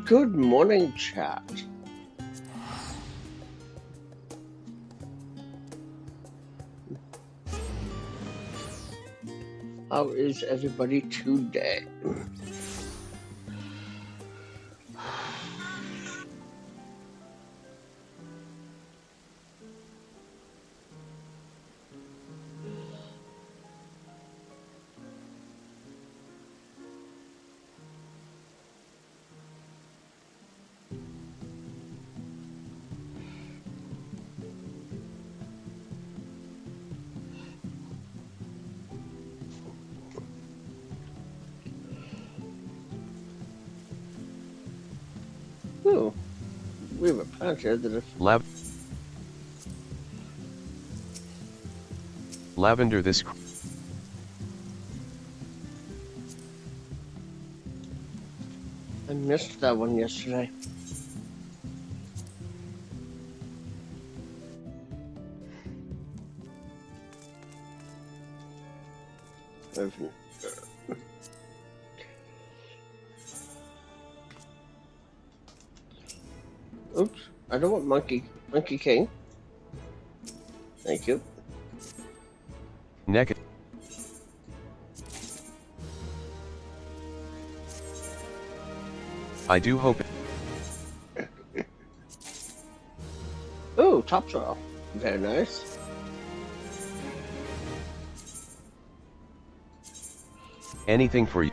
Good morning, chat. How is everybody today? Oh, we have a plant here that Lavender this I missed that one yesterday. Oops, I don't want Monkey King. Thank you. neck. I do hope. Oh, topsoil. Very nice. Anything for you.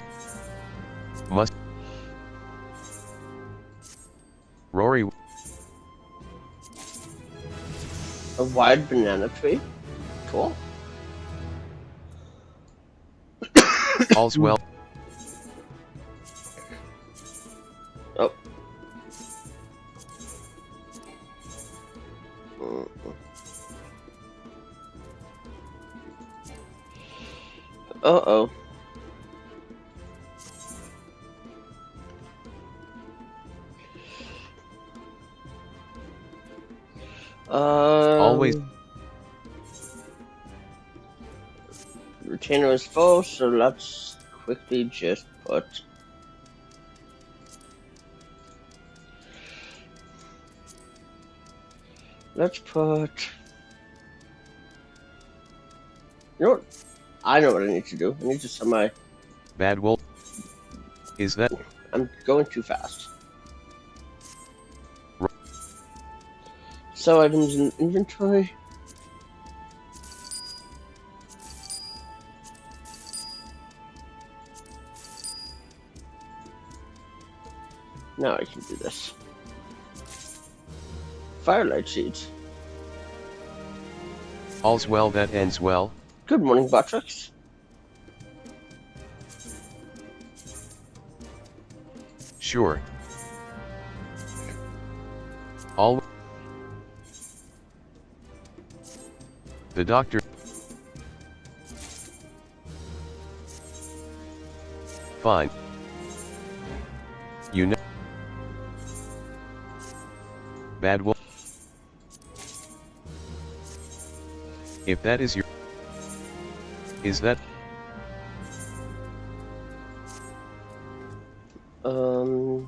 Must. Rory. A wide banana tree. Cool. All's well. Oh. Uh-oh. Always. Retainer is full, so let's quickly just put you know what? I know what I need to do. I need to semi. Bad wolf. Is that? I'm going too fast. Sell items in inventory. Now I can do this. Firelight seeds. All's well that ends well. Good morning, Botrix. Sure. All. The doctor. Fine. You know. Bad wolf. If that is your. Is that? Oh,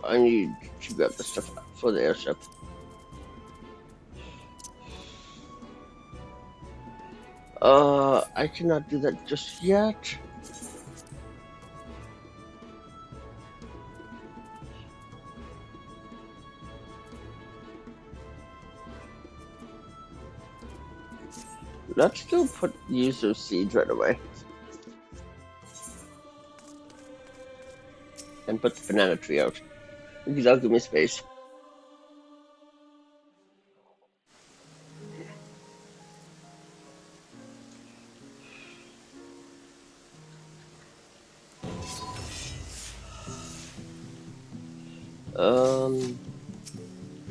I need to grab the stuff for the airship. I cannot do that just yet. Let's still use those seeds right away. And put the banana tree out. Because that'll give me space.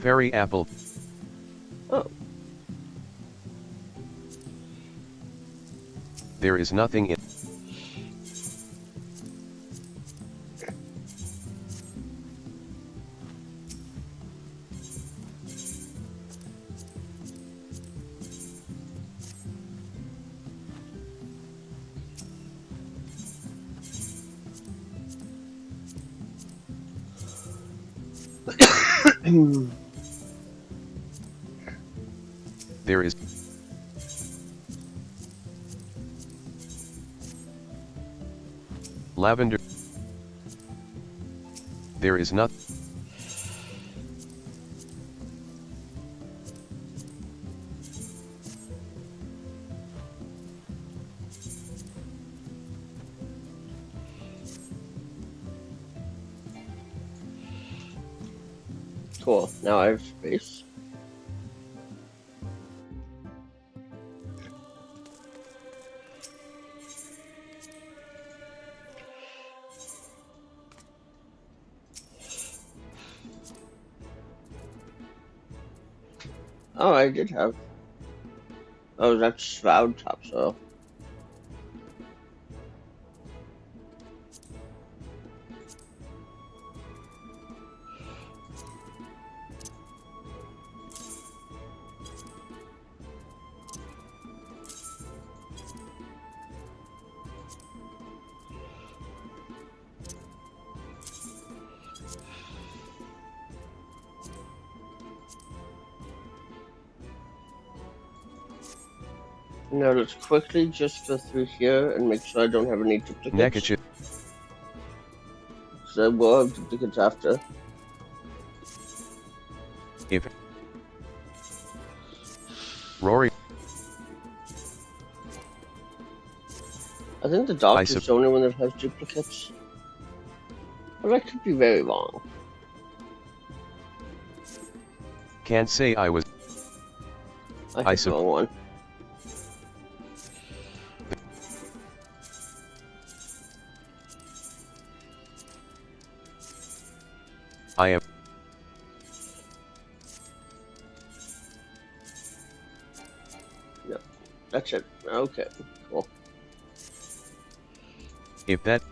Fairy apple. Oh. There is nothing in. There is lavender. There is not. Cool. Now I have space. Oh, I did have. Oh, that's shroud topsoil. Now let's quickly just go through here and make sure I don't have any duplicates. Nekachi. So we'll have duplicates after. If Rory. I think the doctor is the only one that has duplicates. But I could be very wrong. Can't say I was. I hit the wrong one. I am. Yeah, that's it. Okay, cool. If that.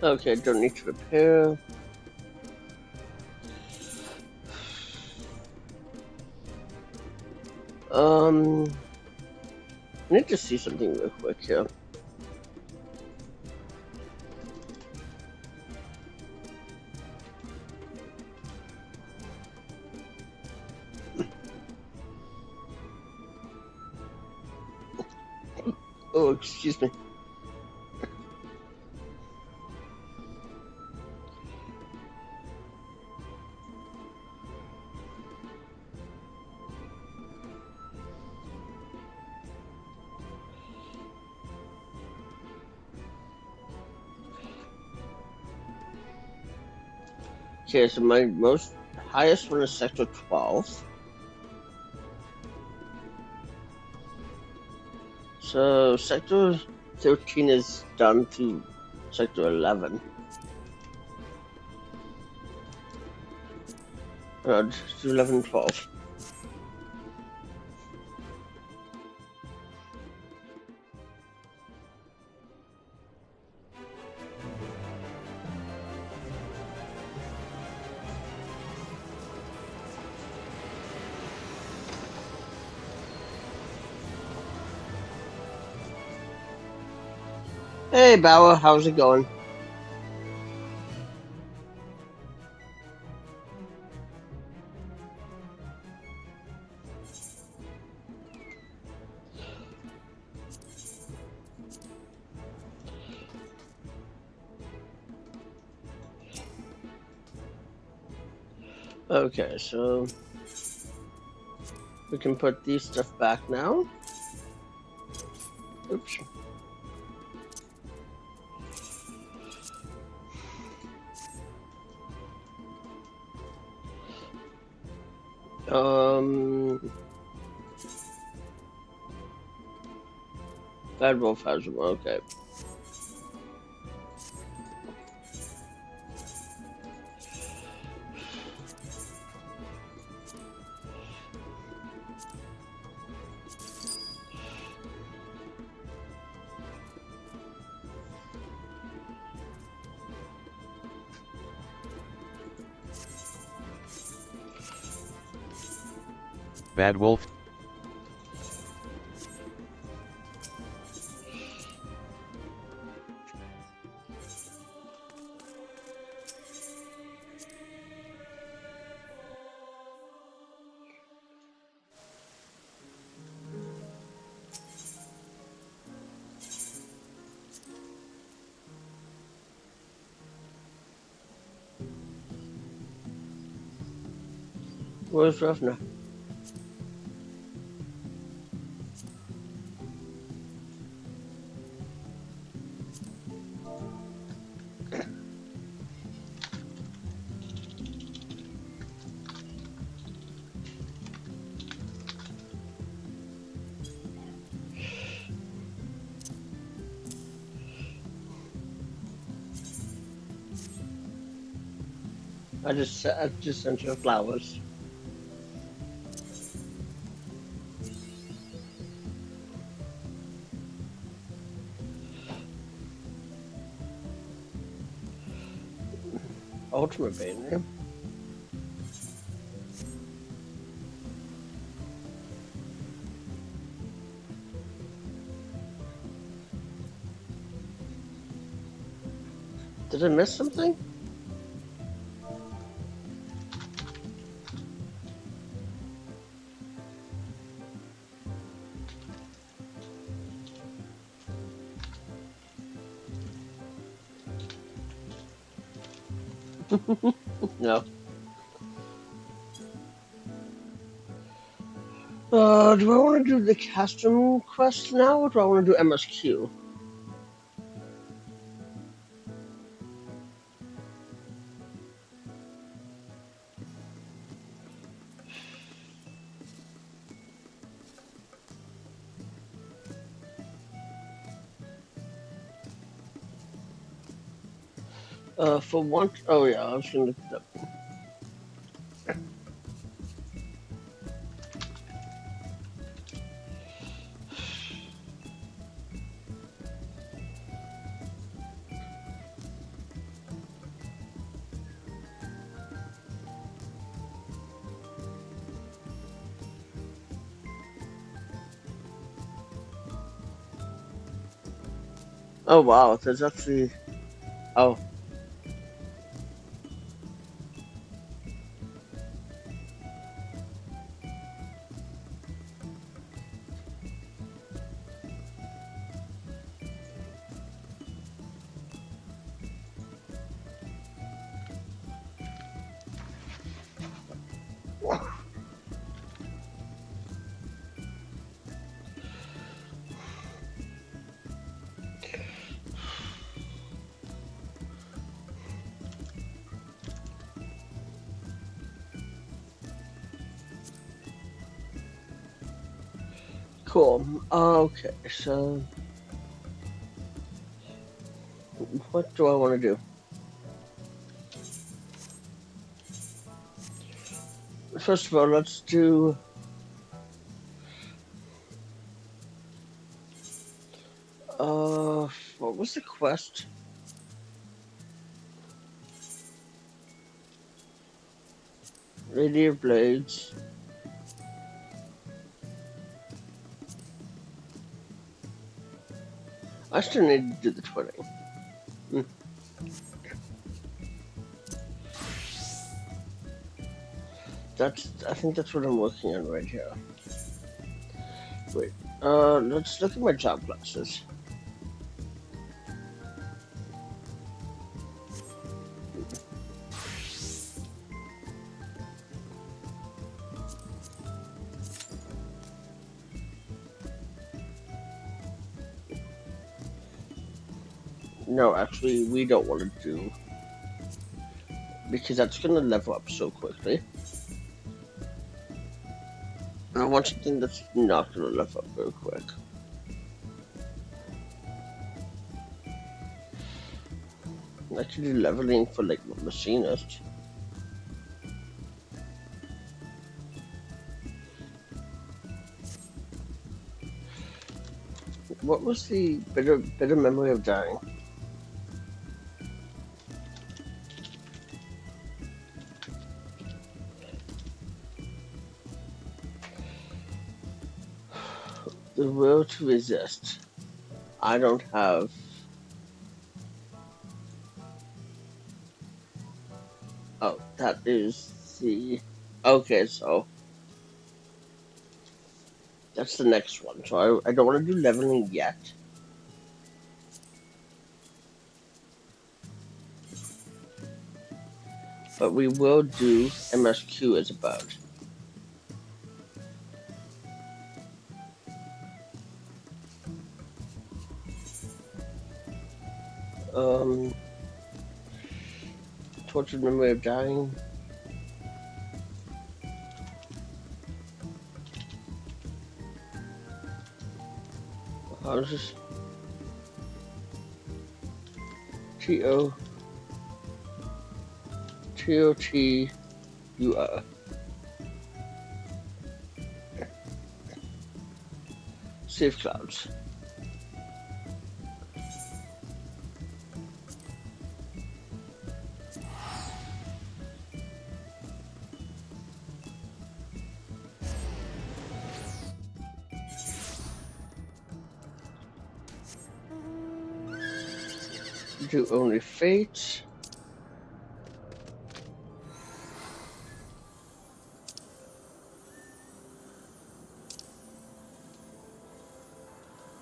Okay, don't need to repair. I need to see something real quick here. Oh, excuse me. Okay, so my highest one is sector 12. So sector 13 is down to sector 11. To 11 and 12. Hey Bauer, how's it going? Okay, so we can put these stuff back now. Oops. Bad Wolf has them, okay. Bad wolf. Where's Ravna? I just sent her flowers. Ultimate Bane. Did I miss something? No. Do I want to do the custom quest now, or do I want to do MSQ? For one, oh yeah, I was gonna look it up. Oh wow, there's actually, oh, cool. Okay, so what do I want to do? First of all, let's do. What was the quest? Radiant Blades. I still need to do the 20. I think that's what I'm working on right here. Wait, let's look at my job classes. No, actually, we don't want to do, because that's going to level up so quickly. I want something that's not going to level up very quick. I could do leveling for like machinist. What was the bitter memory of dying? The will to resist. I don't have. Oh, that is the. Okay, so that's the next one. So I don't want to do leveling yet. But we will do MSQ as a bird. Tortured memory of dying. How does this? TOTUR. Save clouds. Do only fate.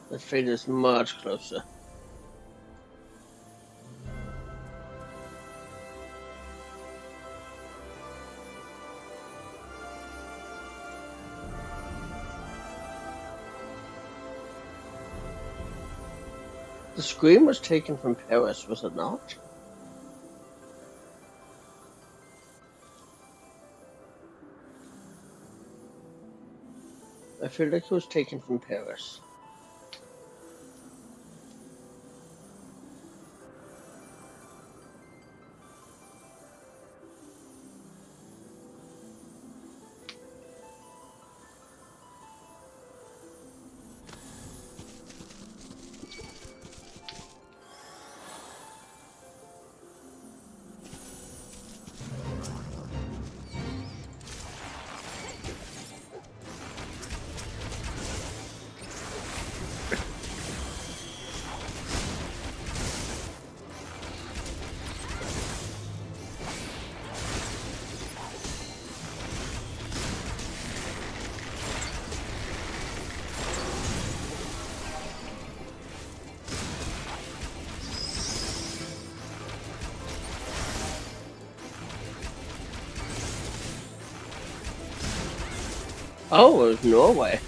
The fate is much closer. The scream was taken from Paris, was it not? I feel like it was taken from Paris. Oh, it was Norway.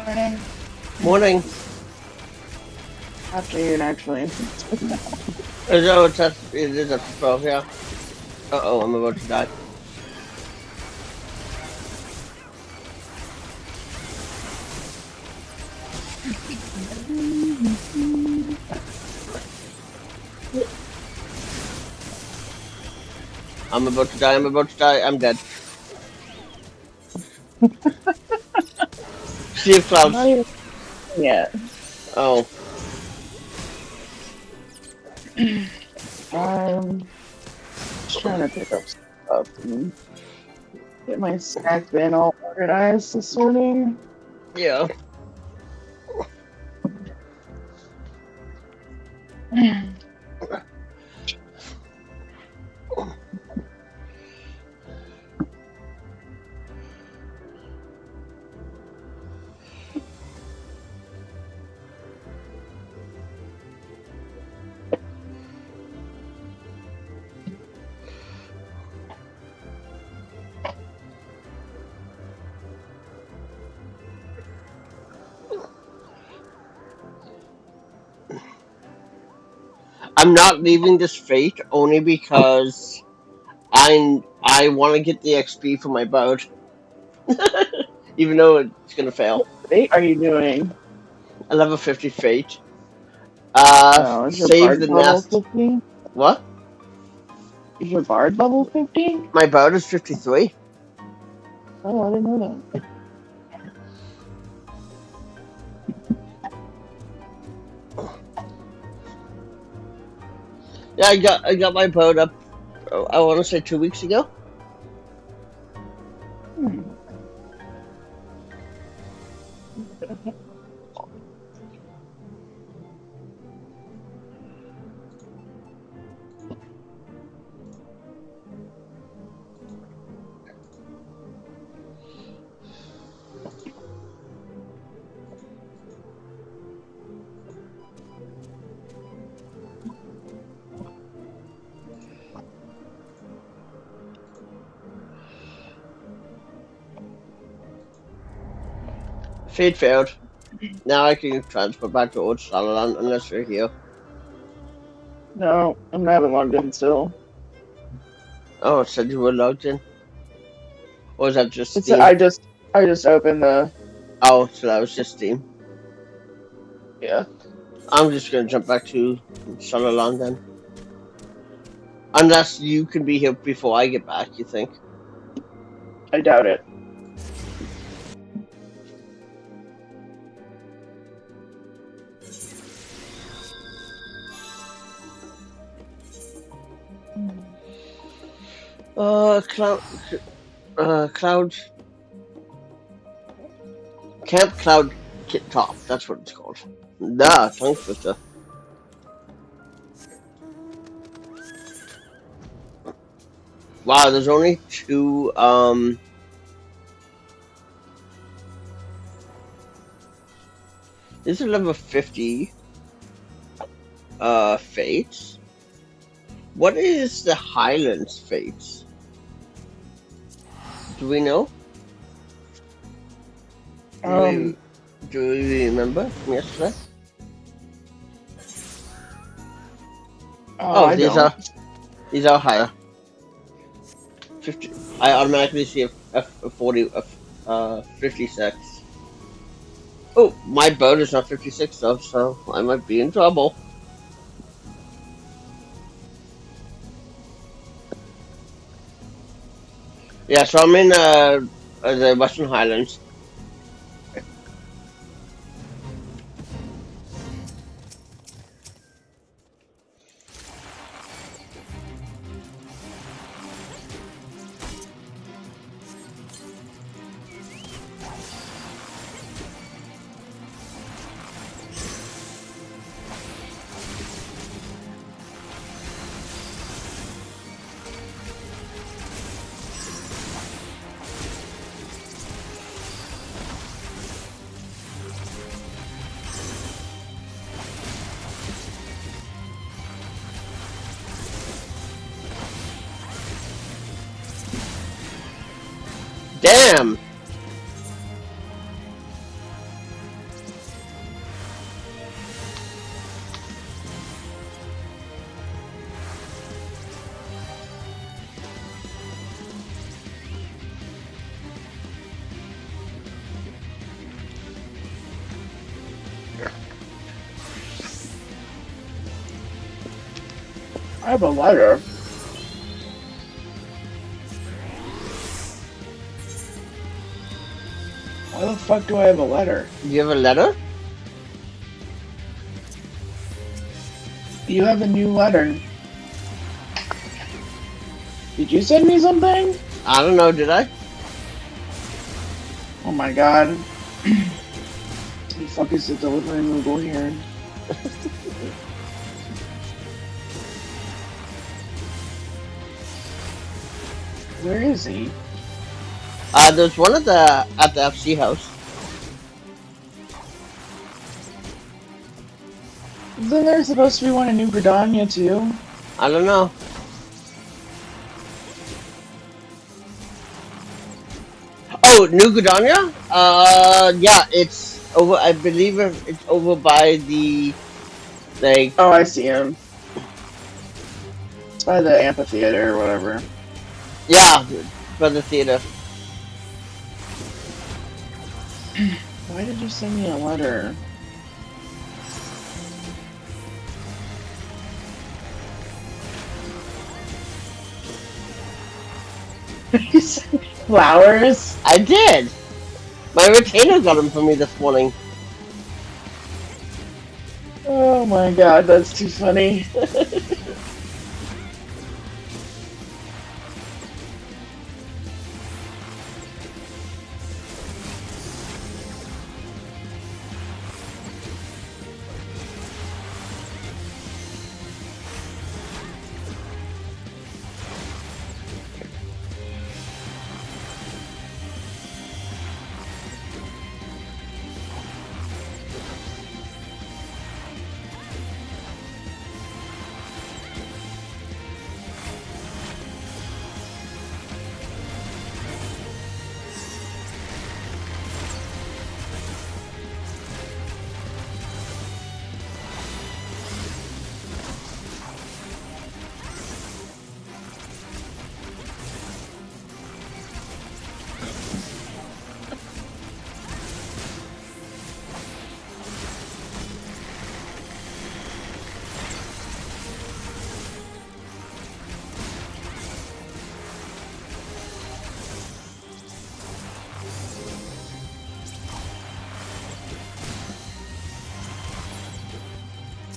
morning. Morning. Afternoon, actually. It is at 12, yeah. Uh-oh, I'm about to die. I'm about to die, I'm about to die, I'm dead. Sea of I'm not clouds. even yet. Oh, I'm just trying to pick up stuff and get my snack bin all organized this morning. yeah. I'm not leaving this fate only because I want to get the XP for my boat, even though it's gonna fail. What are you doing? I level 50 fate. Oh, is your Save bard the level nest. 50? What? Is your bard level 50? My boat is 53. Oh, I didn't know that. Yeah, I got my boat up. I want to say 2 weeks ago. Hmm. Fate failed. Now I can transfer back to old Sharlayan unless you're here. No, I'm not even logged in still. Oh, it said you were logged in. Or was that just It's Steam? I just opened the Oh, so that was just Steam. yeah. I'm just gonna jump back to Sharlayan then. Unless you can be here before I get back, you think? I doubt it. Cloud, Cloud, Camp Cloud Top. That's what it's called. Nah, tongue twister. Wow, there's only two. This is level 50. Fates. What is the Highlands Fates? Do we know? Do we, Um, do we remember from yesterday? oh, Oh, I don't. these are higher. 50. I automatically see a 40, 56. Oh, my boat is not 56 though, so I might be in trouble. Yeah, so I'm in the Western Highlands. Damn! I have a letter. Why the fuck do I have a letter? You have a letter? You have a new letter. Did you send me something? I don't know, did I? Oh my god. The fuck is the delivery Google here? Where is he? There's one at the FC house. Isn't there supposed to be one in New Gradania too? I don't know. Oh, New Gradania? Yeah, it's over. I believe it's over by the like. Oh, I see him. It's by the amphitheater or whatever. Yeah, by the theater. Why did you send me a letter? You sent me flowers? I did. My retainer got them for me this morning. Oh my god, that's too funny.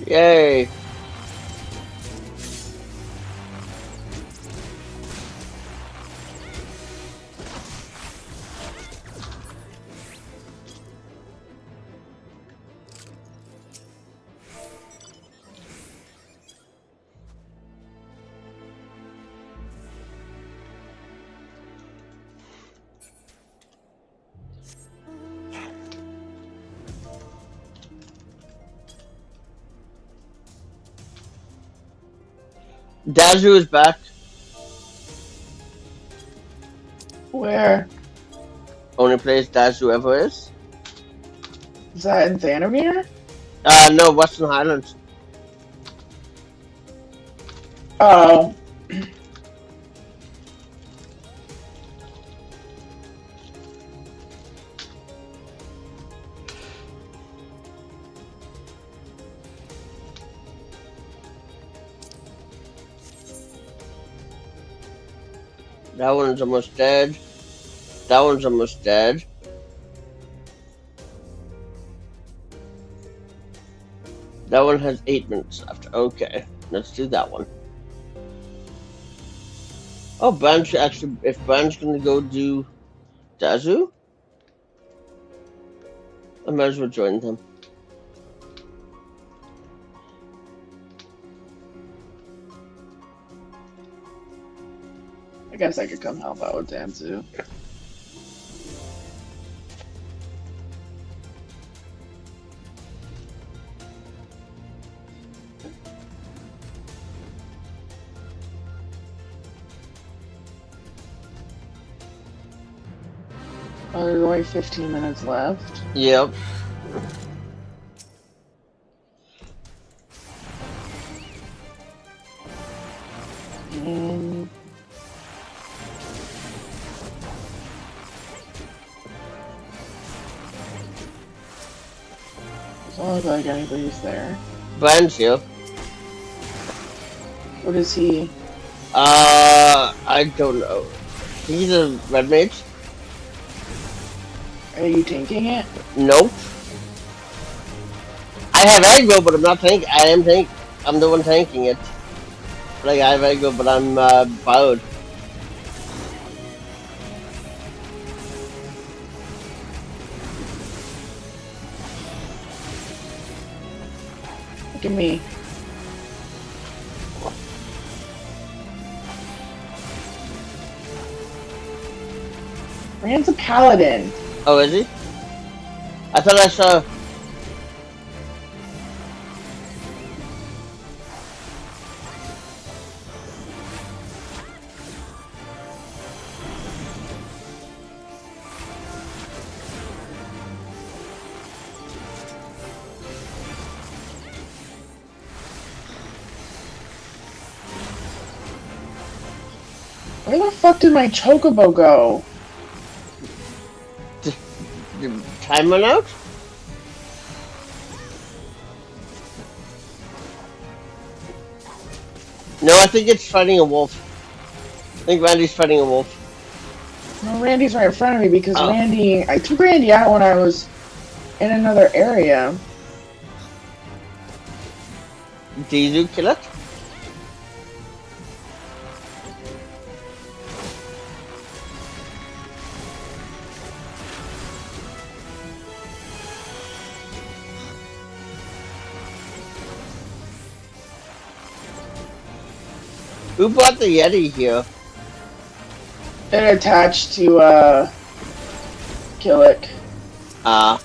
Yay! Dazu is back. Where? Only place Dazu ever is. Is that in Thanomir? No, Western Highlands. Oh. That one's almost dead. That one's almost dead. That one has 8 minutes left. Okay, let's do that one. Oh, Ban's actually, if Ban's gonna go do Dazu, I might as well join them. I guess I could come help out with Dan too. Oh, there's only 15 minutes left. Yep. Mm. Doesn't look like anybody's there. Ban's here. What is he? I don't know. He's a red mage? Are you tanking it? Nope. I have aggro, but I'm not tank. I am tank. I'm the one tanking it. Like I have aggro, but I'm bowed. Look at me. Rand's a paladin. Oh, is he? I thought I saw. Where the fuck did my chocobo go? Did time run out? No, I think it's fighting a wolf. I think Randy's fighting a wolf. No, Randy's right in front of me because Oh. I took Randy out when I was in another area. Did you kill it? Who brought the Yeti here? It attached to Killick. Ah.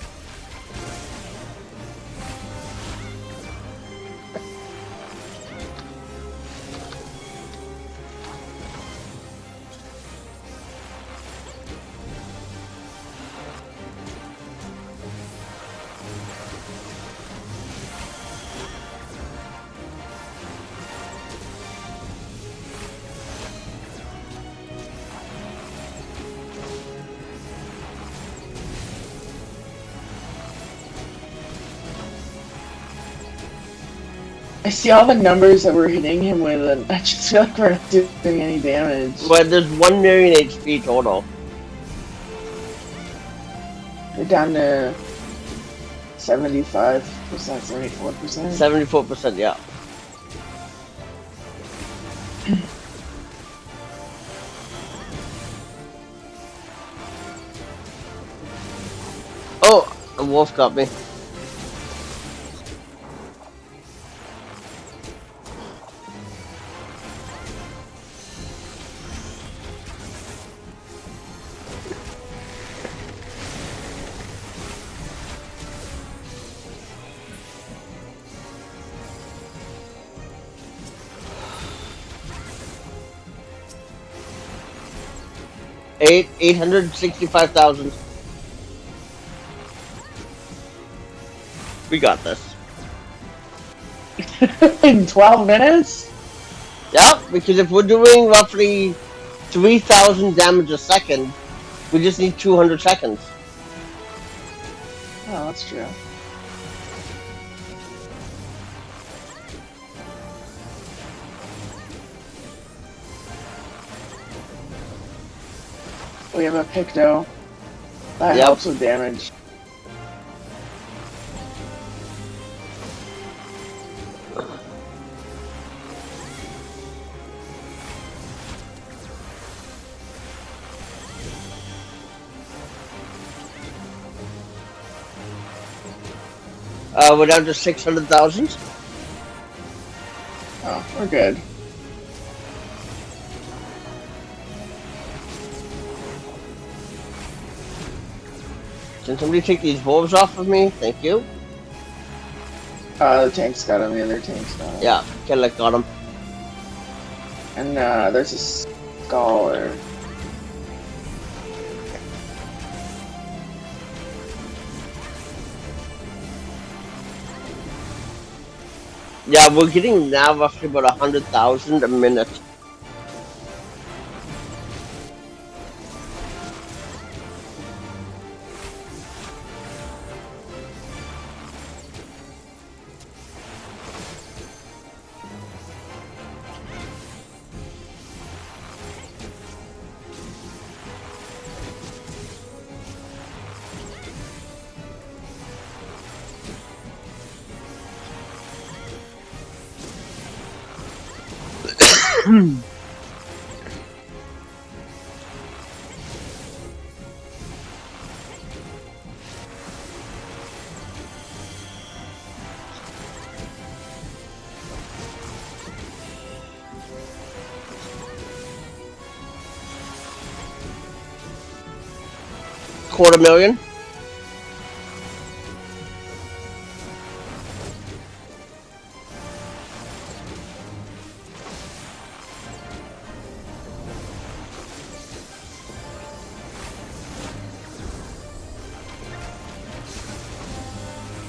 I see all the numbers that we're hitting him with, and I just feel like we're not doing any damage. Well, there's 1 million HP total. We're down to 75%, 74%. 74%, yeah. Oh, a wolf got me. Eight 865,000. We got this. In 12 minutes? Yeah, because if we're doing roughly 3,000 damage a second, we just need 200 seconds. Oh, that's true. We have a Picto. That Yep. helps with damage. We're down to 600,000. Oh, we're good. Can somebody take these wolves off of me? Thank you. The tank's got him, the other tank's got him. Yeah, Kellic got him. And there's a scholar. Yeah, we're getting now roughly about 100,000 a minute. $250,000.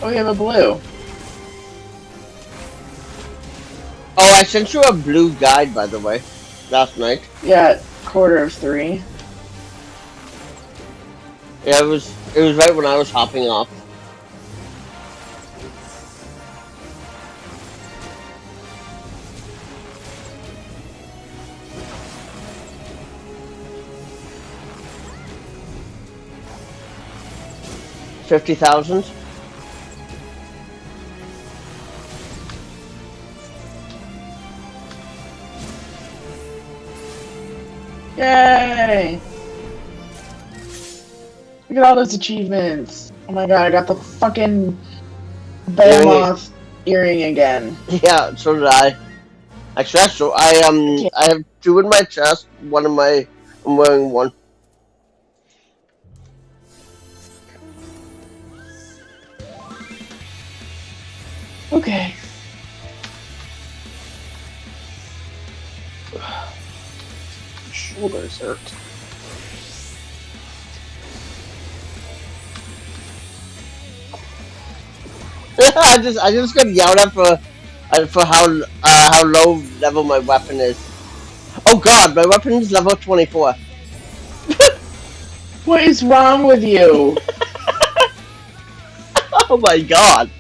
Oh, we have a blue. Oh, I sent you a blue guide, by the way, last night. Yeah, 3/4. Yeah, it was right when I was hopping off. $50,000. Yay! Look at all those achievements. Oh my god, I got the fucking Behemoth earring again. Yeah, so did I. Actually, that's true. can't- I have two in my chest. I'm wearing one. Okay. Shoulders hurt. I just got yelled at for how low level my weapon is. Oh God, my weapon is level 24. What is wrong with you? Oh my God.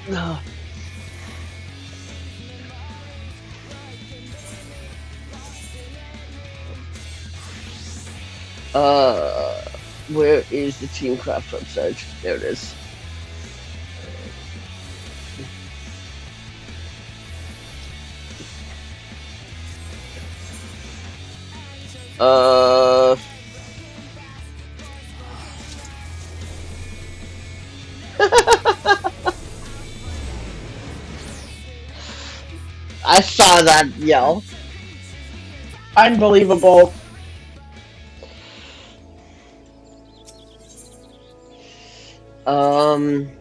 No. Where is the Team Craft website? There it is. Uh. I saw that yell. Unbelievable. Um.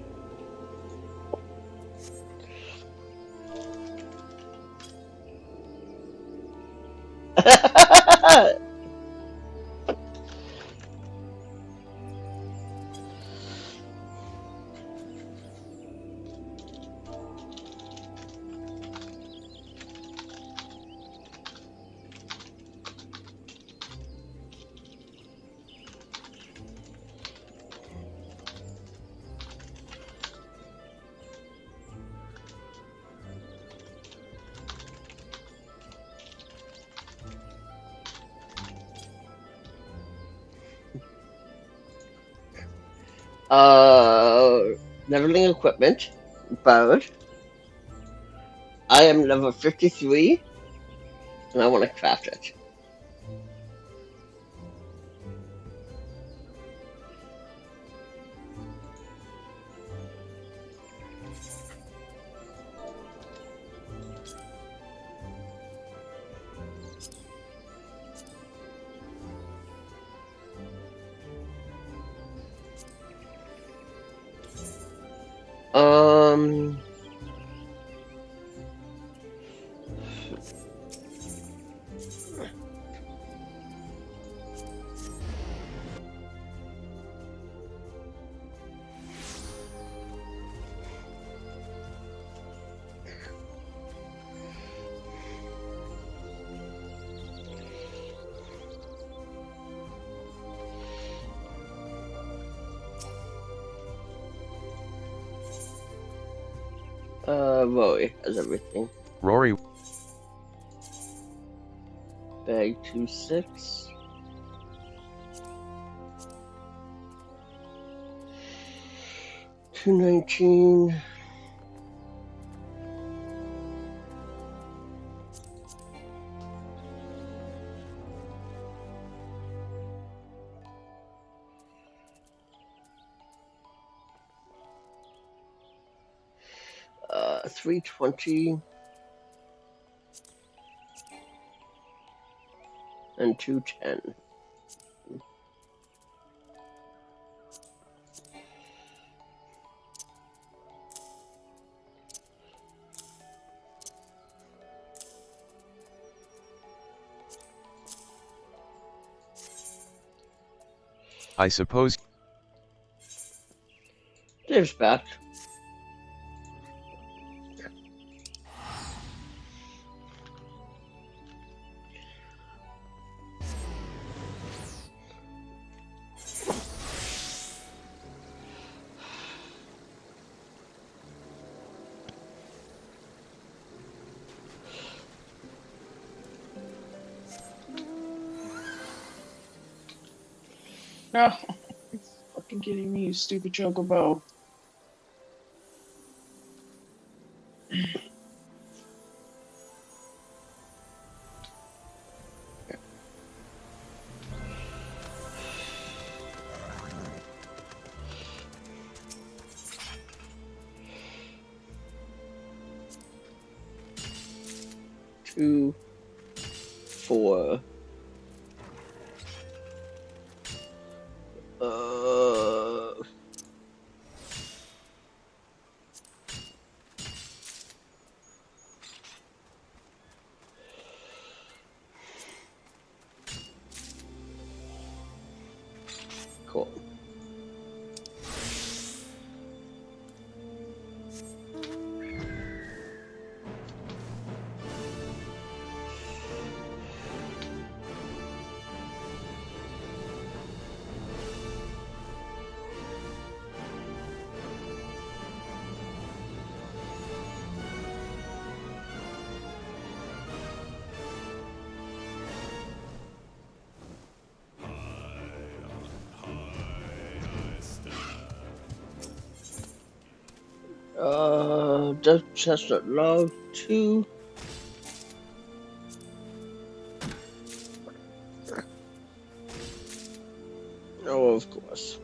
Leveling equipment. Bird. I am level 53, and I want to craft it. Um. Rory has everything. Rory. Bag 2-6. $2.19. $3.20 and $2.10. I suppose. Dave's back. No. It's fucking kidding me, you stupid chocobo. Two, 4. Cool. Death Chestnut Love 2. Oh, of course.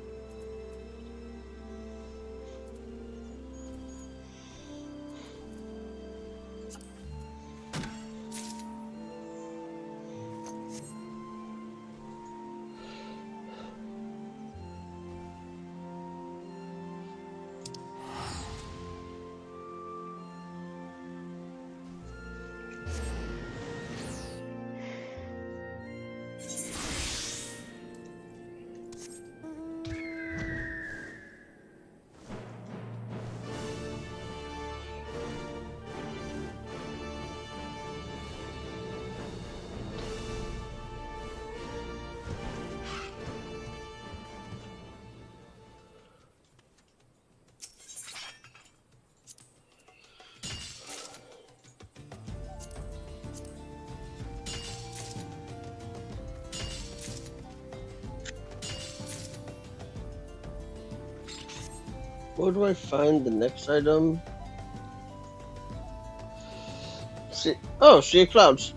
Where do I find the next item? See, oh, Sea of Clouds.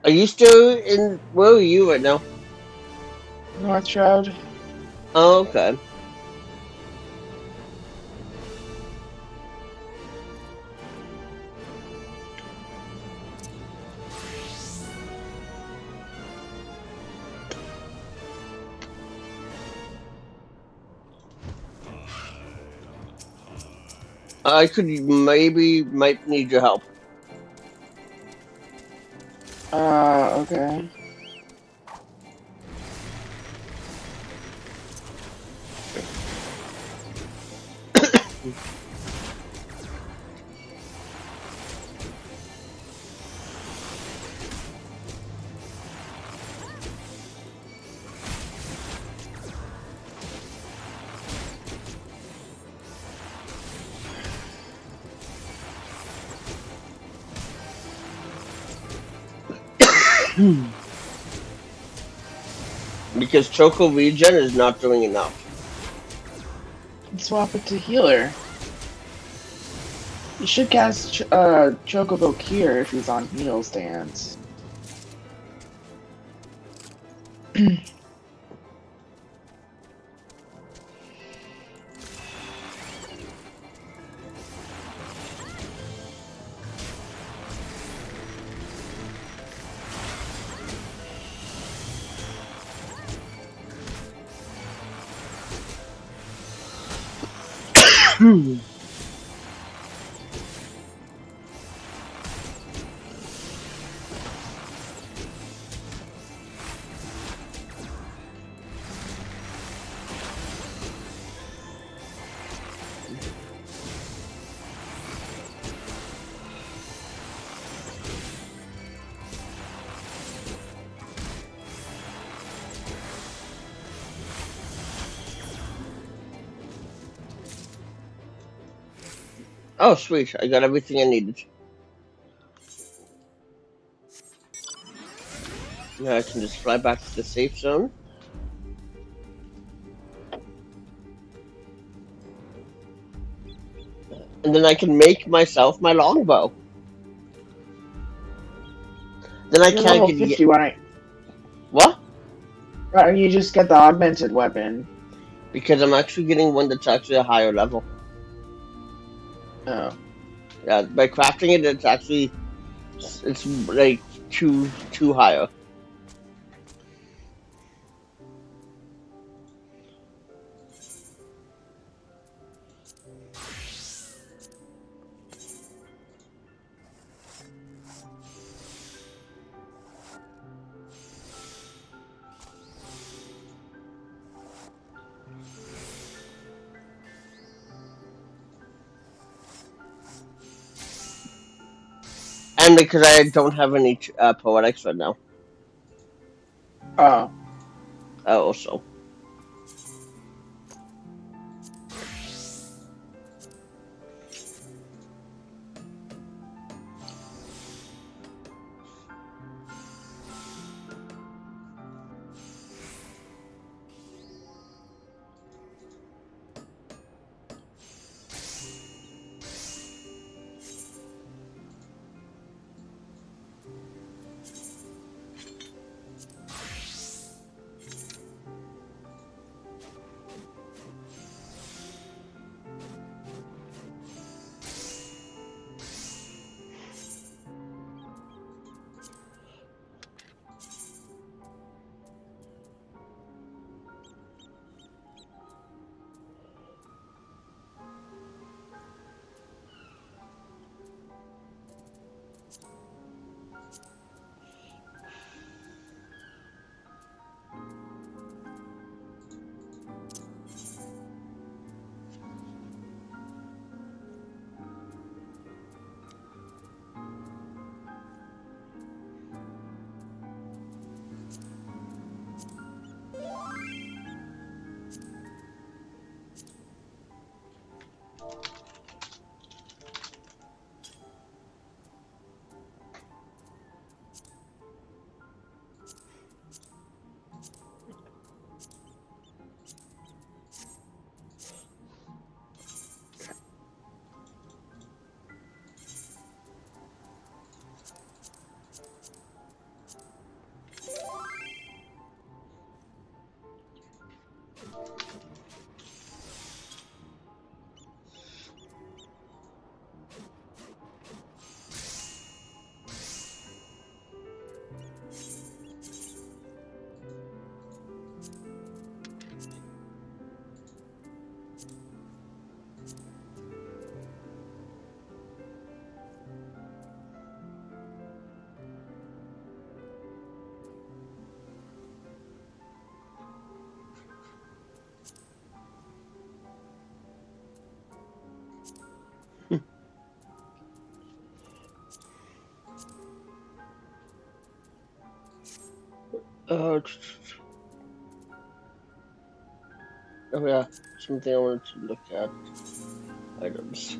Are you still in? Where are you right now? North Shroud. Oh, okay. I could might need your help. Okay. Because Choco Regen is not doing enough. Swap it to healer. You should cast Chocobo Cure if he's on heal stance. Oh, sweet. I got everything I needed. Now I can just fly back to the safe zone. And then I can make myself my longbow. Then I You're can't level get 50, right? what? Right, you just get the augmented weapon. Because I'm actually getting one that's actually a higher level. Oh. Yeah, by crafting it, it's like two higher. And because I don't have any poetics right now. Oh. Also. Uh, oh yeah, something I wanted to look at. Items.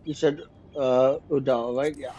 You said Udall, right? Yeah.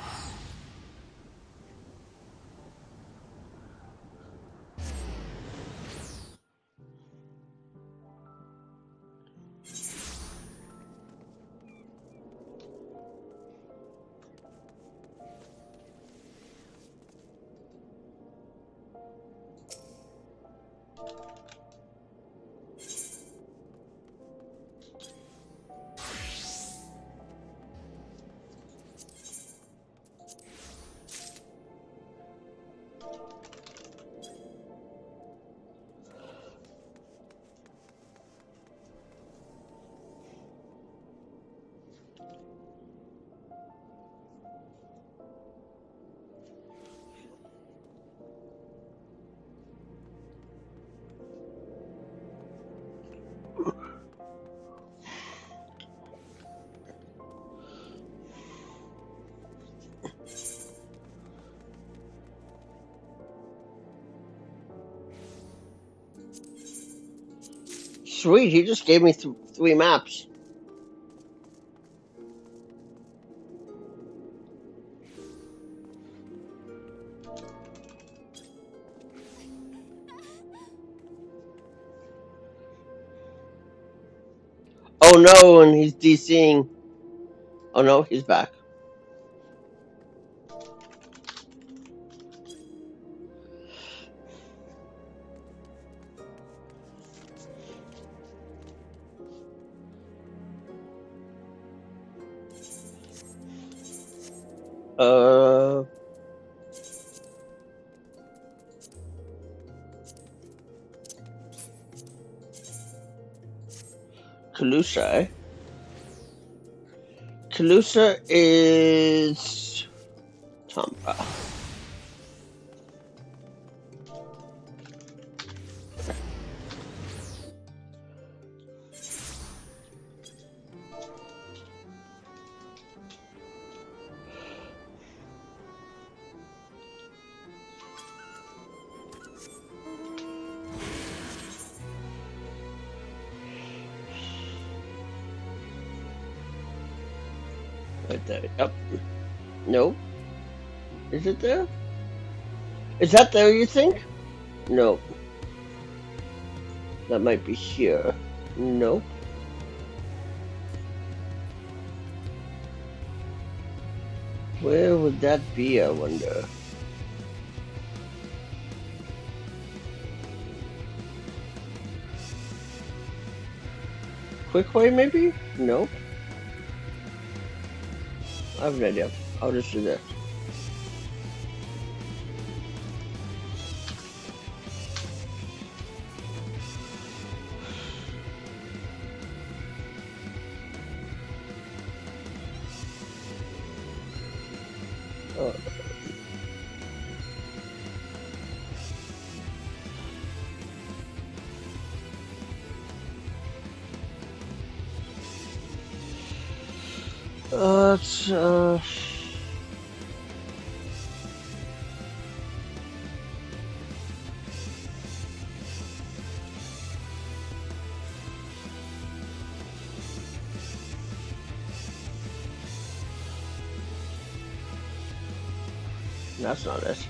Sweet, he just gave me 3 maps. Oh no, and he's DCing. Oh no, he's back. Uh, Kalusa, eh? Kalusa is Tampa. Right there. Yep. No. Is it there? Is that there, you think? No. That might be here. Nope. Where would that be, I wonder? Quick way, maybe? Nope. I have no idea. I'll just do this. It's, that's not it.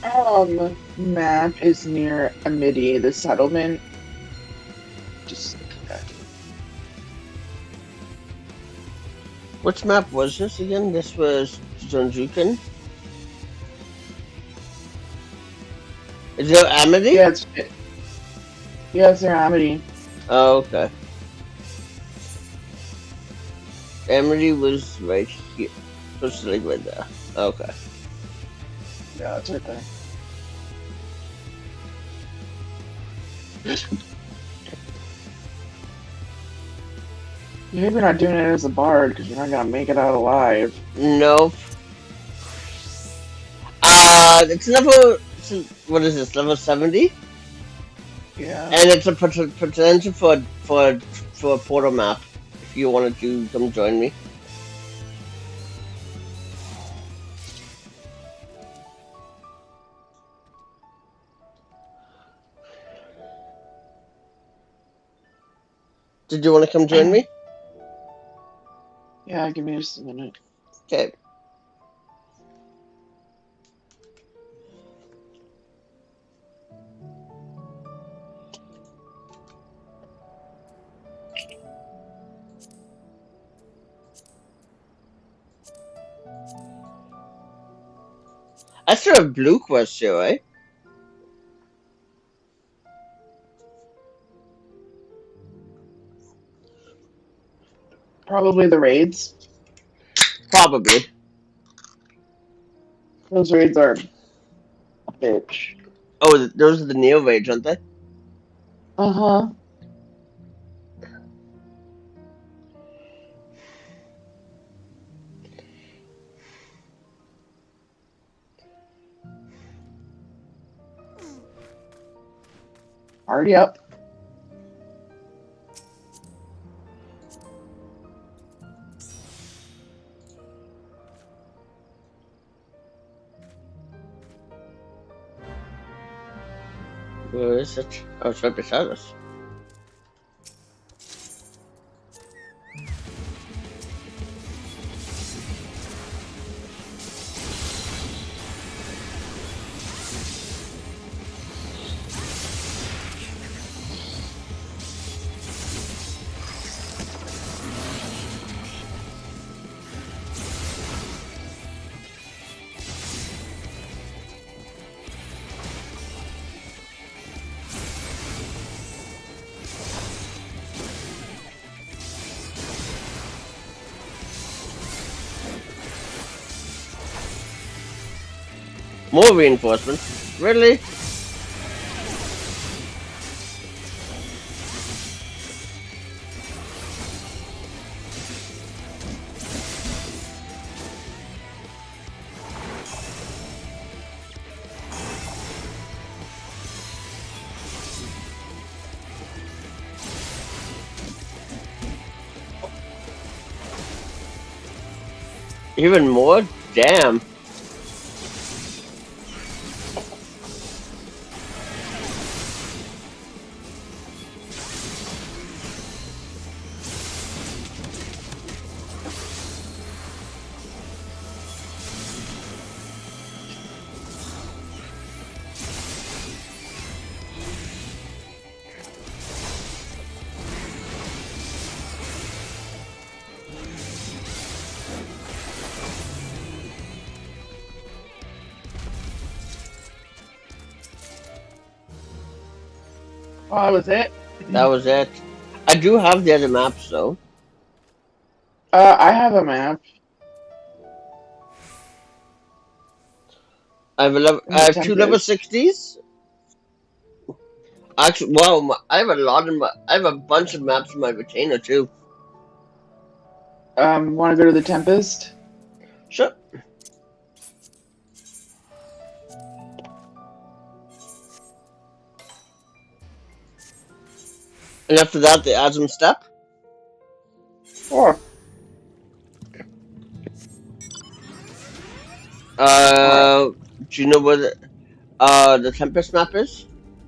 Our map is near Amity, the settlement. Just Which map was this again? This was Zonjuken. Is it Amity? yeah, it's near Amity. Oh, okay. Amity was right here. Supposed to like right there. Okay. Yeah, it's right there. Maybe we're not doing it as a bard because you're not gonna make it out alive. Nope. It's level. What is this? Level 70, Yeah. and it's a potential for a portal map. If you wanted to come join me. Did you want to come join me? Yeah, give me just a minute. Okay. I still have blue quest here, right? Probably the raids. Probably. Those raids are a bitch. Oh, those are the Neo Rage, aren't they? Uh-huh. Already up. Where is it? Oh, it's right beside us. More reinforcements? Really? Even more? Damn. Oh, that was it? That was it. I do have the other maps though. I have a map I in the have two level Tempest. 60s. Actually, wow, I have a lot of I have a bunch of maps in my retainer too. Want to go to the Tempest? Sure. And after that, the Asm Step. Sure. Alright. Do you know where the Tempest map is?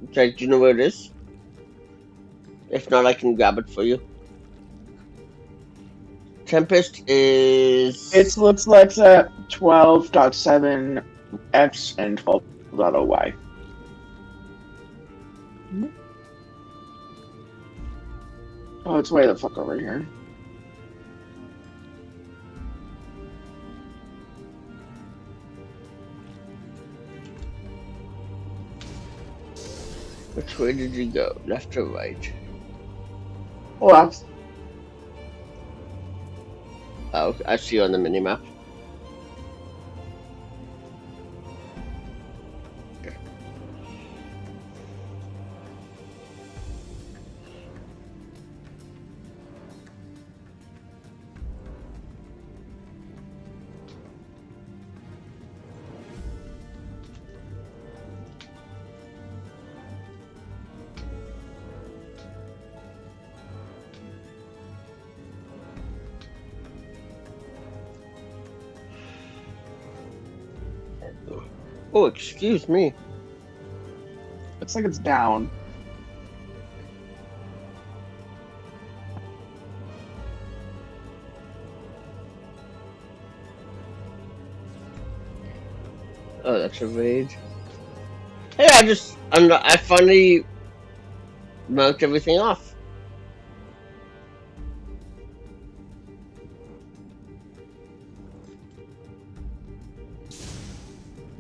Okay, do you know where it is? If not, I can grab it for you. Tempest is. It looks like it's at 12.7 X and 12.0Y. Oh, it's way the fuck over here. Which way did you go? Left or right? Left. Oh, I see you on the minimap. Oh, excuse me. Looks like it's down. Oh, that's a raid. Hey, I finally marked everything off.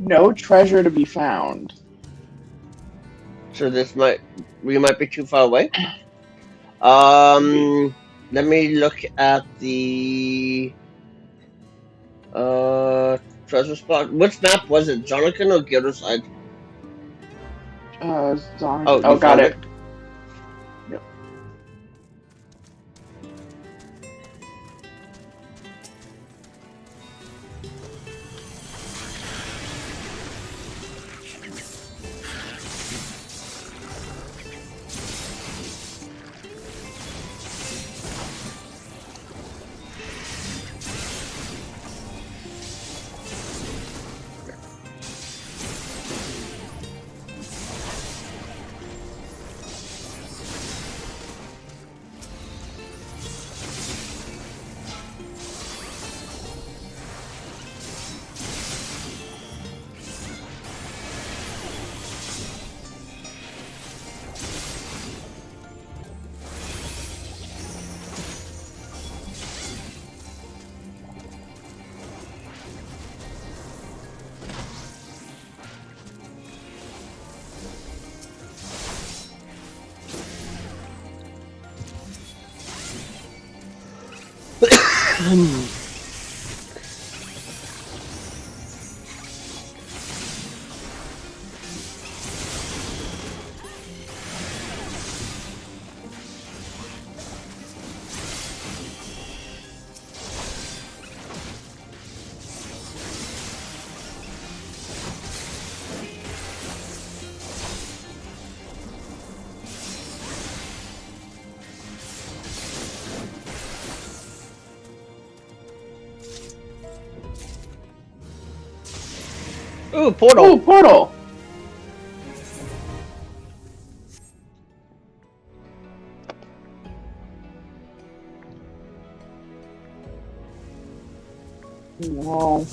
No treasure to be found. So we might be too far away. Let me look at the treasure spot. Which map was it? Jonathan or Gilderside? Zonk. Oh, Oh, you got found it. it. Yep. Ooh, portal. Oh, portal. Wow.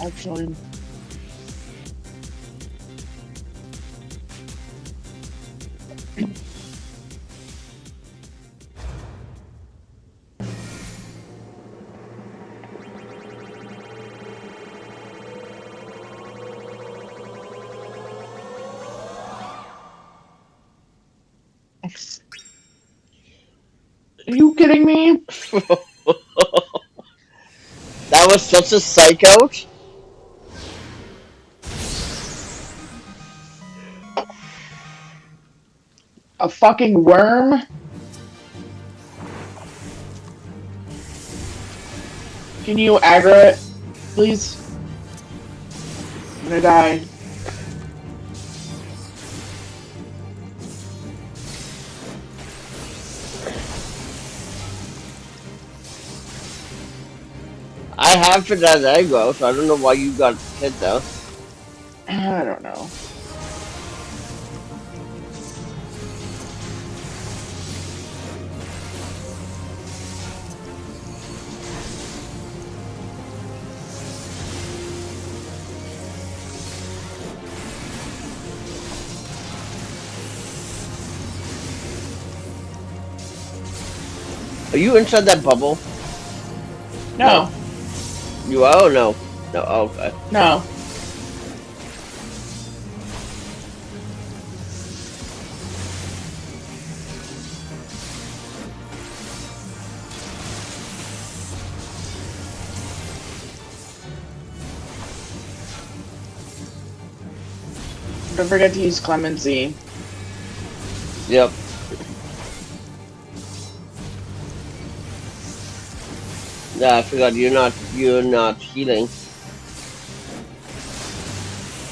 Actually, are you kidding me? That was such a psych out. A fucking worm? Can you aggro it, please? I'm gonna die. I have it as aggro, so I don't know why you got hit though. I don't know. Are you inside that bubble? No. No, You are? Oh, no. No, oh, okay. no. Don't forget to use clemency. Yep. Yeah, I forgot you're not healing.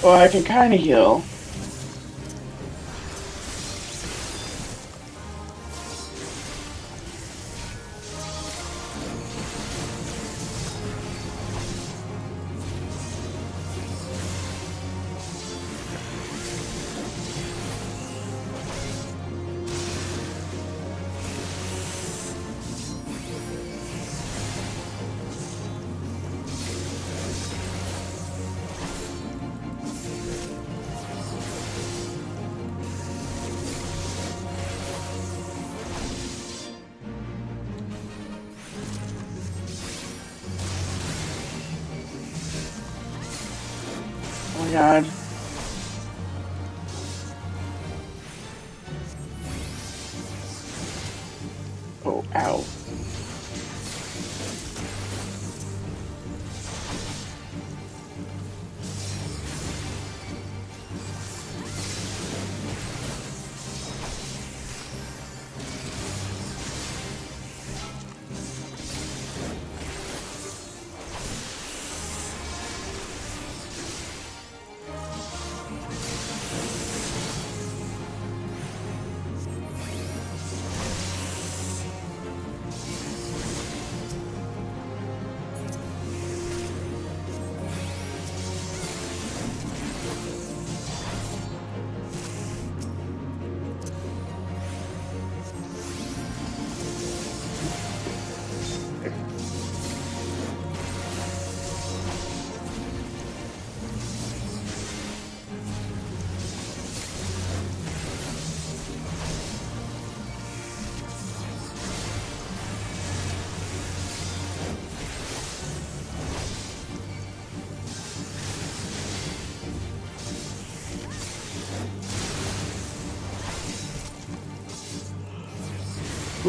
Well, I can kind of heal. Oh my god. Oh, ow.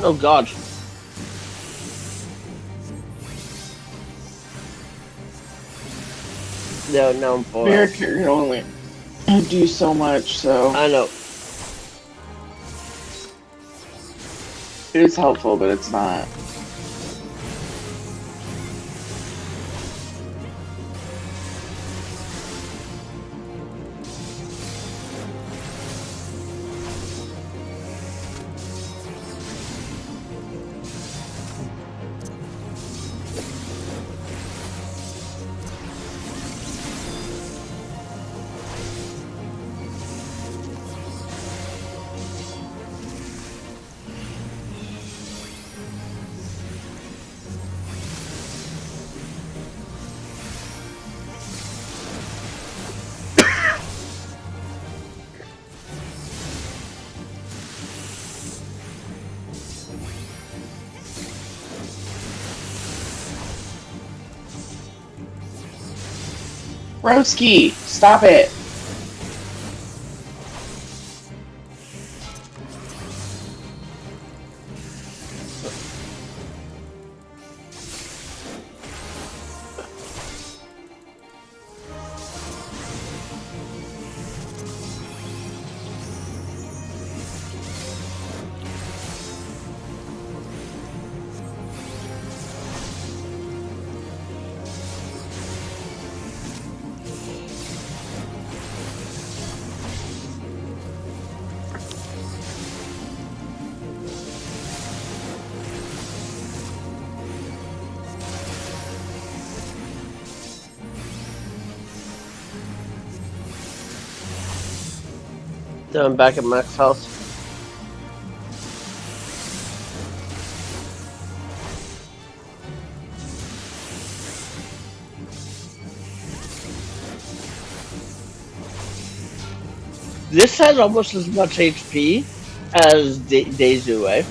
Oh god. No, now I'm falling. Spirit can only do so much, so I know. it is helpful, but it's not. Broski, stop it. Now I'm back at max health. This has almost as much HP as Dezu, eh?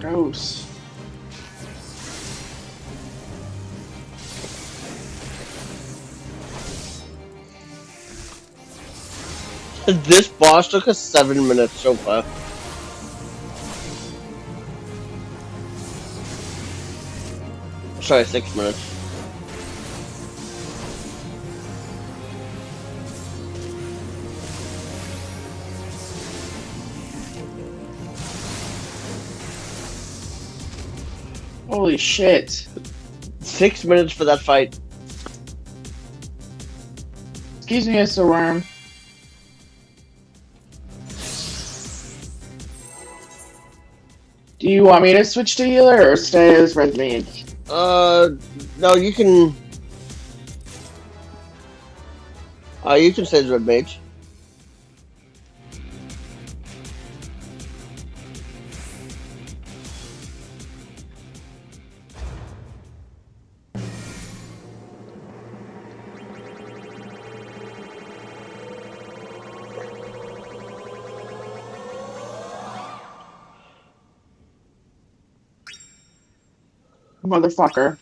Gross. This boss took us 7 minutes so far. Sorry, 6 minutes. Holy shit. 6 minutes for that fight. Excuse me, Mr. Worm. Do you want me to switch to healer or stay as red mage? No, you can. You can say it's red mage. Motherfucker.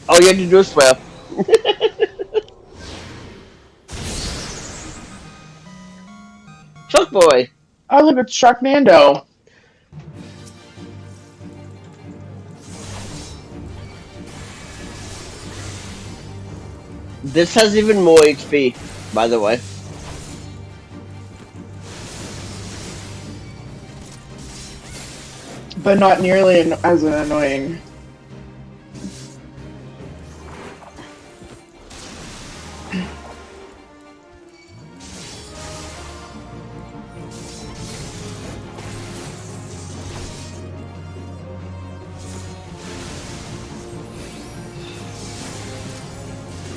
Oh, you had to do a swear. Chuck boy. Oh, look, it's Sharknado. This has even more HP, by the way. But not nearly as annoying.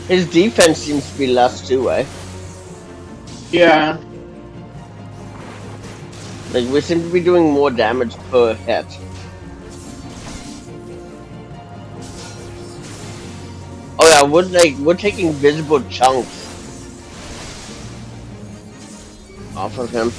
His defense seems to be less too, eh? Yeah. Like, we seem to be doing more damage per hit. Oh yeah, we're taking visible chunks off of him.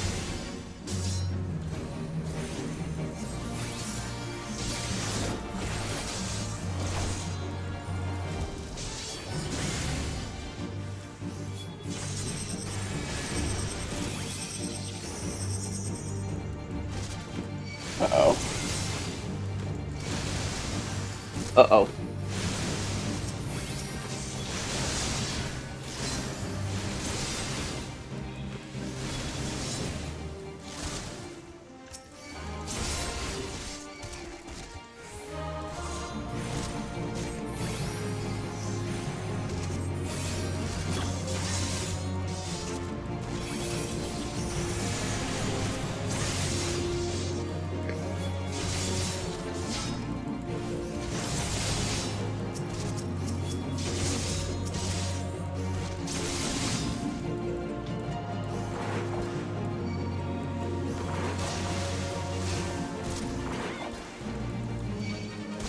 Uh-oh. Uh-oh.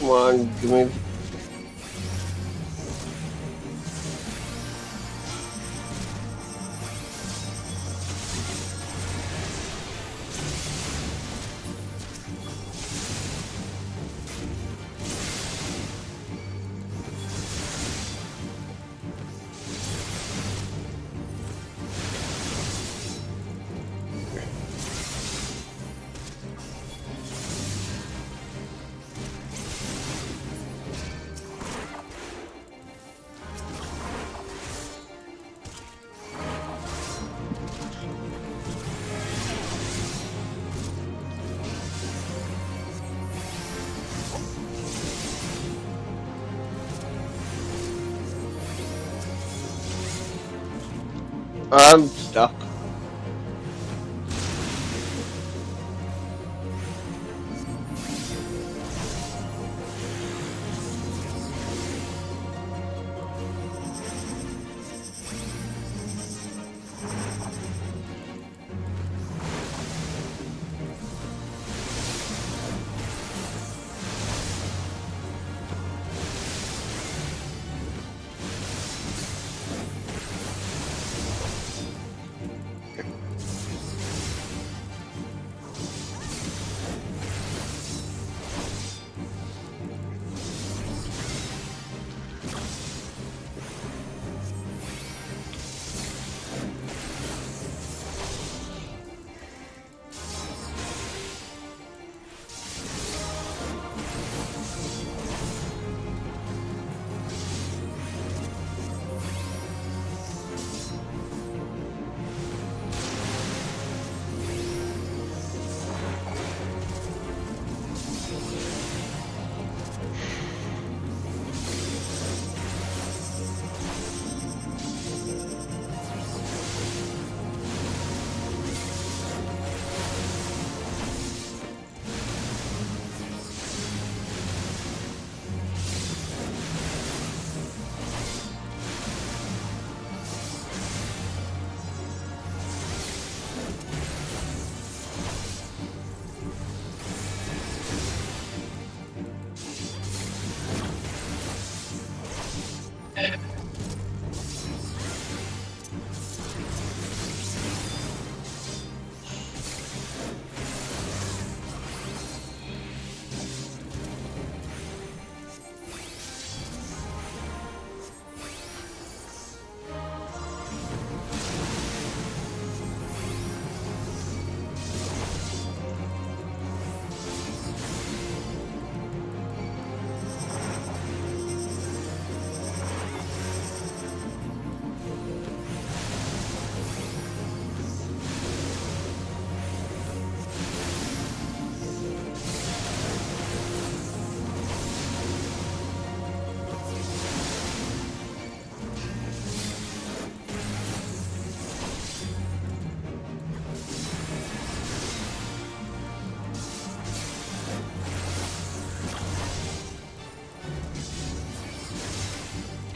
Come on, give me. I'm stuck.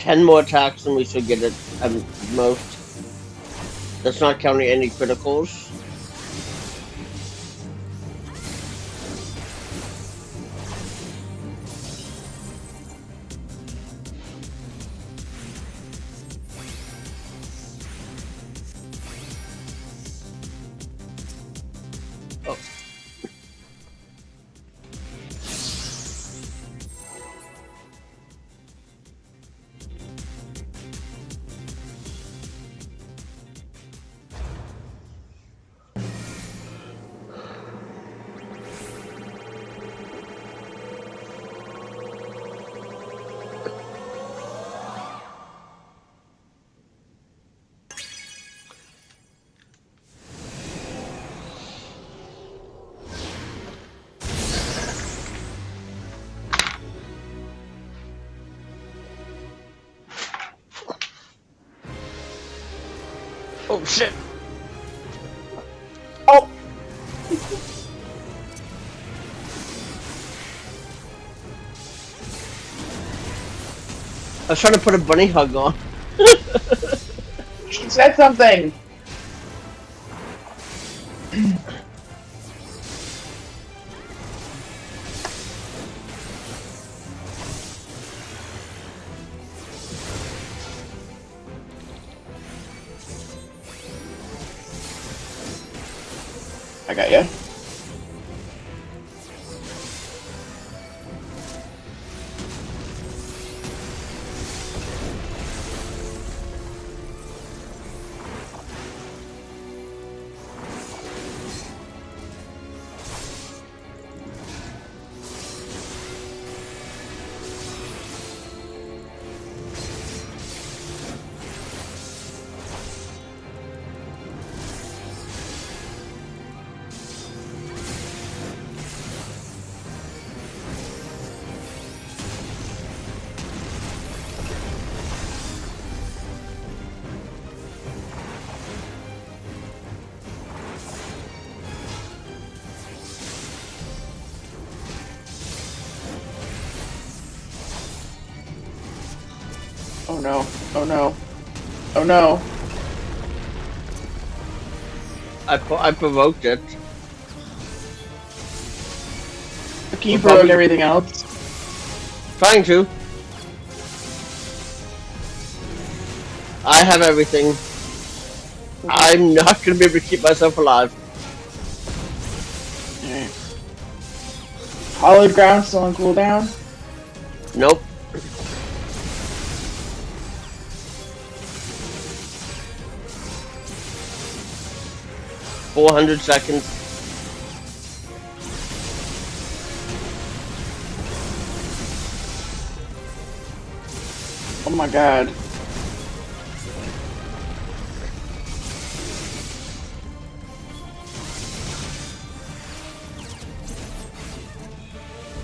10 more attacks and we should get it most. That's not counting any criticals. Oh. Oh shit! Oh! I was trying to put a bunny hug on. She said something! I got you. Oh no, oh no, oh no. I provoked it. Can you provoke everything else? Trying to. I have everything. I'm not gonna be able to keep myself alive. Alright. Hollowed ground still on cooldown? Nope. $400 seconds. Oh my god.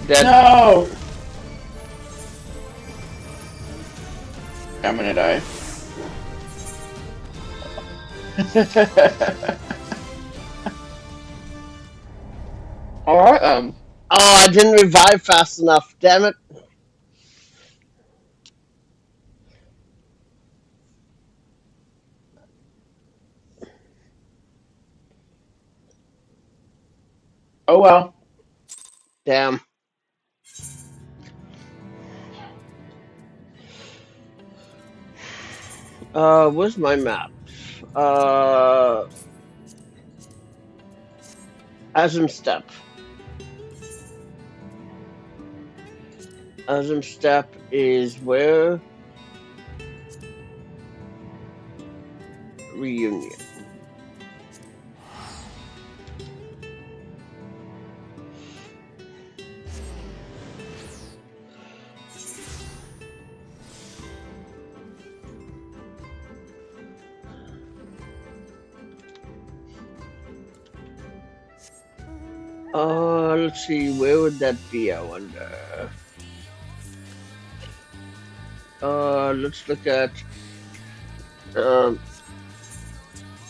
Dead. No! I'm gonna die. Alright, Oh, I didn't revive fast enough. Damn it. Oh well. Damn. Where's my map? Azim Step. Azim Step is where? Reunion. Let's see, where would that be, I wonder? Let's look at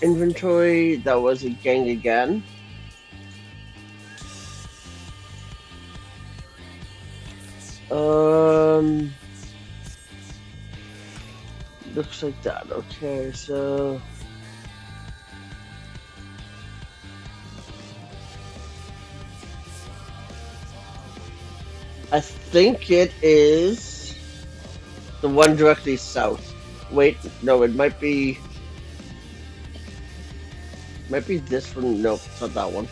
inventory. That was a gang again. Looks like that. Okay, so I think it is the one directly south. Wait, no, it might be this one. Nope, it's not that one.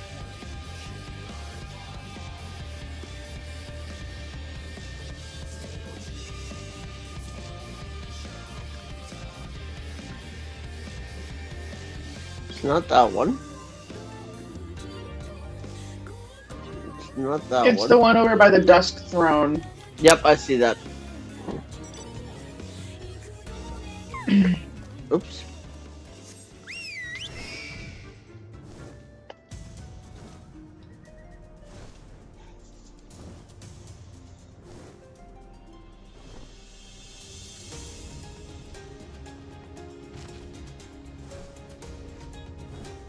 It's not that one. It's not that It's one. the one over by the Dusk Throne. Yep, I see that. Oops.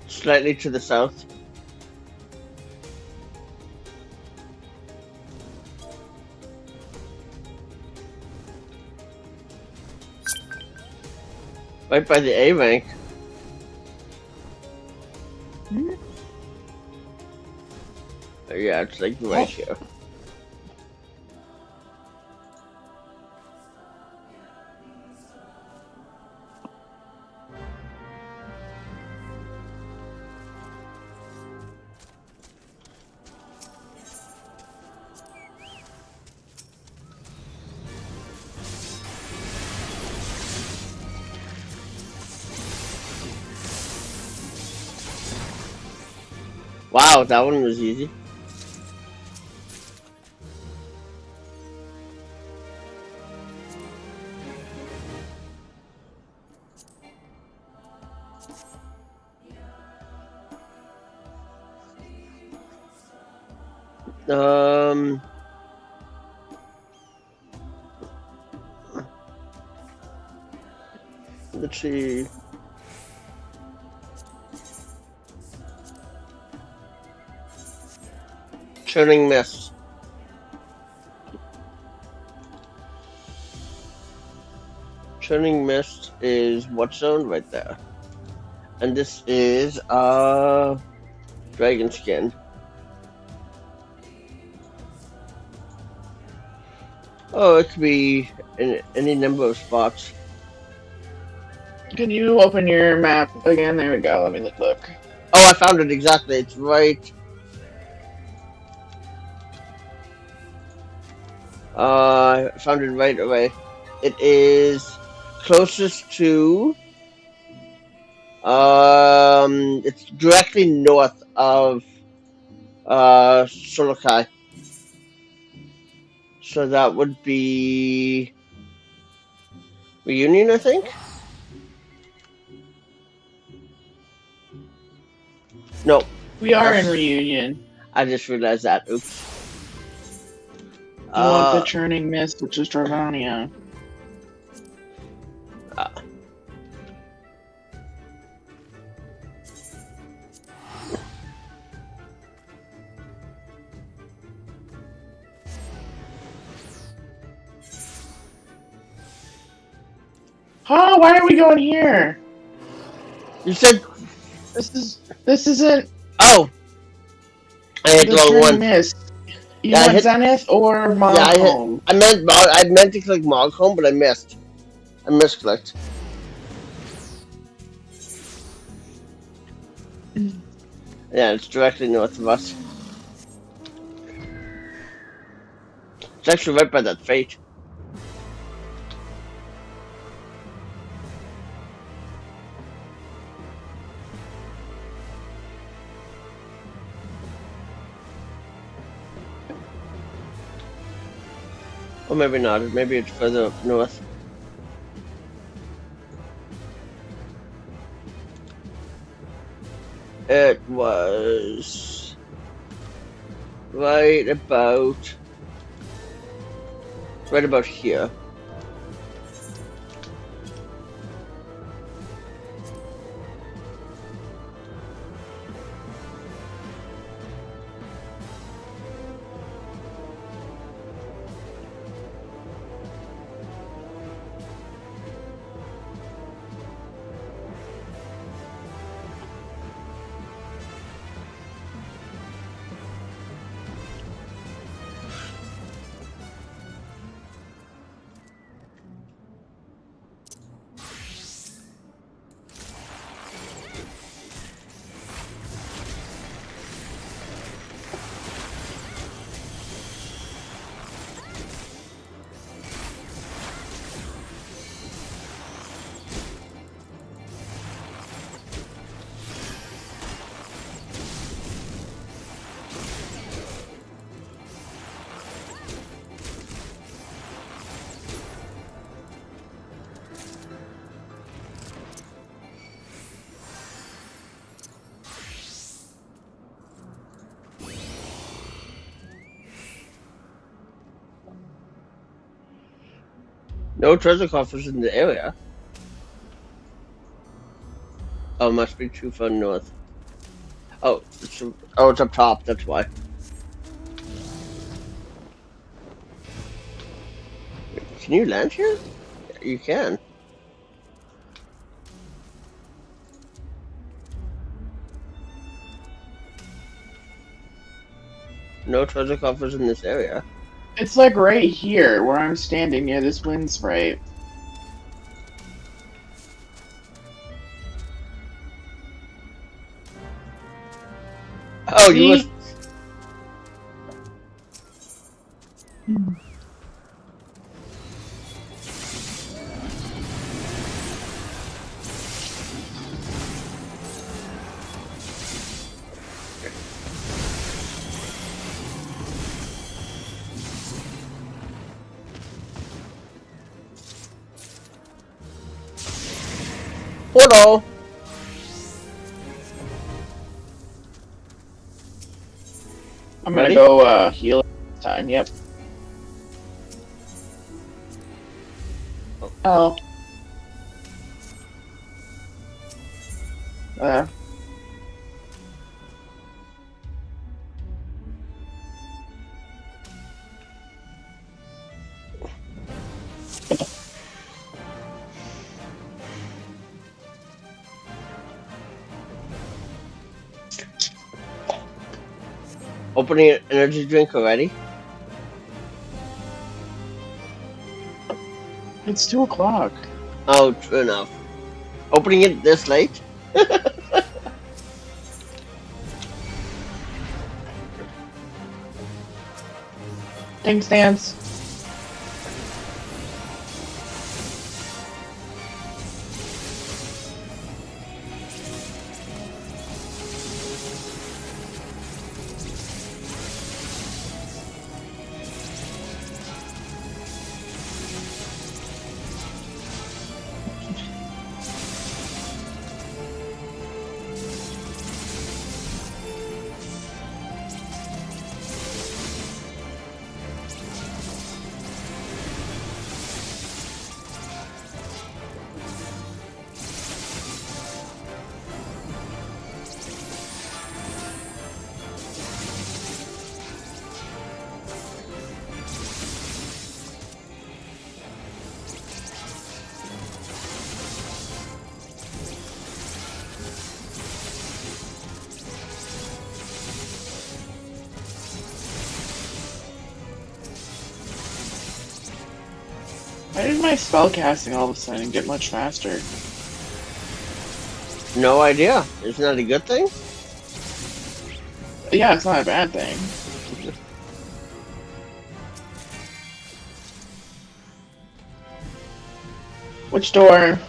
Slightly to the south. Right by the A rank. Yeah, it's like right here. Wow, that one was easy. Um, let's see. Churning mist. Churning mist is what zone? Right there. And this is dragon skin. Oh, it could be in any number of spots. Can you open your map again? There we go. Let me look. Oh, I found it exactly. It's right. I found it right away. It is closest to. It's directly north of Solokai. So that would be Reunion, I think. No, We are in that's- Reunion. I just realized that. Oops. You want the Churning Mist, which is Dravania. Oh, why are we going here? You said. This isn't Oh, I hit the the wrong Churning one. Mist. You Yeah, I want hit- Zenith or Yeah, Malcolm? I meant to click Mogcomb, but I missed. I misclicked. Yeah, it's directly north of us. It's actually right by that fate. Or maybe not. Maybe it's further up north. It was right about here. No treasure coffers in the area. Oh, must be too far north. Oh, it's up top. That's why. Can you land here? You can. No treasure coffers in this area. It's like right here where I'm standing near this wind spray. Oh, you must. See? Portal. I'm gonna Ready? go heal this time. Yep. Oh. Uh. Opening an energy drink already? It's 2 o'clock. Oh, true enough. Opening it this late? Thanks, Dance. Why did my spell casting all of a sudden get much faster? No idea. Isn't that a good thing? Yeah, it's not a bad thing. Which door?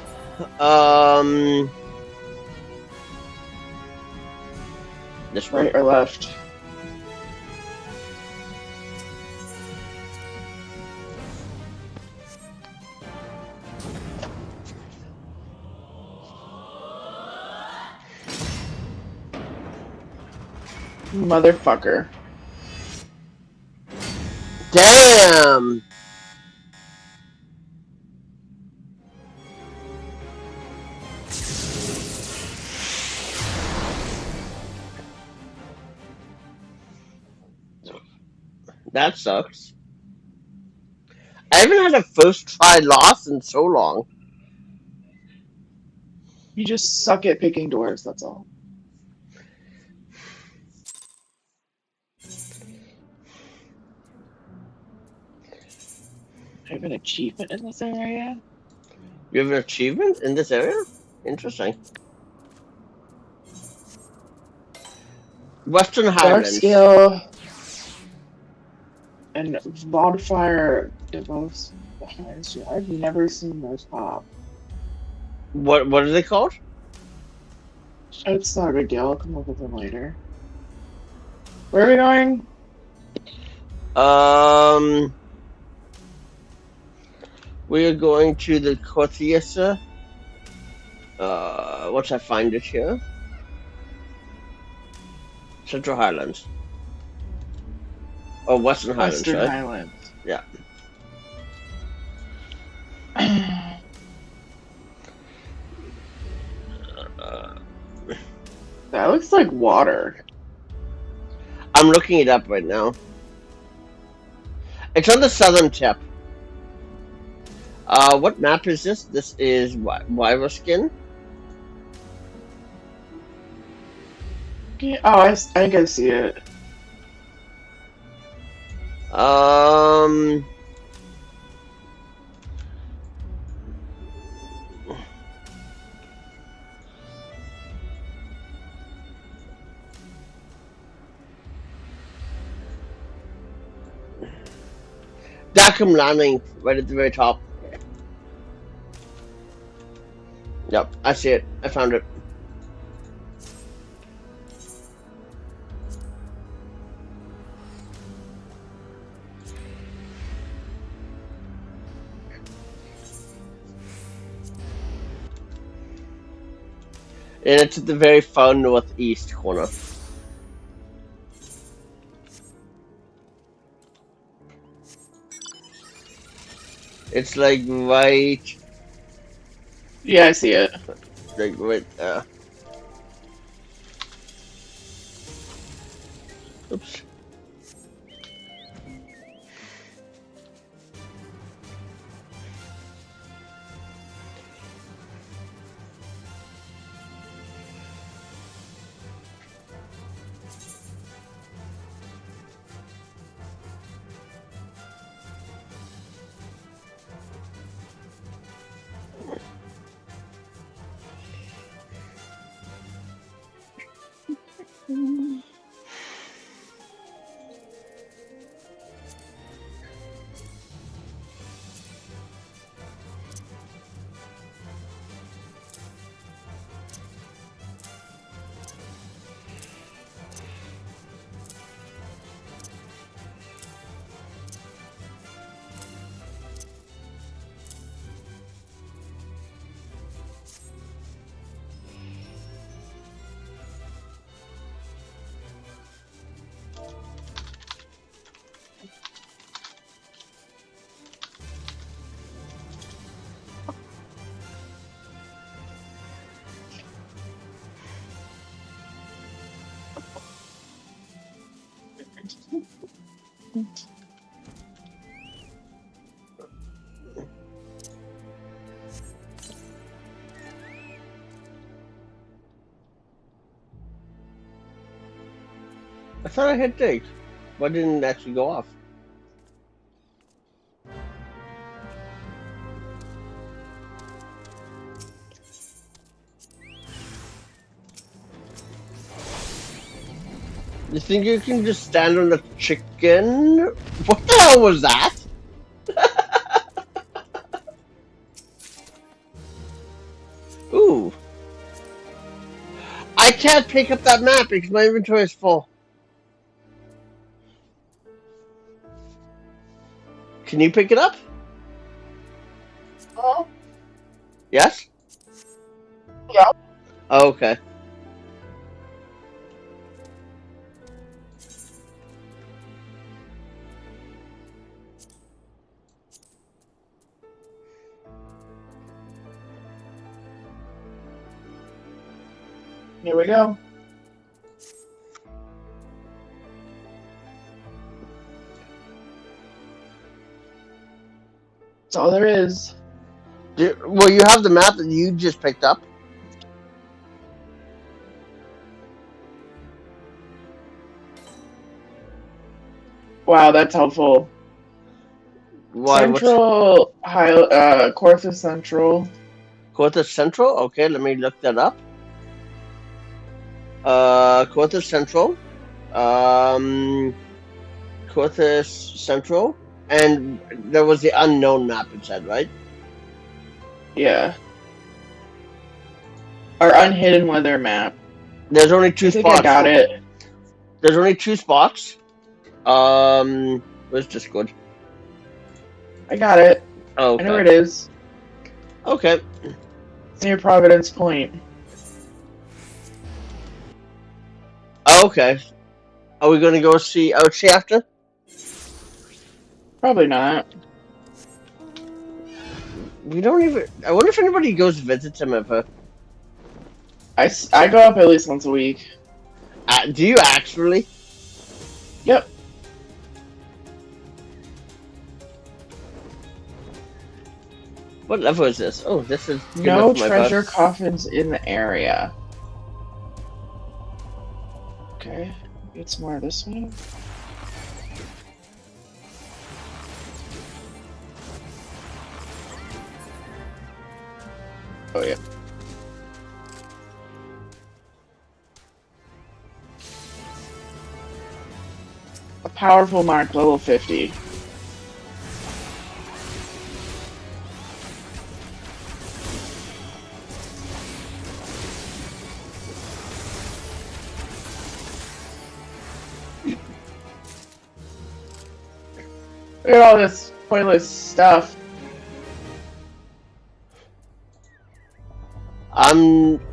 This one. Right or left? Motherfucker. Damn! That sucks. I haven't had a first try loss in so long. You just suck at picking doors, that's all. I have an achievement in this area. You have an achievement in this area? Interesting. Western Dark Highlands. Scale and Wildfire Devos. I've never seen those pop. What are they called? It's not a big deal. I'll come up with them later. Where are we going? We are going to the Corthiesa. Once I find it here. Central Highlands. Oh, Western Highlands, Western right? Highlands. Yeah. That looks like water. I'm looking it up right now. It's on the southern tip. What map is this? This is Wyverskin. Yeah, oh, I can see it. Um, Dakum Landing, right at the very top. Yep, I see it. I found it. And it's at the very far northeast corner. It's like right, Yeah, I see it. like right there. Oops. I thought I had dig. Why didn't it actually go off? You think you can just stand on the chicken? What the hell was that? Ooh. I can't pick up that map because my inventory is full. Can you pick it up? Oh, Yes? yeah. Oh, okay. Here we go. That's all there is. Well, you have the map that you just picked up. Wow, that's helpful. Why? What's Central, Cortha Central. Cortez Central? Okay, let me look that up. Cortez Central. Um, Cortez Central. And there was the unknown map, it said, right? Yeah. Our unhidden weather map. There's only two I think spots. I got it. There's only two spots. Where's Discord? I got it. Oh, I know where okay. it is. Okay. It's near Providence Point. Okay. Are we gonna go see Ouchie after? Probably not. We don't even. I wonder if anybody goes visits him ever. I go up at least once a week. Do you actually? Yep. What level is this? Oh, this is good enough No for my treasure butt. coffins in the area. Okay. It's more this way. Oh yeah. A powerful mark, level 50. Look at all this pointless stuff.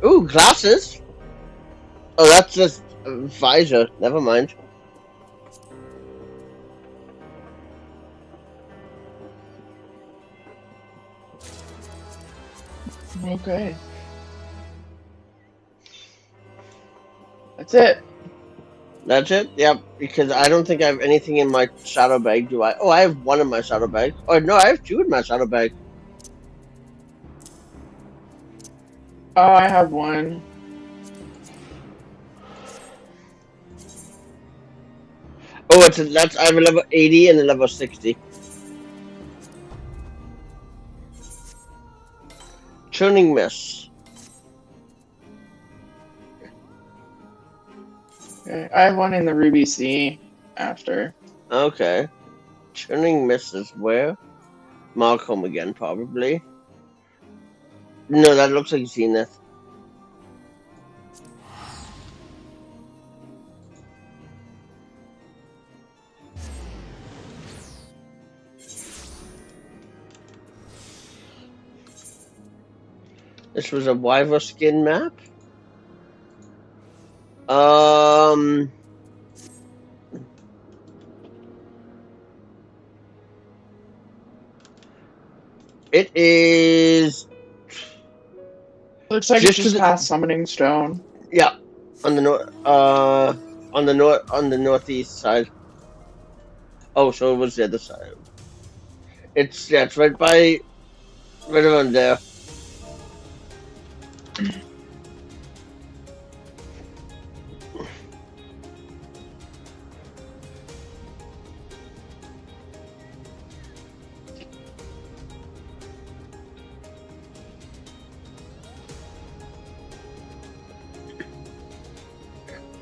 Ooh, glasses. Oh, that's just a visor. Never mind. Okay. That's it. That's it? Yep, because I don't think I have anything in my shadow bag, do I? Oh, I have one in my shadow bag. Oh, no, I have two in my shadow bag. Oh, I have one. Oh, I have a level 80 and a level 60. Churning Mist. Okay. I have one in the Ruby Sea after. Okay. Churning Mist is where? Malcolm again, probably. No, that looks like Zenith. This was a Wyver skin map. It is Looks like it's just to just the past Summoning Stone. yeah on the on the northeast side. Oh, so it was the other side. It's right around there.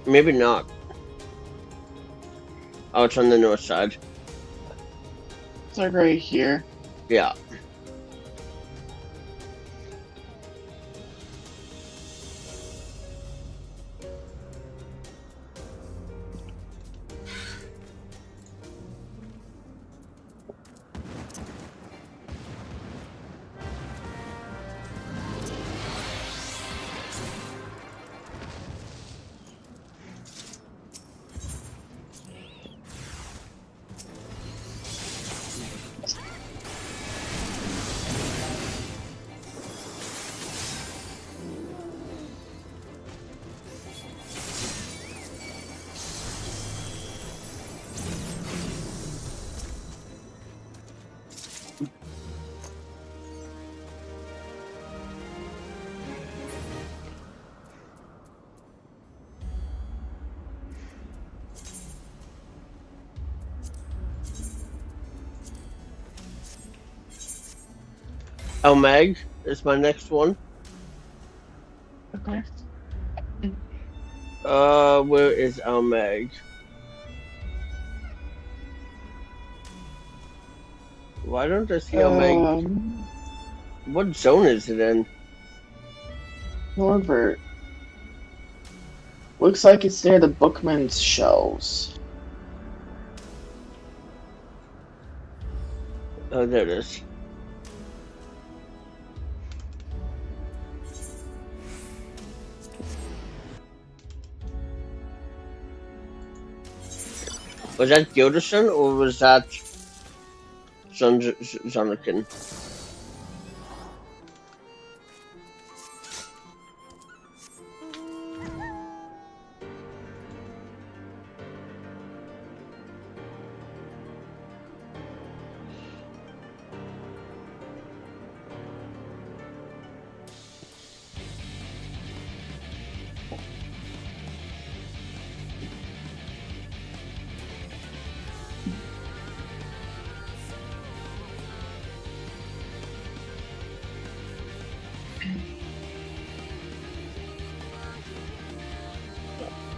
Maybe not. Oh, it's on the north side. It's like right here. Yeah. Elmag is my next one. Okay. Where is Elmag? Why don't I see Elmag? What zone is it in? Norbert. Looks like it's near the Bookman's shelves. Oh, there it is. Was that Gilderson or was that Zonderkin?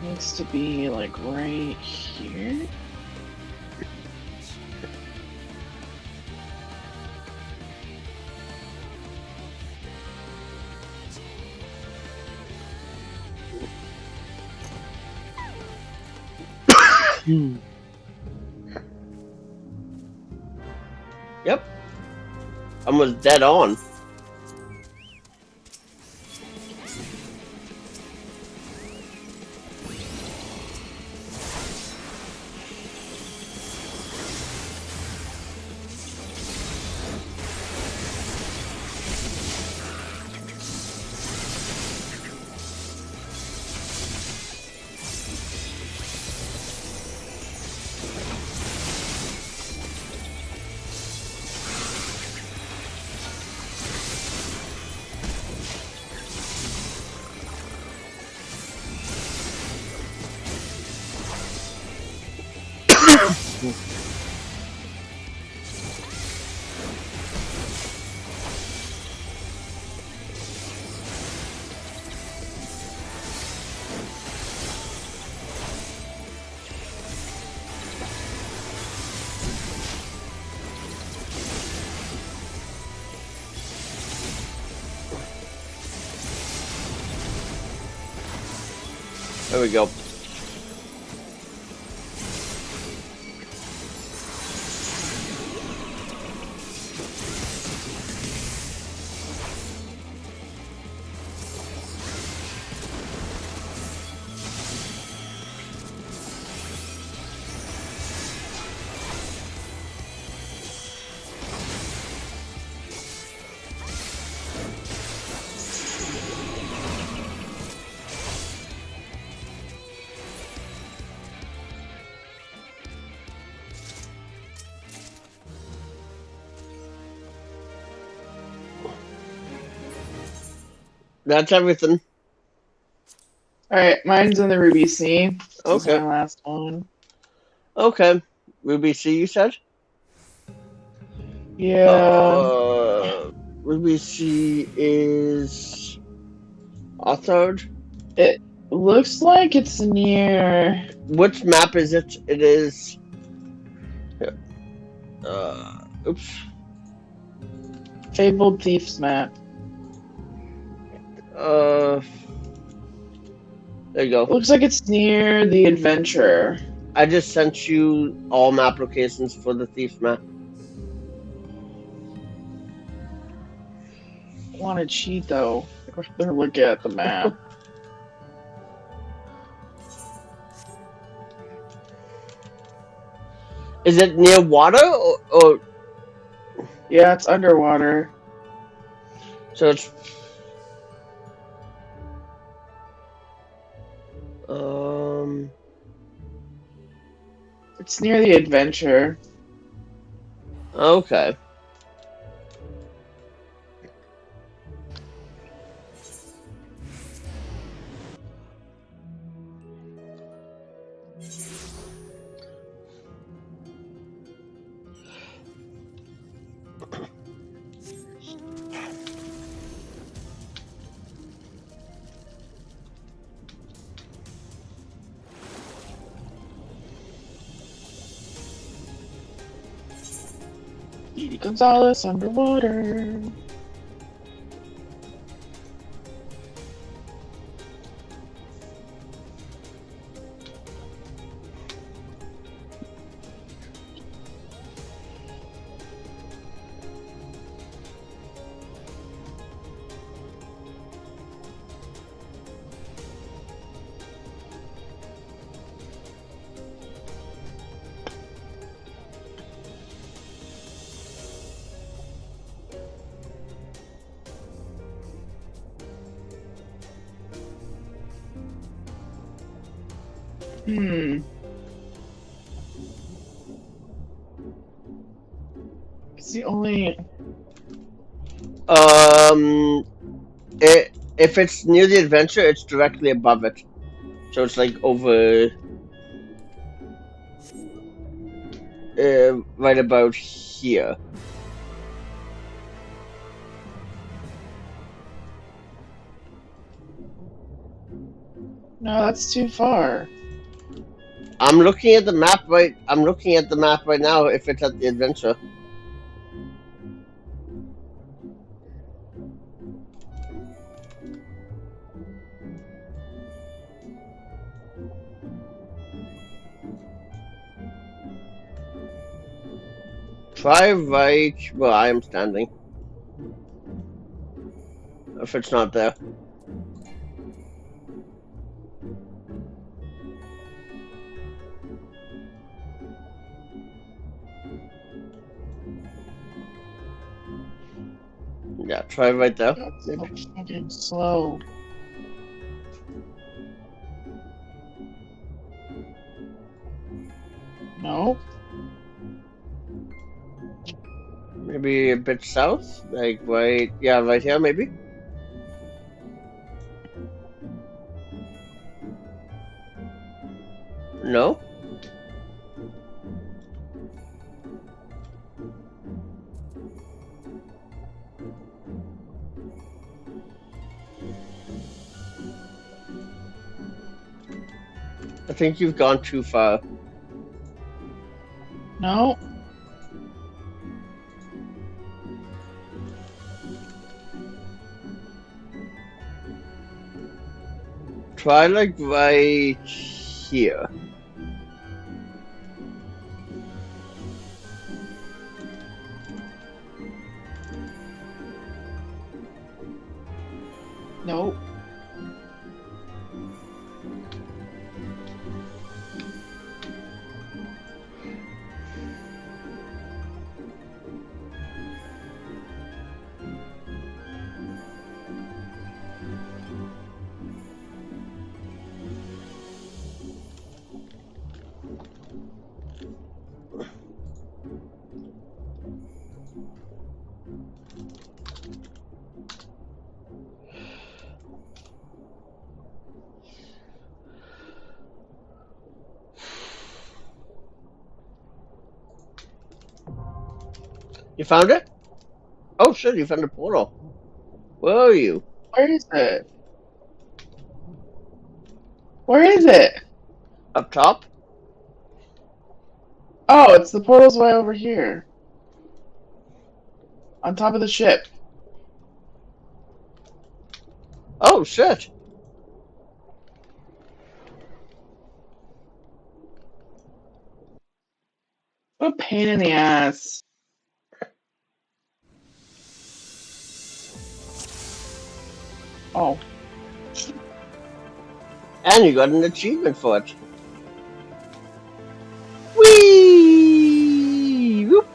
Needs to be like right here. Yep. Almost dead on. There we go. That's everything. Alright, mine's in the Ruby Sea. This is Okay. my last one. Okay. Ruby C, you said? Yeah. Ruby C is authored. It looks like it's near Which map is it? It is. Oops. Fabled Thief's map. There you go. Looks like it's near the Adventurer. I just sent you all map locations for the thief map. I want to cheat though. Better look at the map. Is it near water or Yeah, it's underwater. so it's um It's near the Adventure. okay. Edie Gonzalez underwater. It's the only. If it's near the adventure, it's directly above it. So it's like over right about here. No, that's too far. I'm looking at the map right. I'm looking at the map right now. If it's at the adventure. Try right where I am standing. If it's not there. Yeah, try right there. That's so Maybe. fucking slow. No. Maybe a bit south. Like right. Yeah, right here maybe. No. I think you've gone too far. No. Try like right here. Nope. You found it? Oh shit! You found a portal. Where are you? Where is it? Where is it? Up top? Oh, it's the portal's way over here. On top of the ship. Oh shit! What a pain in the ass. Oh. And you got an achievement for it. Whee! Whoop.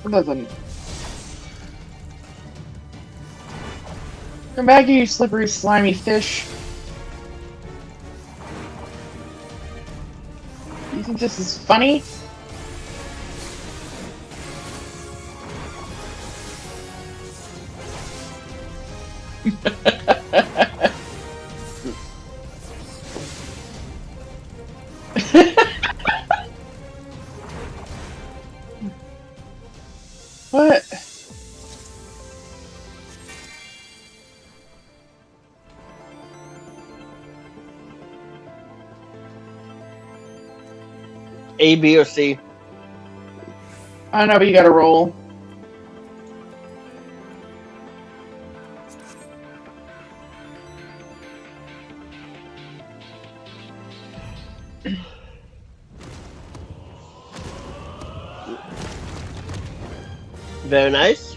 It doesn't. Come back here, you slippery, slimy fish. You think this is funny? What? A, B, or C. I don't know, but you gotta roll. Very nice.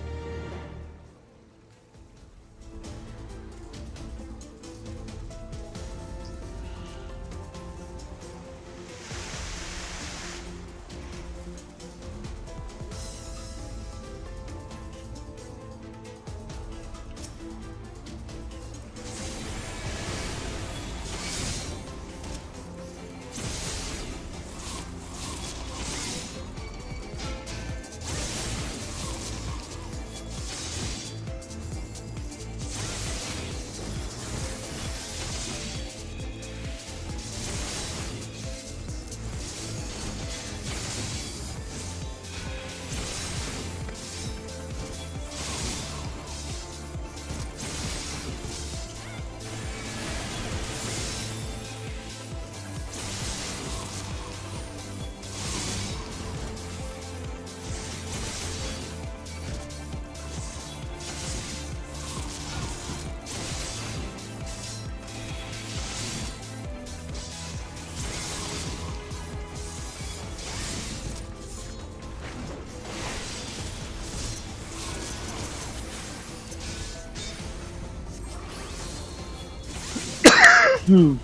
Hmm.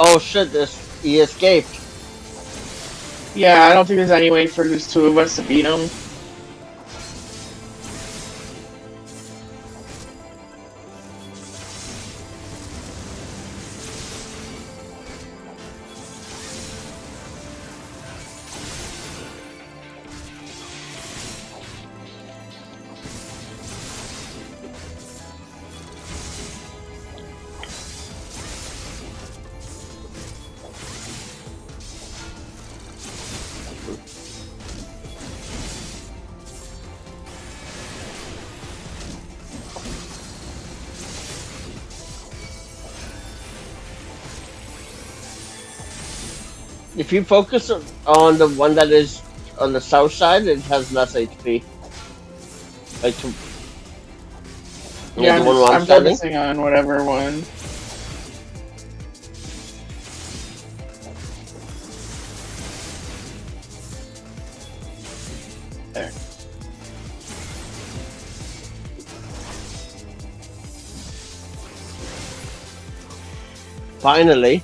Oh shit! This he escaped. Yeah, I don't think there's any way for just two of us to beat him. If you focus on the one that is on the south side, it has less HP. Like to Yeah, the one where I'm I'm standing. focusing on whatever one. There. Finally.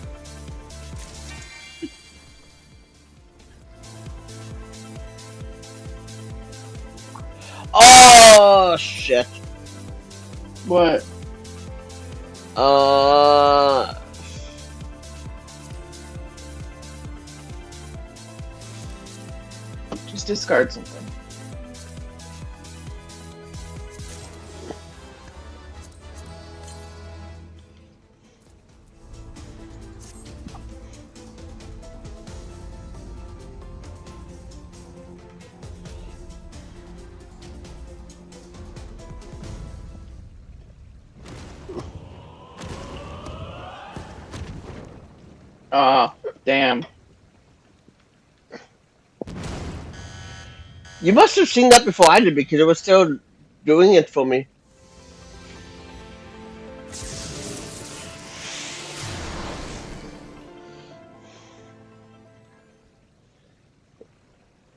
Oh shit. What? Uh. Just discard something. Ah, damn. You must have seen that before I did because it was still doing it for me.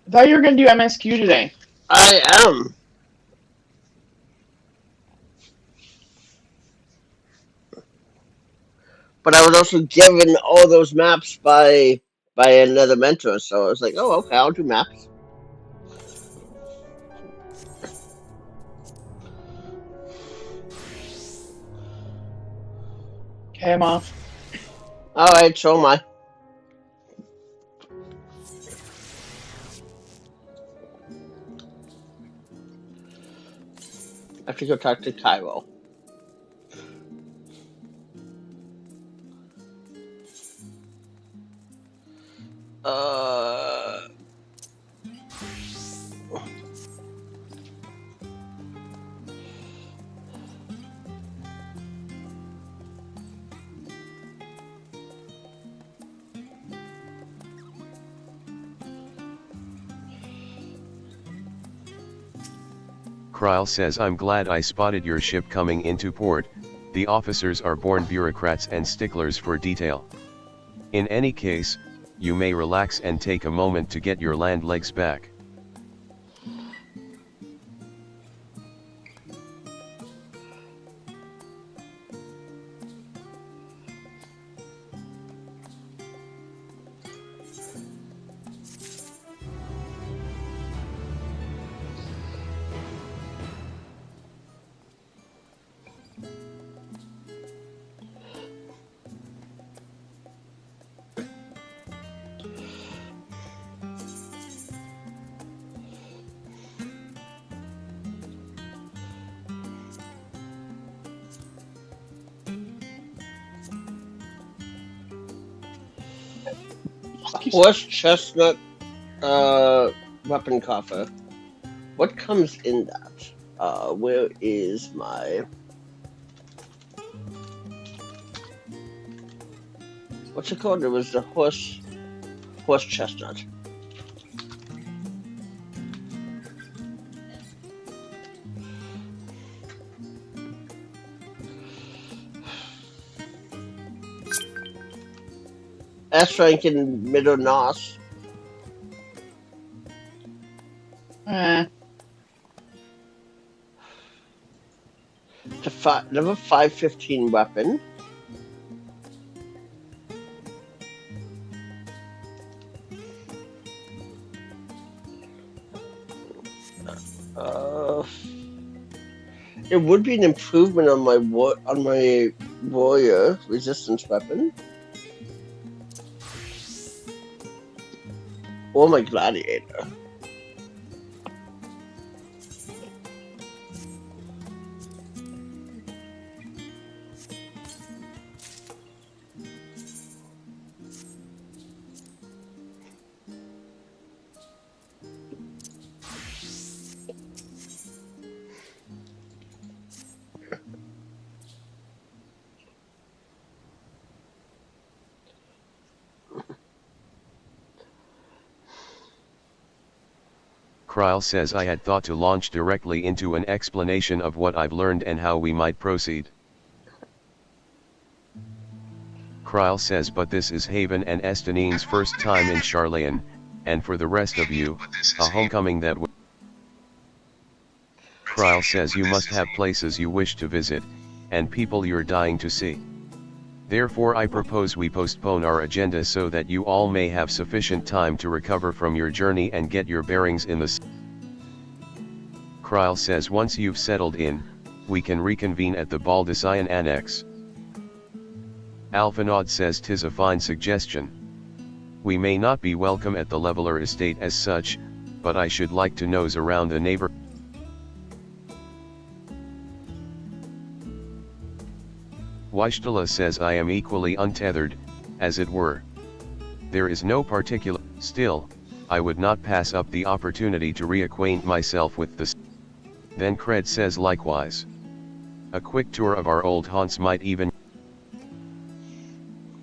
I thought you were gonna do MSQ today. I am. But I was also given all those maps by another mentor, so I was like, oh, okay, I'll do maps. Okay, I'm off. All right, so am I. I have to go talk to Cairo. Uh, Kryle says, I'm glad I spotted your ship coming into port. The officers are born bureaucrats and sticklers for detail. In any case, you may relax and take a moment to get your land legs back. Fuck you. horse chestnut weapon coffer. What comes in that? Where is my what's it called? It was the horse chestnut. S rank in middle nos. Eh. Level 515 weapon. Uh, it would be an improvement on my warrior resistance weapon or my gladiator. Kryl says I had thought to launch directly into an explanation of what I've learned and how we might proceed. Kryl says but this is Haven and Estanine's first time in Sharlayan, and for the rest of you, a homecoming that will. Kryl says you must have places you wish to visit, and people you're dying to see. Therefore I propose we postpone our agenda so that you all may have sufficient time to recover from your journey and get your bearings in the. Kryl says once you've settled in, we can reconvene at the Baldician Annex. Alphanod says 'tis a fine suggestion. We may not be welcome at the Leveler estate as such, but I should like to nose around the neighbor. Waishtala says I am equally untethered, as it were. There is no particular. Still, I would not pass up the opportunity to reacquaint myself with the. Then Cred says likewise. A quick tour of our old haunts might even.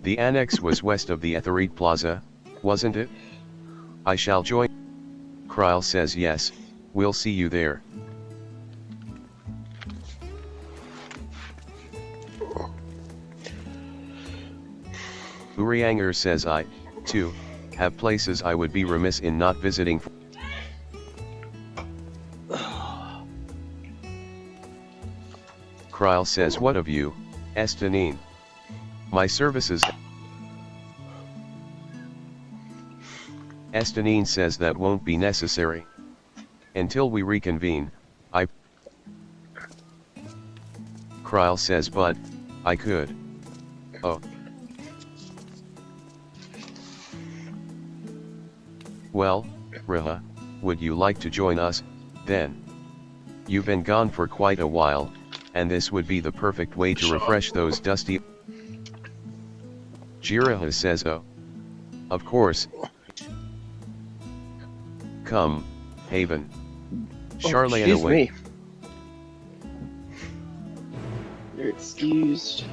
The annex was west of the Etherite Plaza, wasn't it? I shall join. Kryl says yes, we'll see you there. Urianger says I, too, have places I would be remiss in not visiting. Kryl says what of you, Estanine? My services. Estanine says that won't be necessary. Until we reconvene, I. Kryl says but, I could. Oh. Well, Riha, would you like to join us, then? You've been gone for quite a while, and this would be the perfect way to refresh those dusty. Jiraha says oh. Of course. Come, Haven. Sharlayan away. You're excused.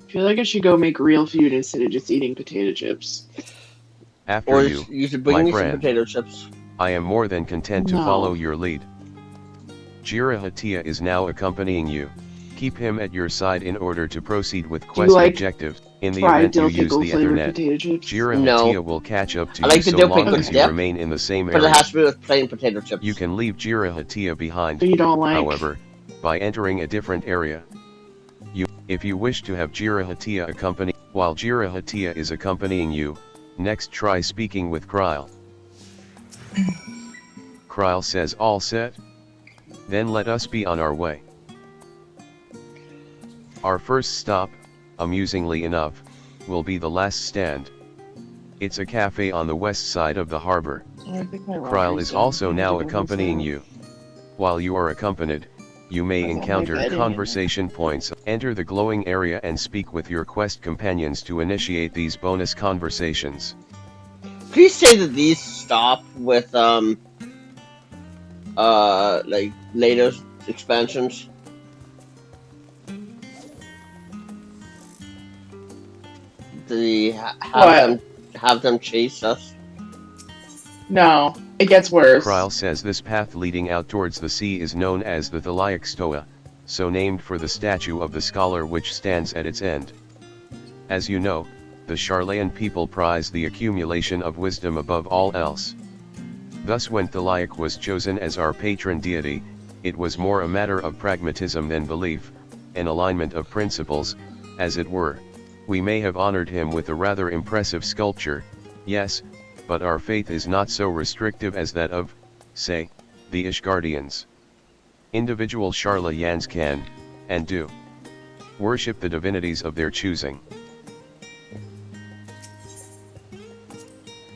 I feel like I should go make real food instead of just eating potato chips. After Or you, should bring my me some friend. potato chips. I am more than content to No. follow your lead. Jirahatia is now accompanying you. Keep him at your side in order to proceed with quest like objectives. In the Fried event you dill use pickle the flavored Ethernet, potato chips. Jirahatia No. will catch up to I you like the so dill long pickle as you dip, remain in the same But it area. has to be with plain potato chips. You can leave Jirahatia behind, So you don't like. however, by entering a different area. If you wish to have Jirahatia accompany, while Jirahatia is accompanying you, next try speaking with Kryl. Kryl says all set? Then let us be on our way. Our first stop, amusingly enough, will be the last stand. It's a cafe on the west side of the harbor. Kryl is also now accompanying you. While you are accompanied, you may That's encounter not my bed conversation points. Enter the glowing area and speak with your quest companions to initiate these bonus conversations. Please say that these stop with like later expansions. Have them chase us? No, it gets worse. Kryl says this path leading out towards the sea is known as the Thaliac Stoa, so named for the statue of the scholar which stands at its end. As you know, the Sharlayan people prize the accumulation of wisdom above all else. Thus when Thaliac was chosen as our patron deity, it was more a matter of pragmatism than belief, an alignment of principles, as it were. We may have honored him with a rather impressive sculpture, yes, but our faith is not so restrictive as that of, say, the Ishgardians. Individual Sharlayans can, and do, worship the divinities of their choosing.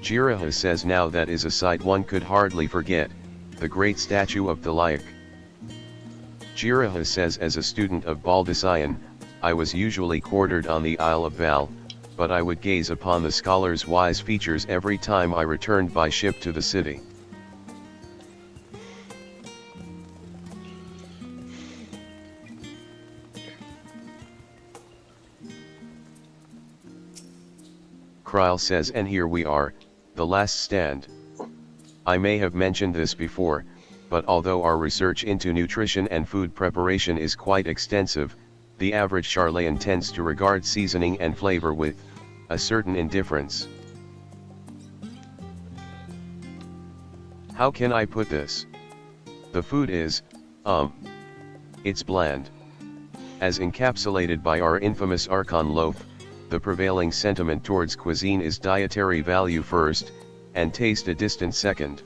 Jiraha says now that is a sight one could hardly forget, the great statue of Thaliac. Jiraha says as a student of Baldician, I was usually quartered on the Isle of Val, but I would gaze upon the scholar's wise features every time I returned by ship to the city. Kryl says, and here we are, the last stand. I may have mentioned this before, but although our research into nutrition and food preparation is quite extensive, the average Sharlayan tends to regard seasoning and flavor with a certain indifference. How can I put this? The food is, it's bland. As encapsulated by our infamous Archon loaf, the prevailing sentiment towards cuisine is dietary value first, and taste a distant second.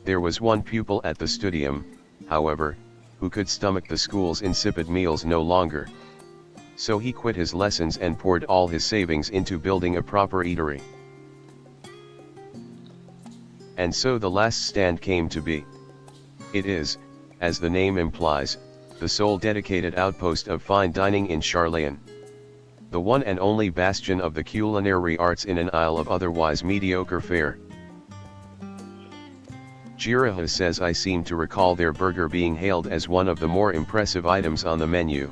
There was one pupil at the studium, however, who could stomach the school's insipid meals no longer. So he quit his lessons and poured all his savings into building a proper eatery. And so the last stand came to be. It is, as the name implies, the sole dedicated outpost of fine dining in Sharlayan. The one and only bastion of the culinary arts in an isle of otherwise mediocre fare. Jiraha says, I seem to recall their burger being hailed as one of the more impressive items on the menu.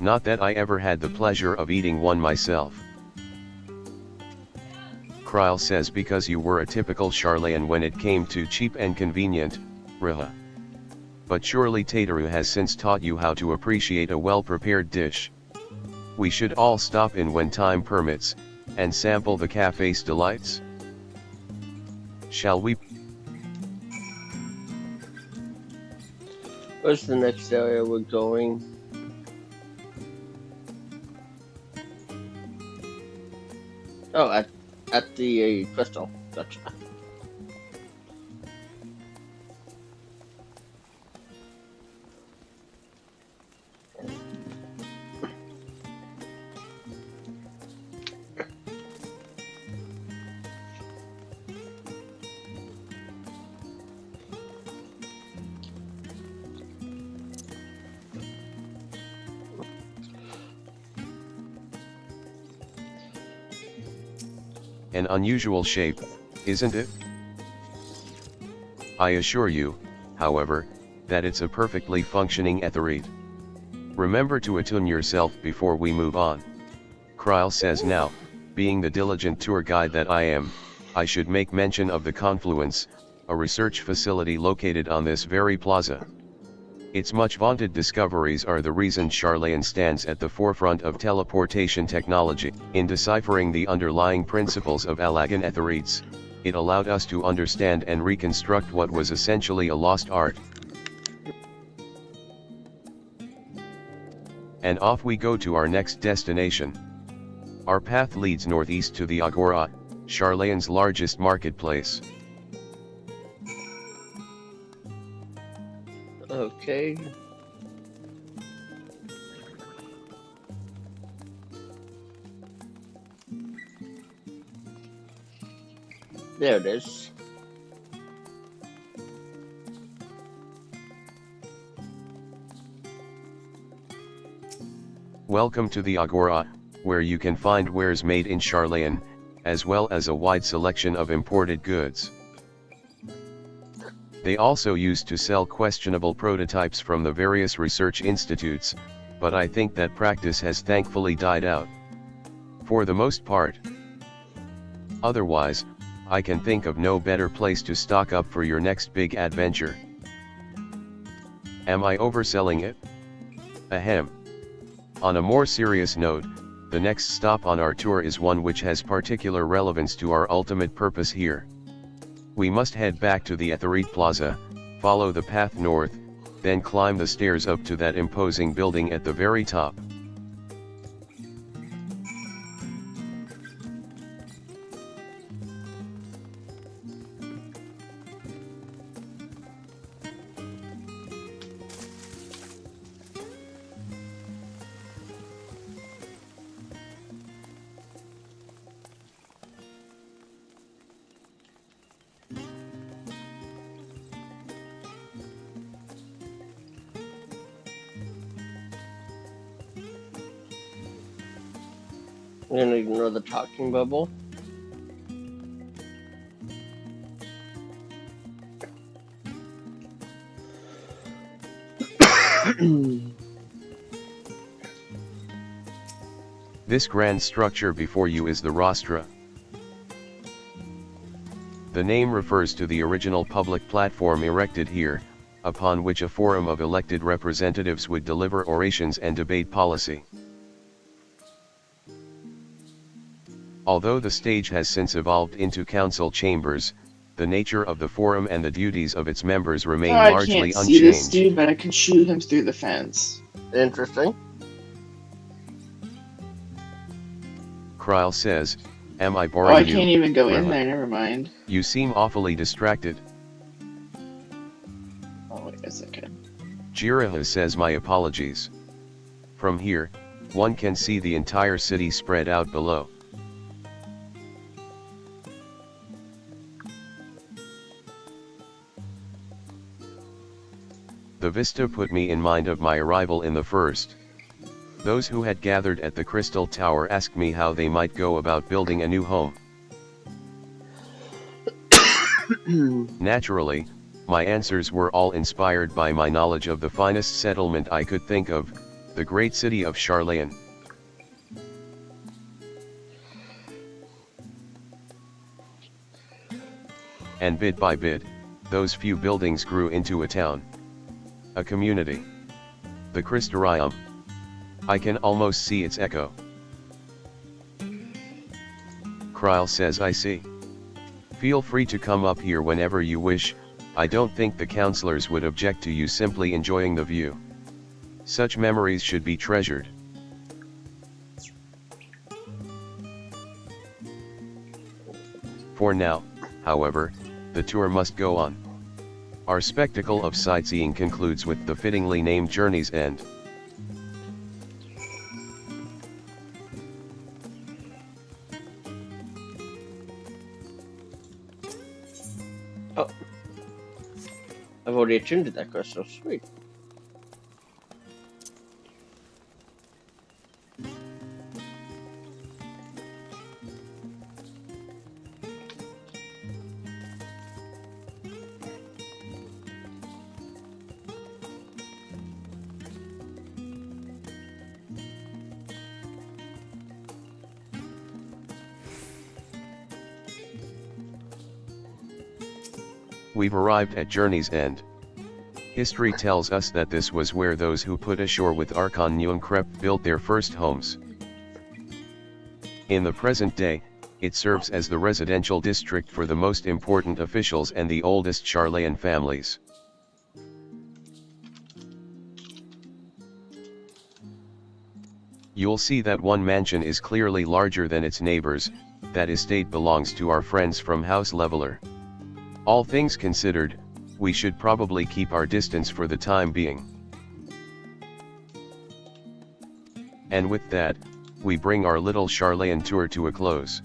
Not that I ever had the pleasure of eating one myself. Kryl says, because you were a typical Sharlayan when it came to cheap and convenient, Riha. But surely Tataru has since taught you how to appreciate a well-prepared dish. We should all stop in when time permits, and sample the cafe's delights. Shall we? Where's the next area we're going? Oh, at the crystal. Gotcha. An unusual shape, isn't it? I assure you, however, that it's a perfectly functioning etherite. Remember to attune yourself before we move on. Kryl says, now, being the diligent tour guide that I am, I should make mention of the Confluence, a research facility located on this very plaza. Its much vaunted discoveries are the reason Sharlayan stands at the forefront of teleportation technology. In deciphering the underlying principles of Alagan etherites, it allowed us to understand and reconstruct what was essentially a lost art. And off we go to our next destination. Our path leads northeast to the Agora, Sharlayan's largest marketplace. Okay. There it is. Welcome to the Agora, where you can find wares made in Sharlayan, as well as a wide selection of imported goods. They also used to sell questionable prototypes from the various research institutes, but I think that practice has thankfully died out. For the most part. Otherwise, I can think of no better place to stock up for your next big adventure. Am I overselling it? Ahem. On a more serious note, the next stop on our tour is one which has particular relevance to our ultimate purpose here. We must head back to the Etherite Plaza, follow the path north, then climb the stairs up to that imposing building at the very top. I'm gonna ignore the talking bubble. This grand structure before you is the rostra. The name refers to the original public platform erected here, upon which a forum of elected representatives would deliver orations and debate policy. Although the stage has since evolved into council chambers, the nature of the forum and the duties of its members remain I largely can't see this unchanged. dude, but I can shoot him through the fence. Interesting. Kryl says, "Am I Oh, boring I you?" can't even go in Rilla? there, never mind. You seem awfully distracted. Oh, wait a second. Jiraha says, "My apologies. From here, one can see the entire city spread out below." The vista put me in mind of my arrival in the first. Those who had gathered at the Crystal Tower asked me how they might go about building a new home. Naturally, my answers were all inspired by my knowledge of the finest settlement I could think of, the great city of Sharlayan. And bit by bit, those few buildings grew into a town. A community. The Crystarium. I can almost see its echo. Kryl says, "I see. Feel free to come up here whenever you wish. I don't think the counselors would object to you simply enjoying the view. Such memories should be treasured." For now, however, the tour must go on. Our spectacle of sightseeing concludes with the fittingly named Journey's End. Oh. I've already attuned to that crystal. Sweet. We've arrived at Journey's End. History tells us that this was where those who put ashore with Archon Nyungkrep built their first homes. In the present day, it serves as the residential district for the most important officials and the oldest Sharlayan families. You'll see that one mansion is clearly larger than its neighbors. That estate belongs to our friends from House Leveler. All things considered, we should probably keep our distance for the time being. And with that, we bring our little Sharlayan tour to a close.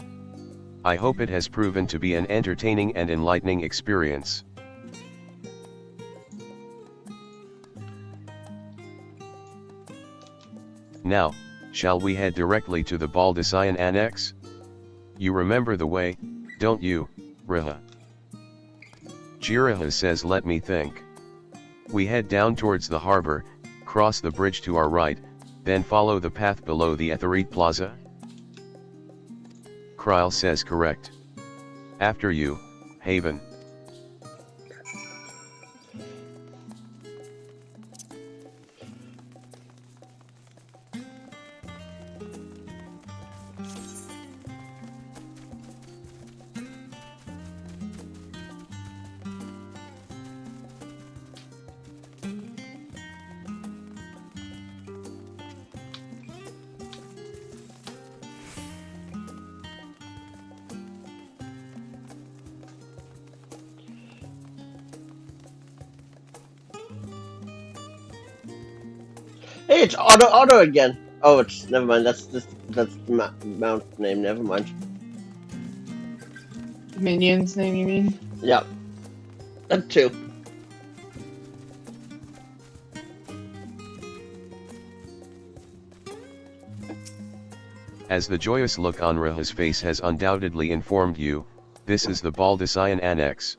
I hope it has proven to be an entertaining and enlightening experience. Now, shall we head directly to the Baldisian Annex? You remember the way, don't you, Riha? Jiraha says, "Let me think." We head down towards the harbor, cross the bridge to our right, then follow the path below the Ethereet Plaza? Kryl says, "Correct. After you, Haven." Hey, it's Otto again. Oh, it's never mind. That's the mount name. Never mind. Minion's name, you mean? Yeah, that too. As the joyous look on Riha's face has undoubtedly informed you, this is the Baldisian Annex.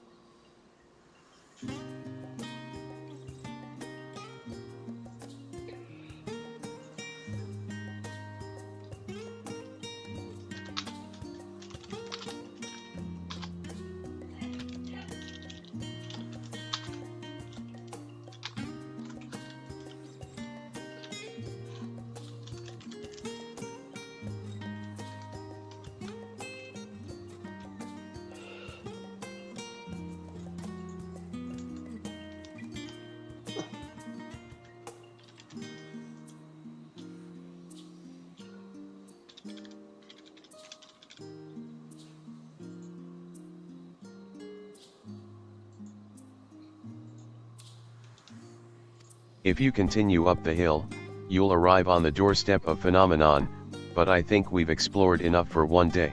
If you continue up the hill, you'll arrive on the doorstep of Phenomenon, but I think we've explored enough for one day.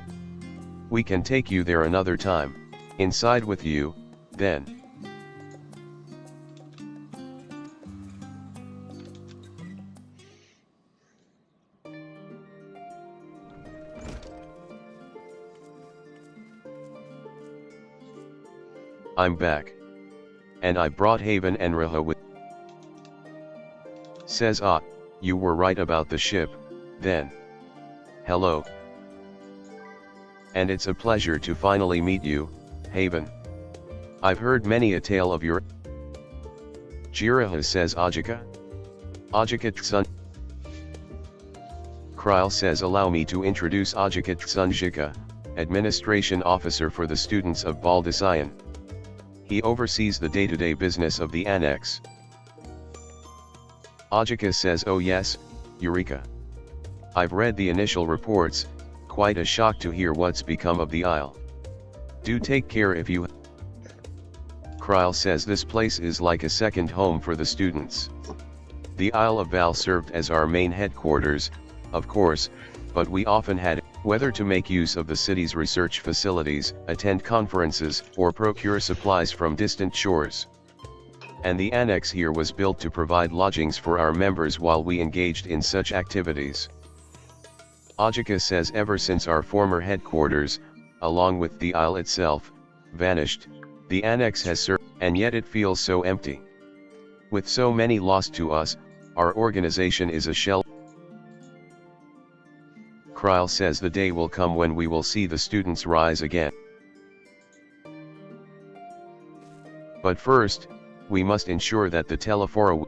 We can take you there another time. Inside with you, then. I'm back. And I brought Haven and Raha with. Says you were right about the ship, then. Hello. And it's a pleasure to finally meet you, Haven. I've heard many a tale of your. Jiraha says Ajika. Ajika Tsun. Kryl says allow me to introduce Ajika Tsunjika, Administration Officer for the students of Baldesion. He oversees the day-to-day business of the annex. Ajika says oh yes, Eureka. I've read the initial reports, quite a shock to hear what's become of the Isle. Do take care if you. Kryl says this place is like a second home for the students. The Isle of Val served as our main headquarters, of course, but we often had, whether to make use of the city's research facilities, attend conferences, or procure supplies from distant shores. And the annex here was built to provide lodgings for our members while we engaged in such activities. Ajika says ever since our former headquarters, along with the Isle itself, vanished, the annex has served, and yet it feels so empty. With so many lost to us, our organization is a shell. Kryl says the day will come when we will see the students rise again. But first, we must ensure that the Telephora.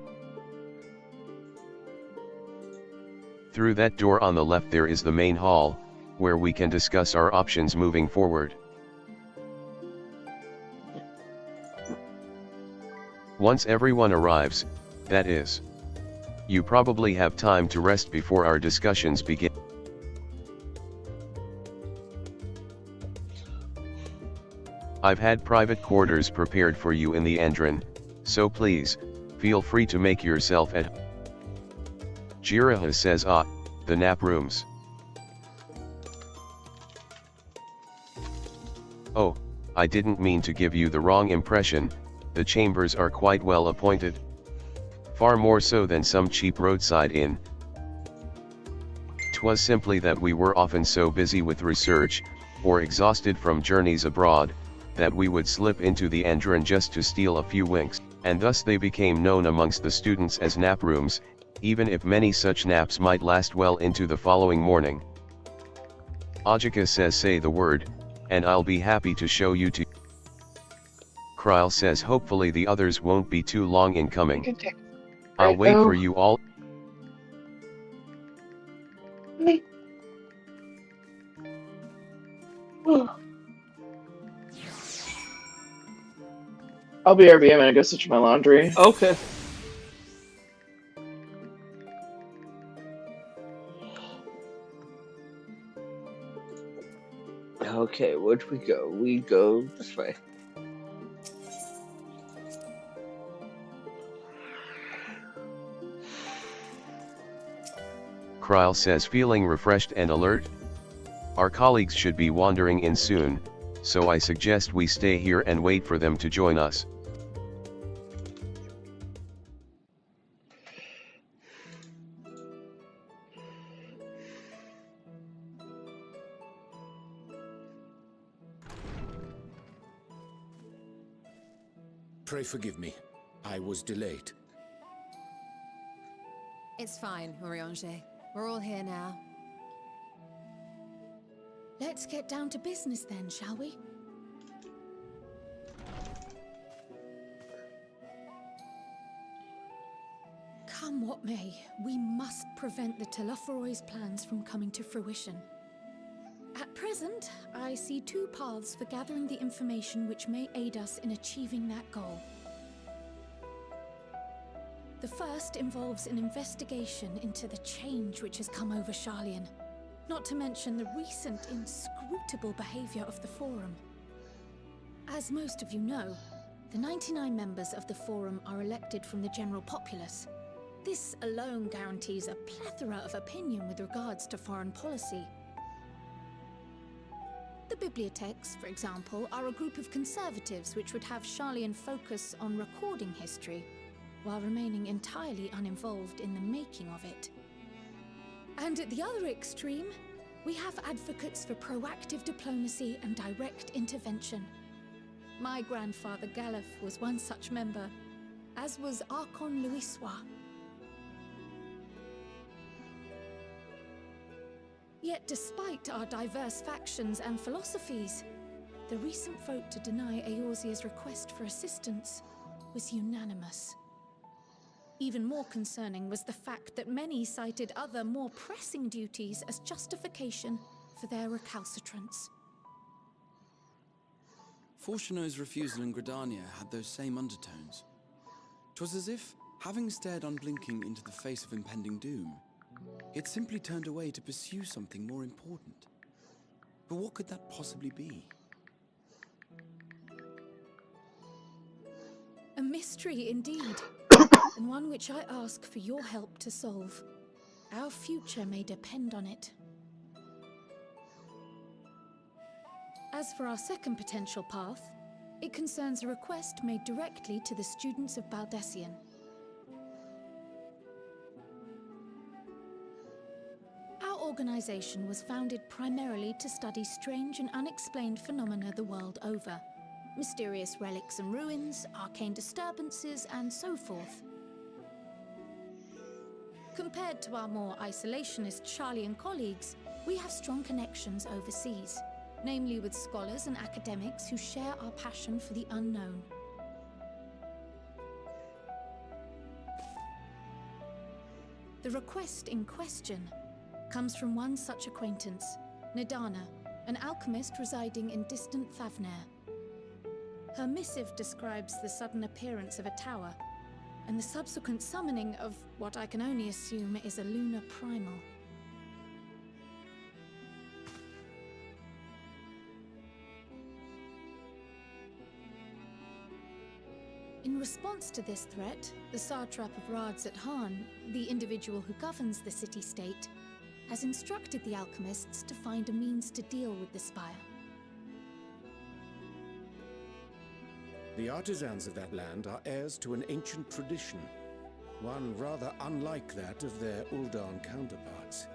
Through that door on the left there is the main hall, where we can discuss our options moving forward. Once everyone arrives, that is. You probably have time to rest before our discussions begin. I've had private quarters prepared for you in the Andron, so please, feel free to make yourself at home. Jiraha says the nap rooms. Oh, I didn't mean to give you the wrong impression, the chambers are quite well appointed. Far more so than some cheap roadside inn. 'Twas simply that we were often so busy with research, or exhausted from journeys abroad, that we would slip into the Andron just to steal a few winks, and thus they became known amongst the students as nap rooms, even if many such naps might last well into the following morning. Ajika says say the word, and I'll be happy to show you to. Kryl says hopefully the others won't be too long in coming. I'll wait for you all. I'll be RB. I'm gonna go switch my laundry. Okay. Okay, where'd we go? We go this way. Kryl says feeling refreshed and alert. Our colleagues should be wandering in soon, so I suggest we stay here and wait for them to join us. Pray forgive me. I was delayed. It's fine, Oriange. We're all here now. Let's get down to business then, shall we? Come what may, we must prevent the Telophoroid's plans from coming to fruition. At present, I see two paths for gathering the information which may aid us in achieving that goal. The first involves an investigation into the change which has come over Sharlayan, not to mention the recent inscrutable behavior of the Forum. As most of you know, The 99 members of the Forum are elected from the general populace. This alone guarantees a plethora of opinion with regards to foreign policy. The bibliotheques, for example, are a group of conservatives which would have Sharlayan focus on recording history, while remaining entirely uninvolved in the making of it. And at the other extreme, we have advocates for proactive diplomacy and direct intervention. My grandfather Galef was one such member, as was Archon Louiswa. Yet despite our diverse factions and philosophies, the recent vote to deny Eorzea's request for assistance was unanimous. Even more concerning was the fact that many cited other, more pressing duties as justification for their recalcitrance. Fortuno's refusal in Gridania had those same undertones. 'Twas as if, having stared unblinking into the face of impending doom, it simply turned away to pursue something more important. But what could that possibly be? A mystery indeed, and one which I ask for your help to solve. Our future may depend on it. As for our second potential path, it concerns a request made directly to the students of Baldessian. Our organization was founded primarily to study strange and unexplained phenomena the world over. Mysterious relics and ruins, arcane disturbances, and so forth. Compared to our more isolationist Sharlayan colleagues, we have strong connections overseas, namely with scholars and academics who share our passion for the unknown. The request in question comes from one such acquaintance, Nidana, an alchemist residing in distant Thavnair. Her missive describes the sudden appearance of a tower, and the subsequent summoning of what I can only assume is a lunar primal. In response to this threat, the satrap of Radzat-Han, the individual who governs the city-state, has instructed the alchemists to find a means to deal with the spire. The artisans of that land are heirs to an ancient tradition, one rather unlike that of their Uldan counterparts.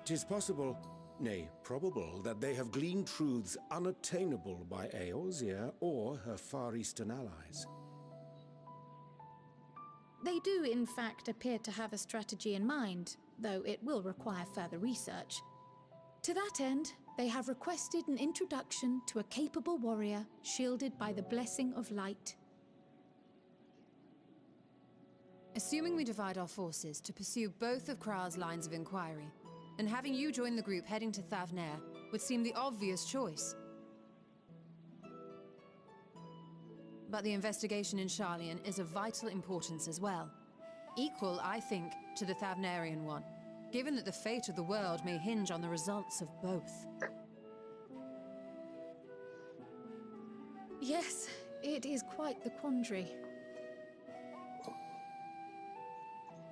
'Tis possible, nay, probable, that they have gleaned truths unattainable by Eorzea or her Far Eastern allies. They do, in fact, appear to have a strategy in mind, though it will require further research. To that end, they have requested an introduction to a capable warrior shielded by the blessing of light. Assuming we divide our forces to pursue both of Kral's lines of inquiry, and having you join the group heading to Thavnair would seem the obvious choice. But the investigation in Sharlayan is of vital importance as well. Equal, I think, to the Thavnairian one, given that the fate of the world may hinge on the results of both. Yes, it is quite the quandary.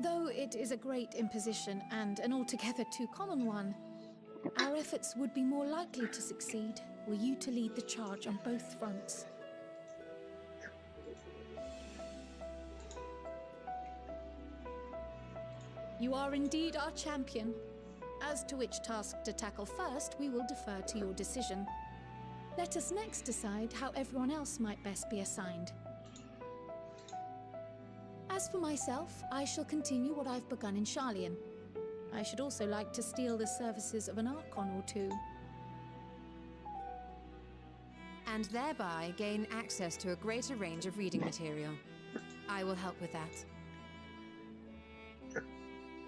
Though it is a great imposition and an altogether too common one, our efforts would be more likely to succeed were you to lead the charge on both fronts. You are indeed our champion. As to which task to tackle first, we will defer to your decision. Let us next decide how everyone else might best be assigned. As for myself, I shall continue what I've begun in Sharlayan. I should also like to steal the services of an Archon or two. And thereby gain access to a greater range of reading material. I will help with that.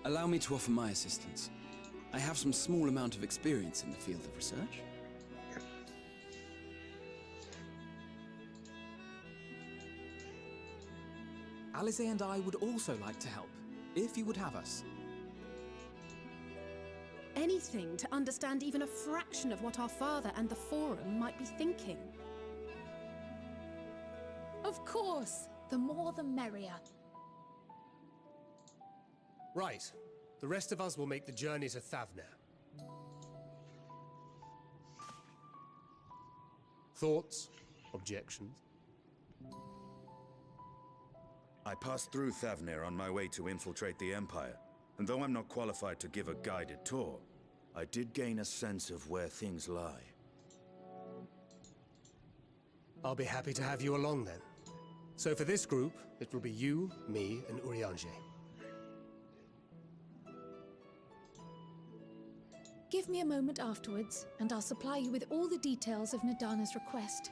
Allow me to offer my assistance. I have some small amount of experience in the field of research. Alice and I would also like to help, if you would have us. Anything to understand even a fraction of what our father and the Forum might be thinking. Of course. The more the merrier. Right. The rest of us will make the journey to Thavner. Thoughts? Objections? I passed through Thavner on my way to infiltrate the Empire, and though I'm not qualified to give a guided tour, I did gain a sense of where things lie. I'll be happy to have you along then. So for this group, it will be you, me, and Urianger. Give me a moment afterwards, and I'll supply you with all the details of Nadana's request.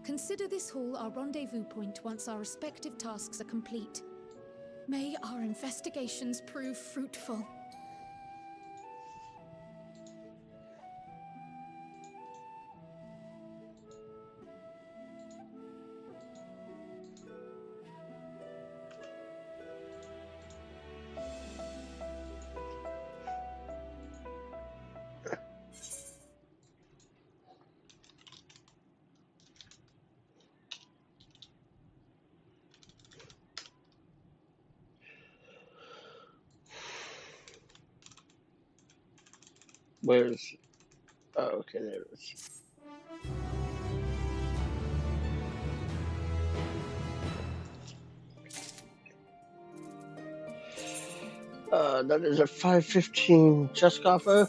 Consider this hall our rendezvous point once our respective tasks are complete. May our investigations prove fruitful. Where's... Oh, okay, there it is. That is a 515 Cheskoffer.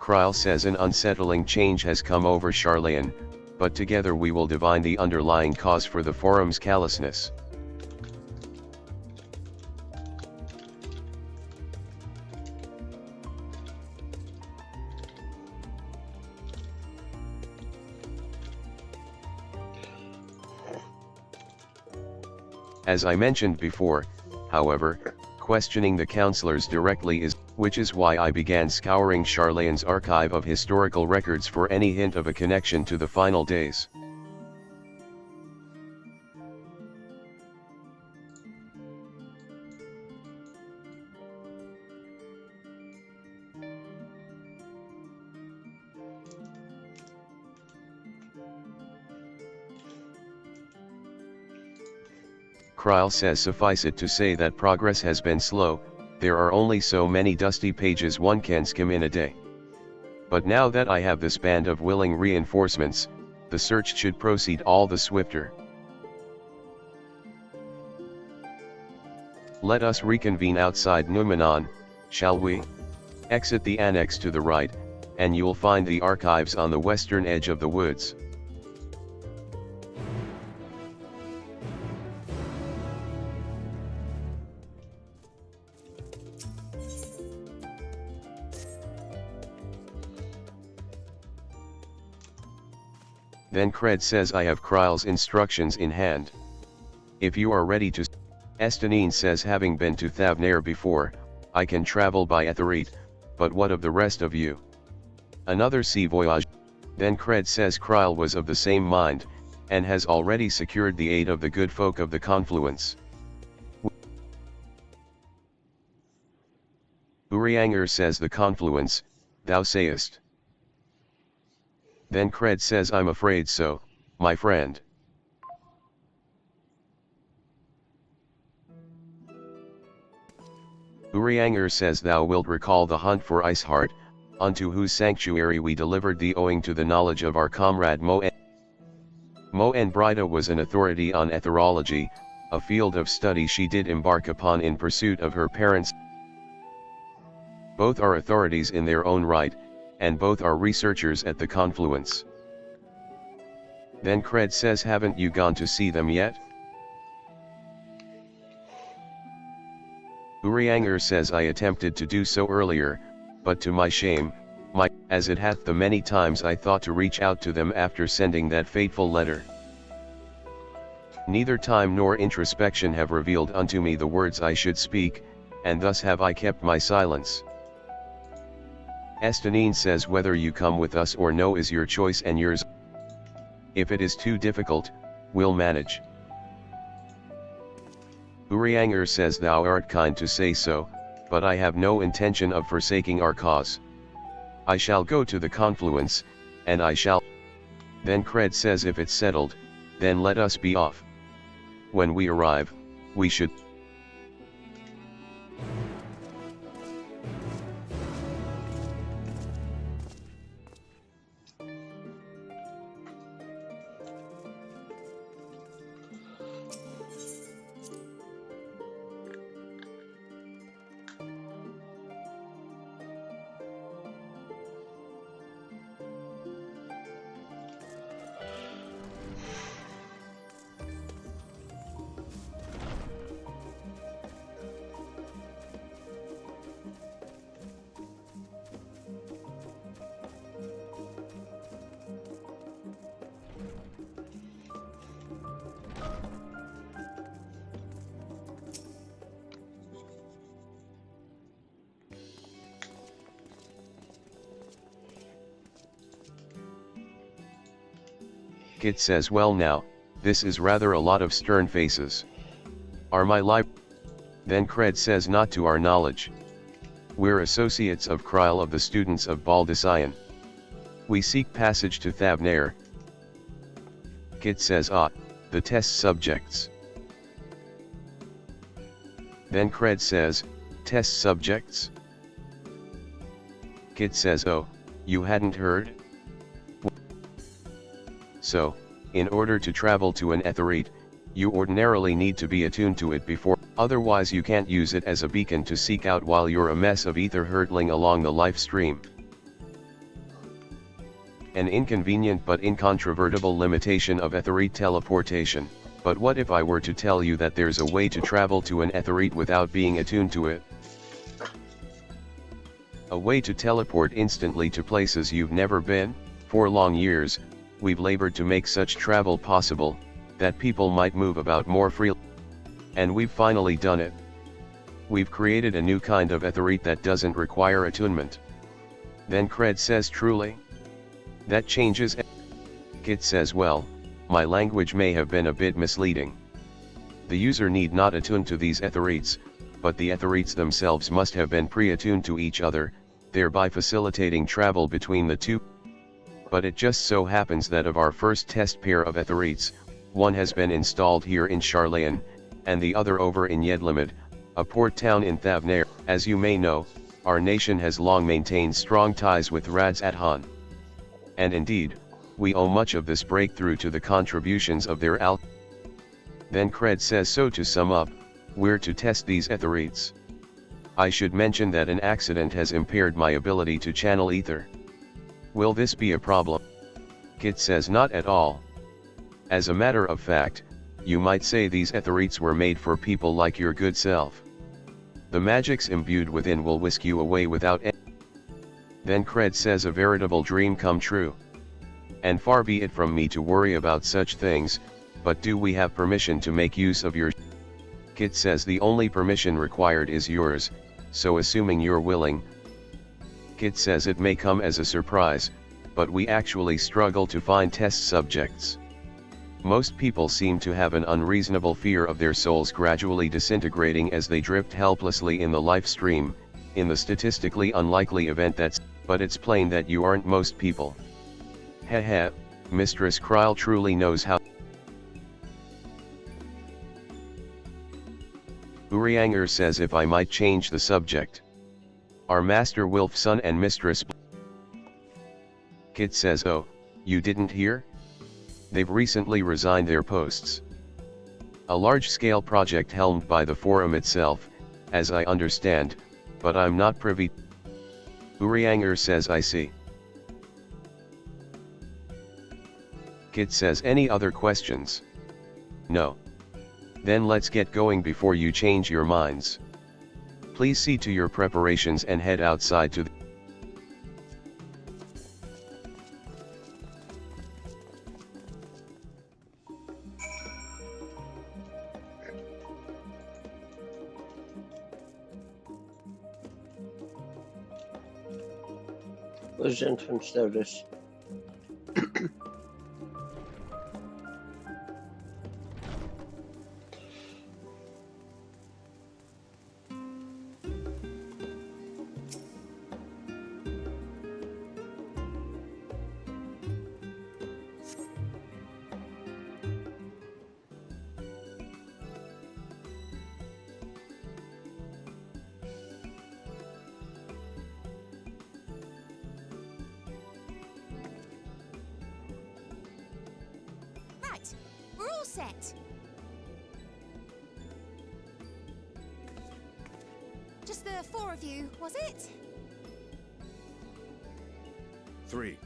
Kryl says an unsettling change has come over Sharlayan, but together we will divine the underlying cause for the forum's callousness. As I mentioned before, however, questioning the counselors directly is, which is why I began scouring Sharlayan's archive of historical records for any hint of a connection to the final days. Kryl says suffice it to say that progress has been slow. There are only so many dusty pages one can skim in a day. But now that I have this band of willing reinforcements, the search should proceed all the swifter. Let us reconvene outside Numenon, shall we? Exit the annex to the right, and you'll find the archives on the western edge of the woods. Then Cred says I have Kryl's instructions in hand. If you are ready to... Estanine says having been to Thavner before, I can travel by Etherite, but what of the rest of you? Another sea voyage. Then Cred says Kryl was of the same mind, and has already secured the aid of the good folk of the Confluence. Urianger says the Confluence, thou sayest. Then Cred says I'm afraid so, my friend. Urianger says thou wilt recall the hunt for Iceheart, unto whose sanctuary we delivered thee owing to the knowledge of our comrade Moen. Moen Brida was an authority on etherology, a field of study she did embark upon in pursuit of her parents. Both are authorities in their own right, and both are researchers at the Confluence. Then Cred says haven't you gone to see them yet? Urianger says I attempted to do so earlier, but to my shame, as it hath the many times I thought to reach out to them after sending that fateful letter. Neither time nor introspection have revealed unto me the words I should speak, and thus have I kept my silence. Estanine says whether you come with us or no is your choice and yours. If it is too difficult, we'll manage. Urianger says thou art kind to say so, but I have no intention of forsaking our cause. I shall go to the confluence, and I shall. Then Cred says if it's settled, then let us be off. When we arrive, we should. Kit says well now, this is rather a lot of stern faces. Are my life? Then Cred says not to our knowledge. We're associates of Kryl of the students of Baldician. We seek passage to Thavnair. Kit says the test subjects. Then Cred says, test subjects? Kit says oh, you hadn't heard? So, in order to travel to an etherite, you ordinarily need to be attuned to it before, otherwise you can't use it as a beacon to seek out while you're a mess of ether hurtling along the life stream. An inconvenient but incontrovertible limitation of etherite teleportation, but what if I were to tell you that there's a way to travel to an etherite without being attuned to it? A way to teleport instantly to places you've never been? For long years, we've labored to make such travel possible, that people might move about more freely. And we've finally done it. We've created a new kind of etherite that doesn't require attunement. Then Cred says truly? That changes. Kit says well, my language may have been a bit misleading. The user need not attune to these etherites, but the etherites themselves must have been pre-attuned to each other, thereby facilitating travel between the two. But it just so happens that of our first test pair of etherites, one has been installed here in Sharlayan, and the other over in Yedlamid, a port town in Thavnair. As you may know, our nation has long maintained strong ties with Rads Adhan. And indeed, we owe much of this breakthrough to the contributions of their Then Cred says so to sum up, we're to test these etherites. I should mention that an accident has impaired my ability to channel ether. Will this be a problem? Kit says not at all. As a matter of fact, you might say these etherites were made for people like your good self. The magics imbued within will whisk you away without any. Then Cred says a veritable dream come true. And far be it from me to worry about such things, but do we have permission to make use of your. Kit says the only permission required is yours, so assuming you're willing. Kit says it may come as a surprise, but we actually struggle to find test subjects. Most people seem to have an unreasonable fear of their souls gradually disintegrating as they drift helplessly in the life stream, in the statistically unlikely event that's, but it's plain that you aren't most people. Heh, Mistress Kryl truly knows how. Urianger says if I might change the subject. Our Master Wilfson and Mistress Kit says oh, you didn't hear? They've recently resigned their posts. A large-scale project helmed by the Forum itself, as I understand, but I'm not privy. Urianger says I see. Kit says any other questions? No. Then let's get going before you change your minds. Please see to your preparations and head outside to the Where's the entrance? There it is. Right, we're all set. Just the four of you, was it? 3.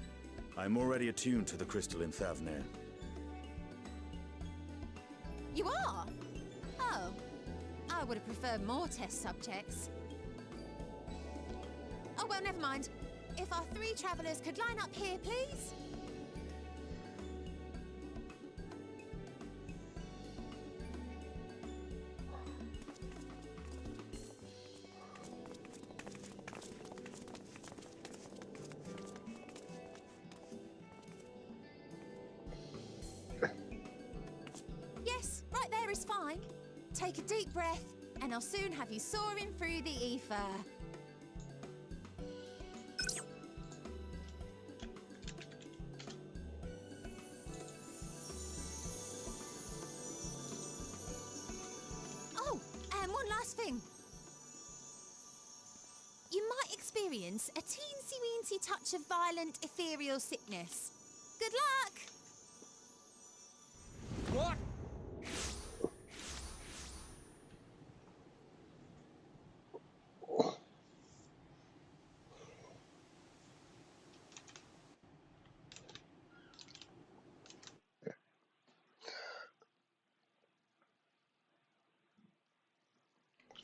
I'm already attuned to the crystal in Thavnir. You are? Oh, I would have preferred more test subjects. Oh, well, never mind. If our 3 travelers could line up here, please. Yes, right there is fine. Take a deep breath, and I'll soon have you soaring through the ether. Oh, and one last thing. You might experience a teensy-weensy touch of violent ethereal sickness. Good luck! What?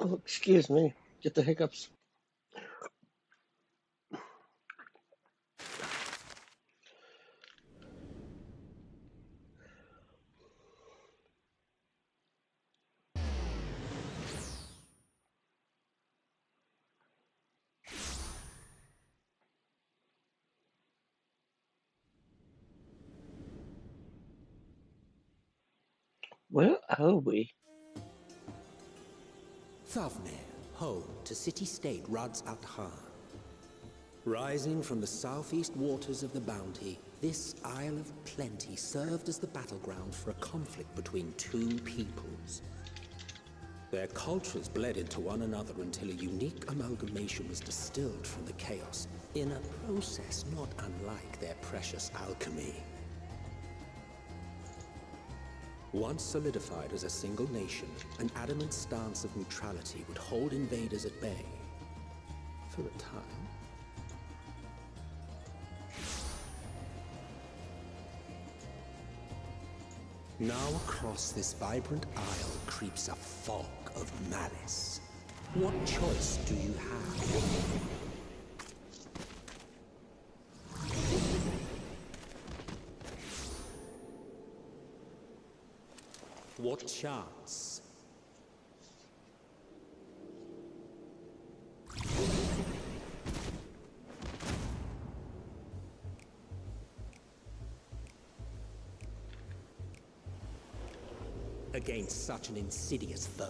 Oh, excuse me. Get the hiccups. Where are we? Thavnir, home to city-state Rads Athar. Rising from the southeast waters of the Bounty, this Isle of Plenty served as the battleground for a conflict between 2 peoples. Their cultures bled into one another until a unique amalgamation was distilled from the chaos, in a process not unlike their precious alchemy. Once solidified as a single nation, an adamant stance of neutrality would hold invaders at bay. For a time. Now across this vibrant isle creeps a fog of malice. What choice do you have? What chance? Against such an insidious foe.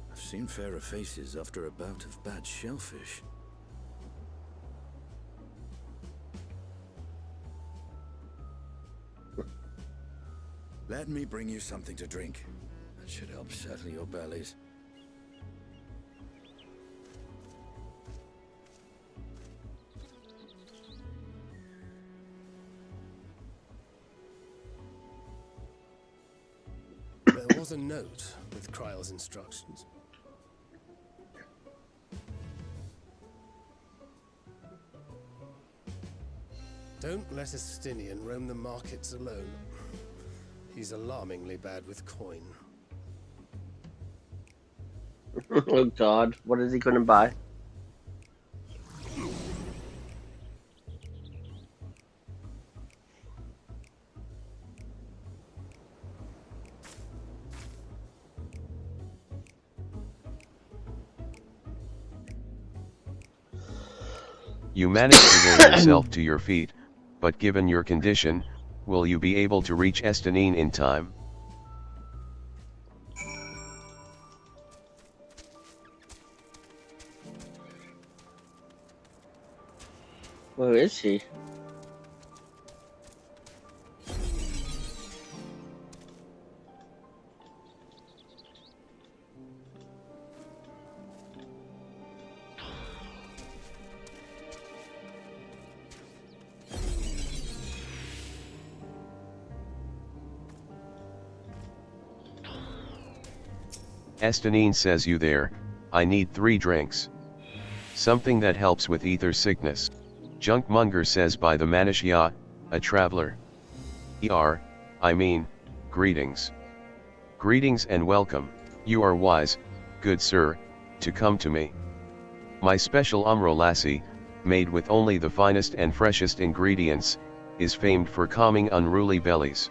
I've seen fairer faces after a bout of bad shellfish. Let me bring you something to drink. That should help settle your bellies. There was a note with Kryle's instructions. Don't let Estinian roam the markets alone. He's alarmingly bad with coin. Oh God, what is he going to buy? You manage to roll yourself to your feet, but given your condition, will you be able to reach Estanine in time? Where is he? Estanine says you there, I need 3 drinks. Something that helps with ether sickness. Junkmonger says by the Manishya, a traveler. I mean, greetings. Greetings and welcome, you are wise, good sir, to come to me. My special Umro lassi, made with only the finest and freshest ingredients, is famed for calming unruly bellies.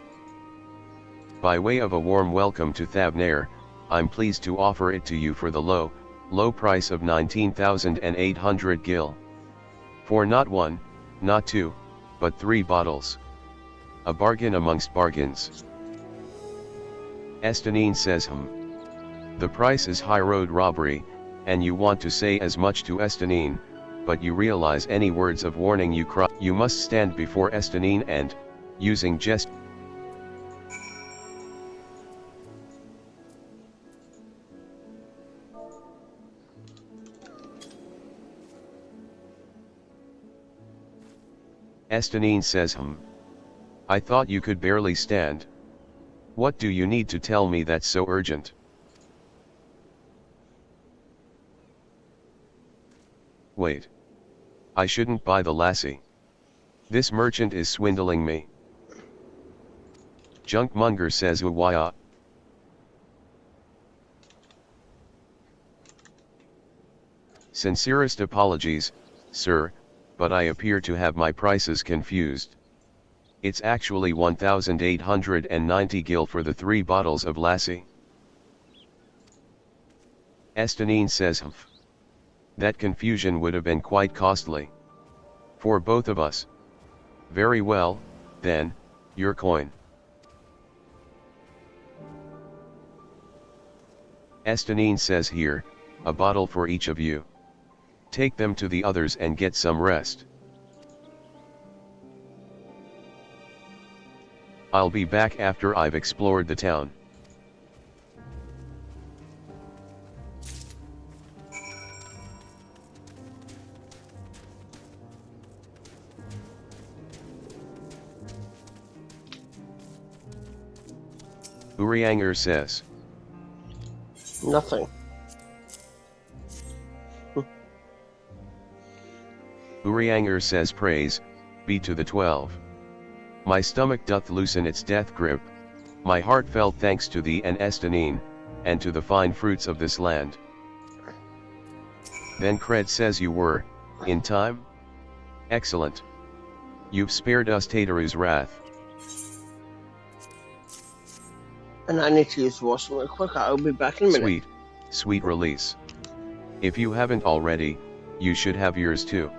By way of a warm welcome to Thavnair, I'm pleased to offer it to you for the low price of 19,800 gil. For not 1, not 2, but 3 bottles. A bargain amongst bargains. Estanine says the price is high road robbery, and you want to say as much to Estanine, but you realize any words of warning you must stand before Estanine and, using jest. Estanine says I thought you could barely stand. What do you need to tell me that's so urgent? Wait. I shouldn't buy the lassie. This merchant is swindling me. Junkmonger says Uwaya. Sincerest apologies, sir, but I appear to have my prices confused. It's actually 1,890 gil for the 3 bottles of lassie. Estanine says that confusion would have been quite costly. For both of us. Very well, then, your coin. Estanine says here, a bottle for each of you. Take them to the others and get some rest. I'll be back after I've explored the town. Urianger says. Nothing. Urianger says praise, be to the 12. My stomach doth loosen its death grip, my heartfelt thanks to thee and Estanine, and to the fine fruits of this land. Then Cred says you were, in time? Excellent. You've spared us Tataru's wrath. And I need to use the washroom real quick, I'll be back in a minute. Sweet release. If you haven't already, you should have yours too.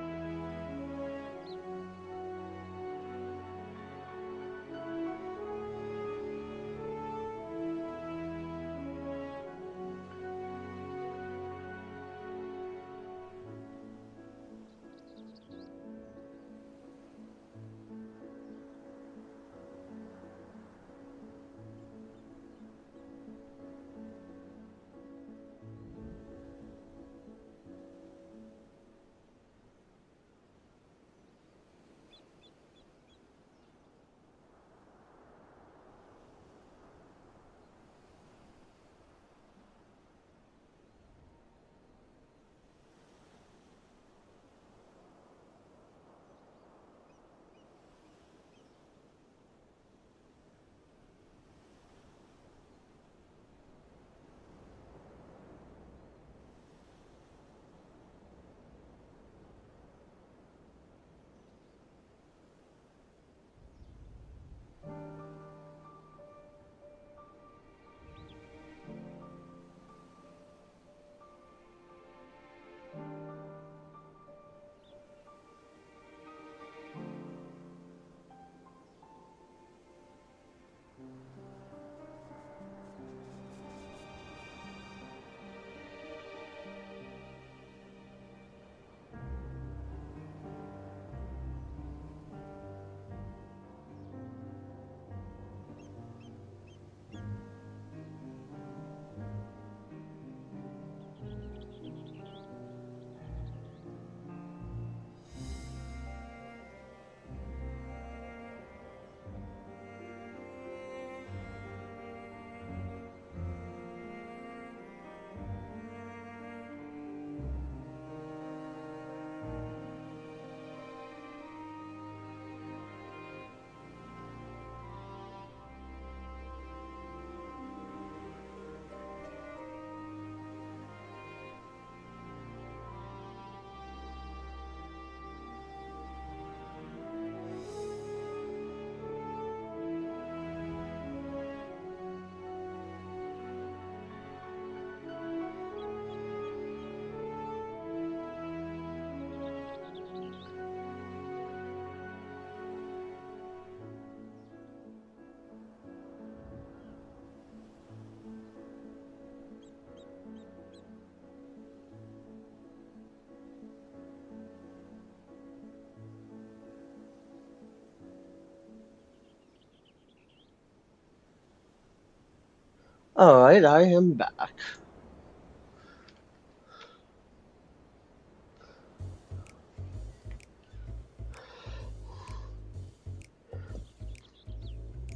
Alright, I am back.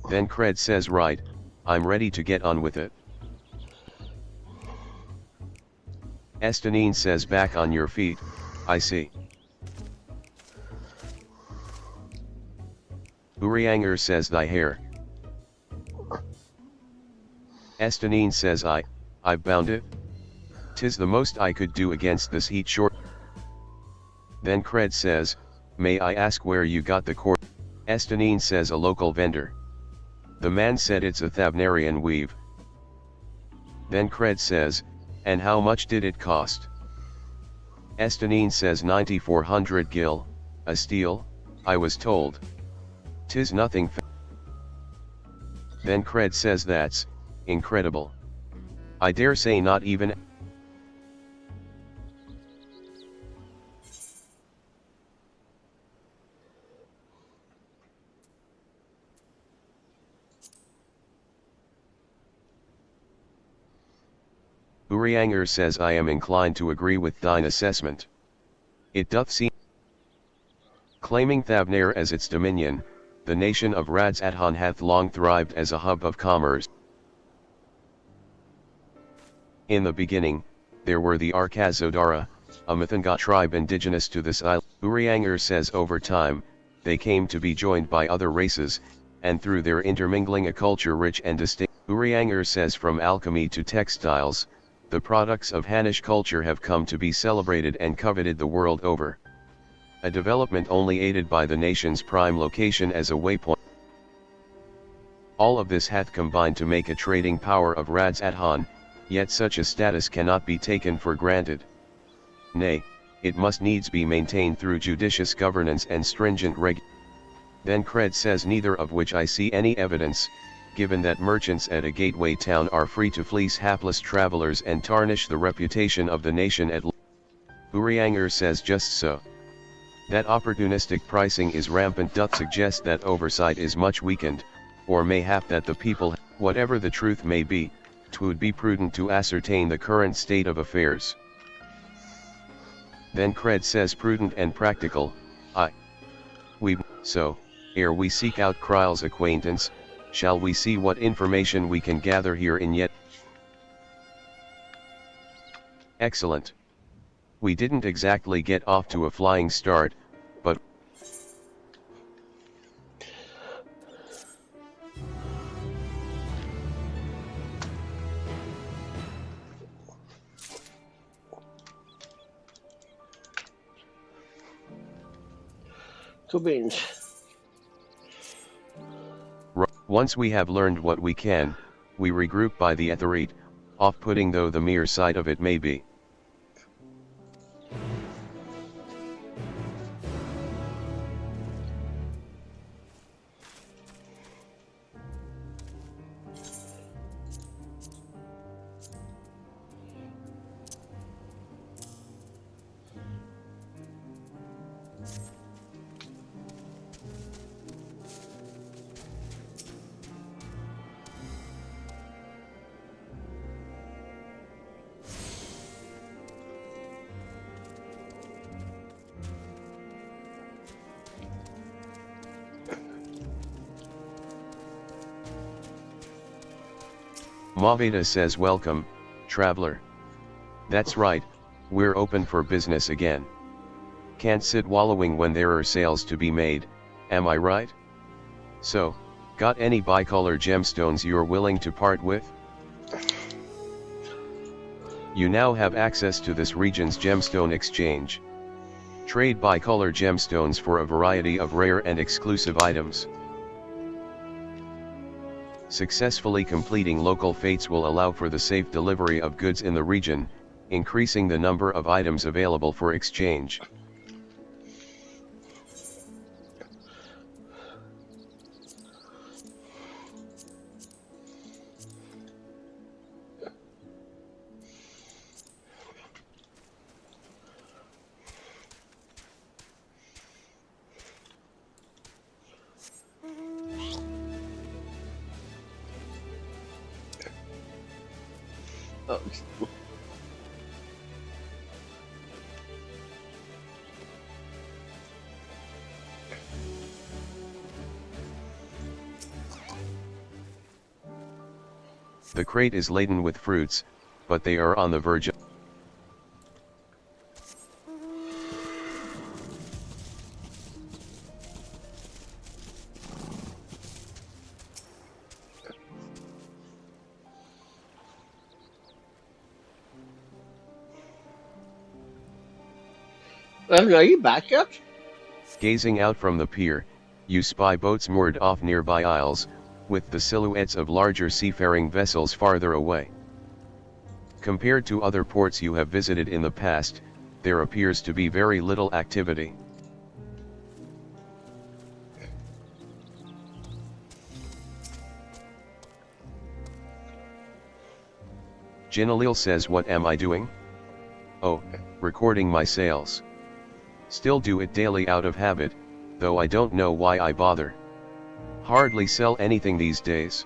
Then Cred says, right, I'm ready to get on with it. Estanine says, back on your feet, I see. Urianger says, thy hair. Estanine says, I've bound it. 'Tis the most I could do against this heat short. Then Cred says, may I ask where you got the cord? Estanine says, a local vendor. The man said it's a Thavnarian weave. Then Cred says, and how much did it cost? Estanine says 9,400 gil, a steal, I was told. 'Tis nothing. Then Cred says, that's incredible. I dare say not even. Urianger says, I am inclined to agree with thine assessment. It doth seem, claiming Thavnair as its dominion, the nation of Rads Adhan hath long thrived as a hub of commerce. In the beginning, there were the Arkazodara, a Mathanga tribe indigenous to this island. Urianger says over time, they came to be joined by other races, and through their intermingling a culture rich and distinct. Urianger says from alchemy to textiles, the products of Hanish culture have come to be celebrated and coveted the world over. A development only aided by the nation's prime location as a waypoint. All of this hath combined to make a trading power of Rads Adhan, yet such a status cannot be taken for granted. Nay, it must needs be maintained through judicious governance and stringent Then Cred says, neither of which I see any evidence, given that merchants at a gateway town are free to fleece hapless travelers and tarnish the reputation of the nation at large. Urianger says, just so. That opportunistic pricing is rampant doth suggest that oversight is much weakened, or mayhap that the people, whatever the truth may be, 'twould be prudent to ascertain the current state of affairs. Then Cred says, prudent and practical, so, ere we seek out Kryle's acquaintance, shall we see what information we can gather here in yet. Excellent. We didn't exactly get off to a flying start, but Two beans. Once we have learned what we can, we regroup by the Etherite, off-putting though the mere sight of it may be. Maveda says, welcome, traveler. That's right, we're open for business again. Can't sit wallowing when there are sales to be made, am I right? So, got any bicolor gemstones you're willing to part with? You now have access to this region's gemstone exchange. Trade bicolor gemstones for a variety of rare and exclusive items. Successfully completing local fates will allow for the safe delivery of goods in the region, increasing the number of items available for exchange. Oh. The crate is laden with fruits, but they are on the verge of... Evan, are you back yet? Gazing out from the pier, you spy boats moored off nearby isles, with the silhouettes of larger seafaring vessels farther away. Compared to other ports you have visited in the past, there appears to be very little activity. Jinalil says, what am I doing? Oh, recording my sales. Still do it daily out of habit, though I don't know why I bother. Hardly sell anything these days.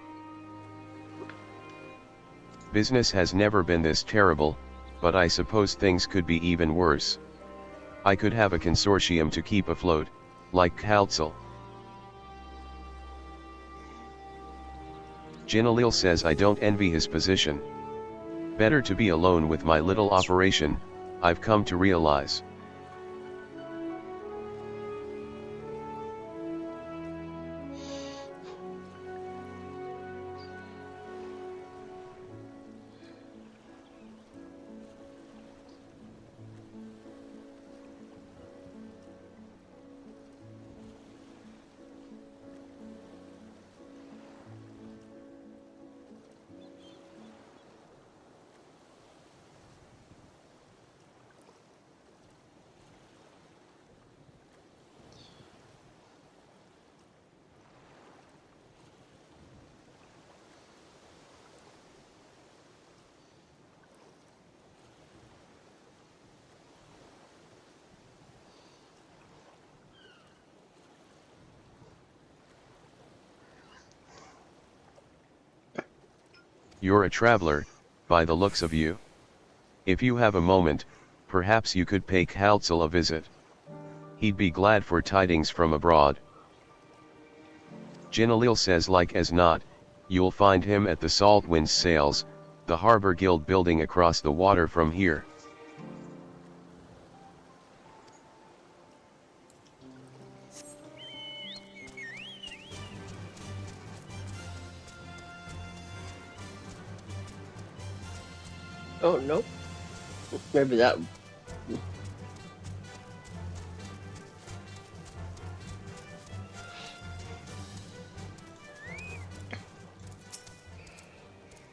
Business has never been this terrible, but I suppose things could be even worse. I could have a consortium to keep afloat, like Kaltzel. Jinalil says, I don't envy his position. Better to be alone with my little operation, I've come to realize. You're a traveler, by the looks of you. If you have a moment, perhaps you could pay Kaltzel a visit. He'd be glad for tidings from abroad. Jinalil says, like as not, you'll find him at the Saltwinds Sales, the Harbor Guild building across the water from here. Oh, no. Maybe that...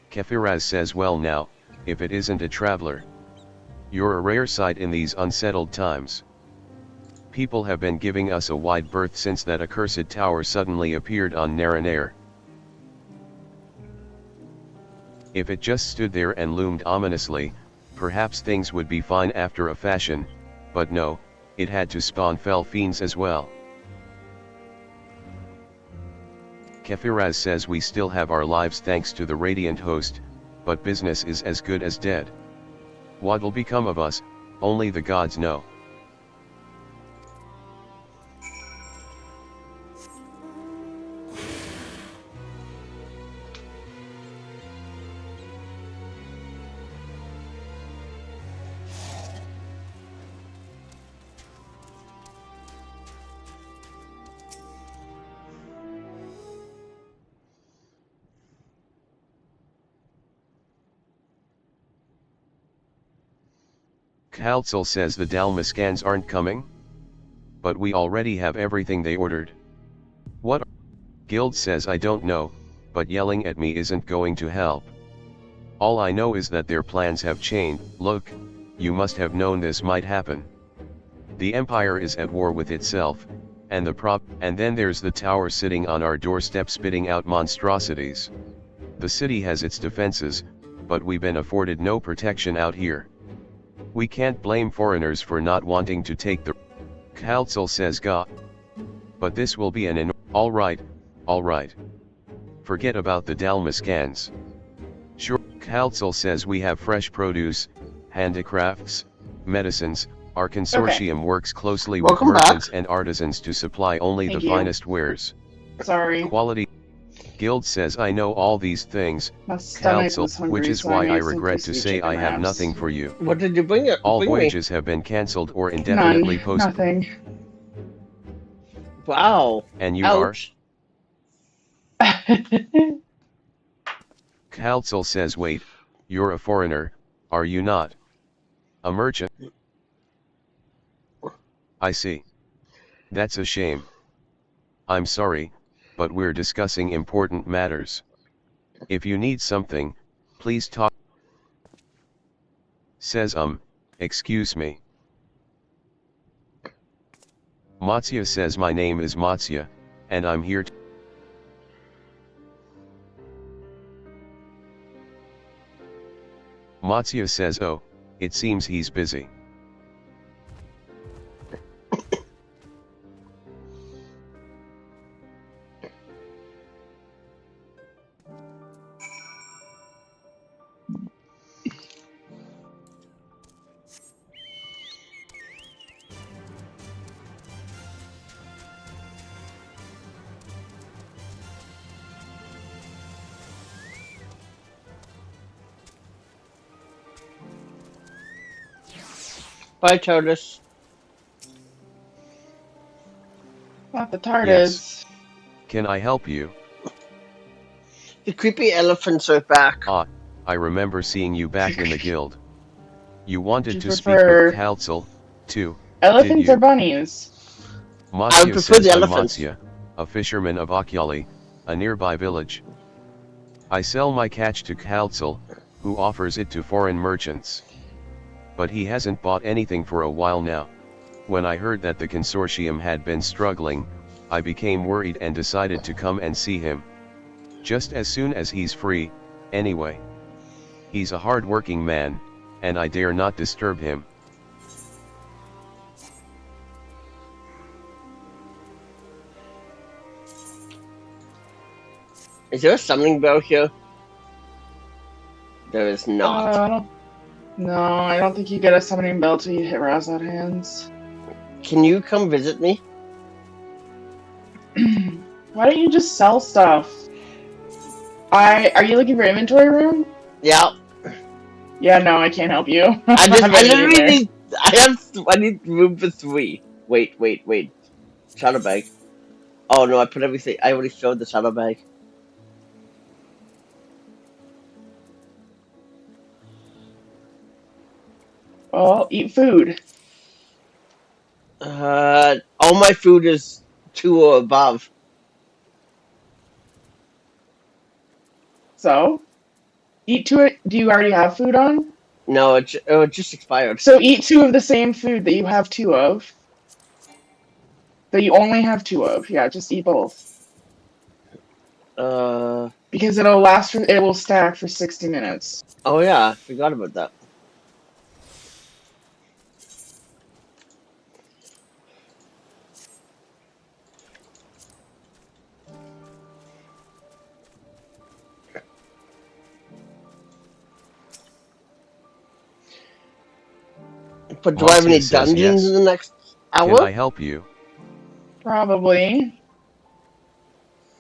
Kefiraz says, well now, if it isn't a traveler. You're a rare sight in these unsettled times. People have been giving us a wide berth since that accursed tower suddenly appeared on Naranair. If it just stood there and loomed ominously, perhaps things would be fine after a fashion, but no, it had to spawn fell fiends as well. Kefiraz says, we still have our lives thanks to the Radiant Host, but business is as good as dead. What'll become of us, only the gods know. Kaltzel says the Dalmascans aren't coming? But we already have everything they ordered. What? Guild says, I don't know, but yelling at me isn't going to help. All I know is that their plans have changed. Look, you must have known this might happen. The Empire is at war with itself, and then there's the tower sitting on our doorstep spitting out monstrosities. The city has its defenses, but we've been afforded no protection out here. We can't blame foreigners for not wanting to take the... Kaltzel says, Gah. But this will be all right. Forget about the Dalmascans. Sure. Council says we have fresh produce, handicrafts, medicines. Our consortium works closely with merchants and artisans to supply only the finest wares. Sorry. Quality. Guild says I know all these things, My stomach Council, was hungry, which is so why I made some regret to crispy say chicken I have wraps. nothing for you. What did you bring? All bring voyages me? have been cancelled or indefinitely None. postponed. Nothing. Wow. And you Ouch. are? Council says wait, you're a foreigner, are you not? A merchant? I see. That's a shame. I'm sorry, but we're discussing important matters. If you need something, please talk. Says excuse me. Matsya says my name is Matsya, and I'm here to... Matsya says oh, it seems he's busy. Bye, TARDIS. Not the TARDIS. Yes. Can I help you? The creepy elephants are back. Ah, I remember seeing you back in the guild. You wanted to speak prefer with Council, too, elephants did you? or bunnies? I Matsya prefer says the I'm elephants. Matsya, a fisherman of Akyali, a nearby village. I sell my catch to Council, who offers it to foreign merchants. But he hasn't bought anything for a while now. When I heard that the consortium had been struggling, I became worried and decided to come and see him. Just as soon as he's free, anyway. He's a hard-working man, and I dare not disturb him. Is there a summoning bell here? There is not. I don't think you get a summoning bell till you hit Razat hands. Can you come visit me? Why don't you just sell stuff? Are you looking for inventory room? Yeah. Yeah, no, I can't help you. I literally either. need. I need room for 3. Wait. Saddlebag. Oh no, I put everything. I already showed the saddlebag. Well, eat food. All my food is 2 or above. So, eat 2. Do you already have food on? No, it just expired. So eat 2 of the same food that you have 2 of. That you only have 2 of. Yeah, just eat both. Because it will stack for 60 minutes. Oh yeah, I forgot about that. But do I have any Matsya says dungeons yes. in the next hour? Can I help you? Probably.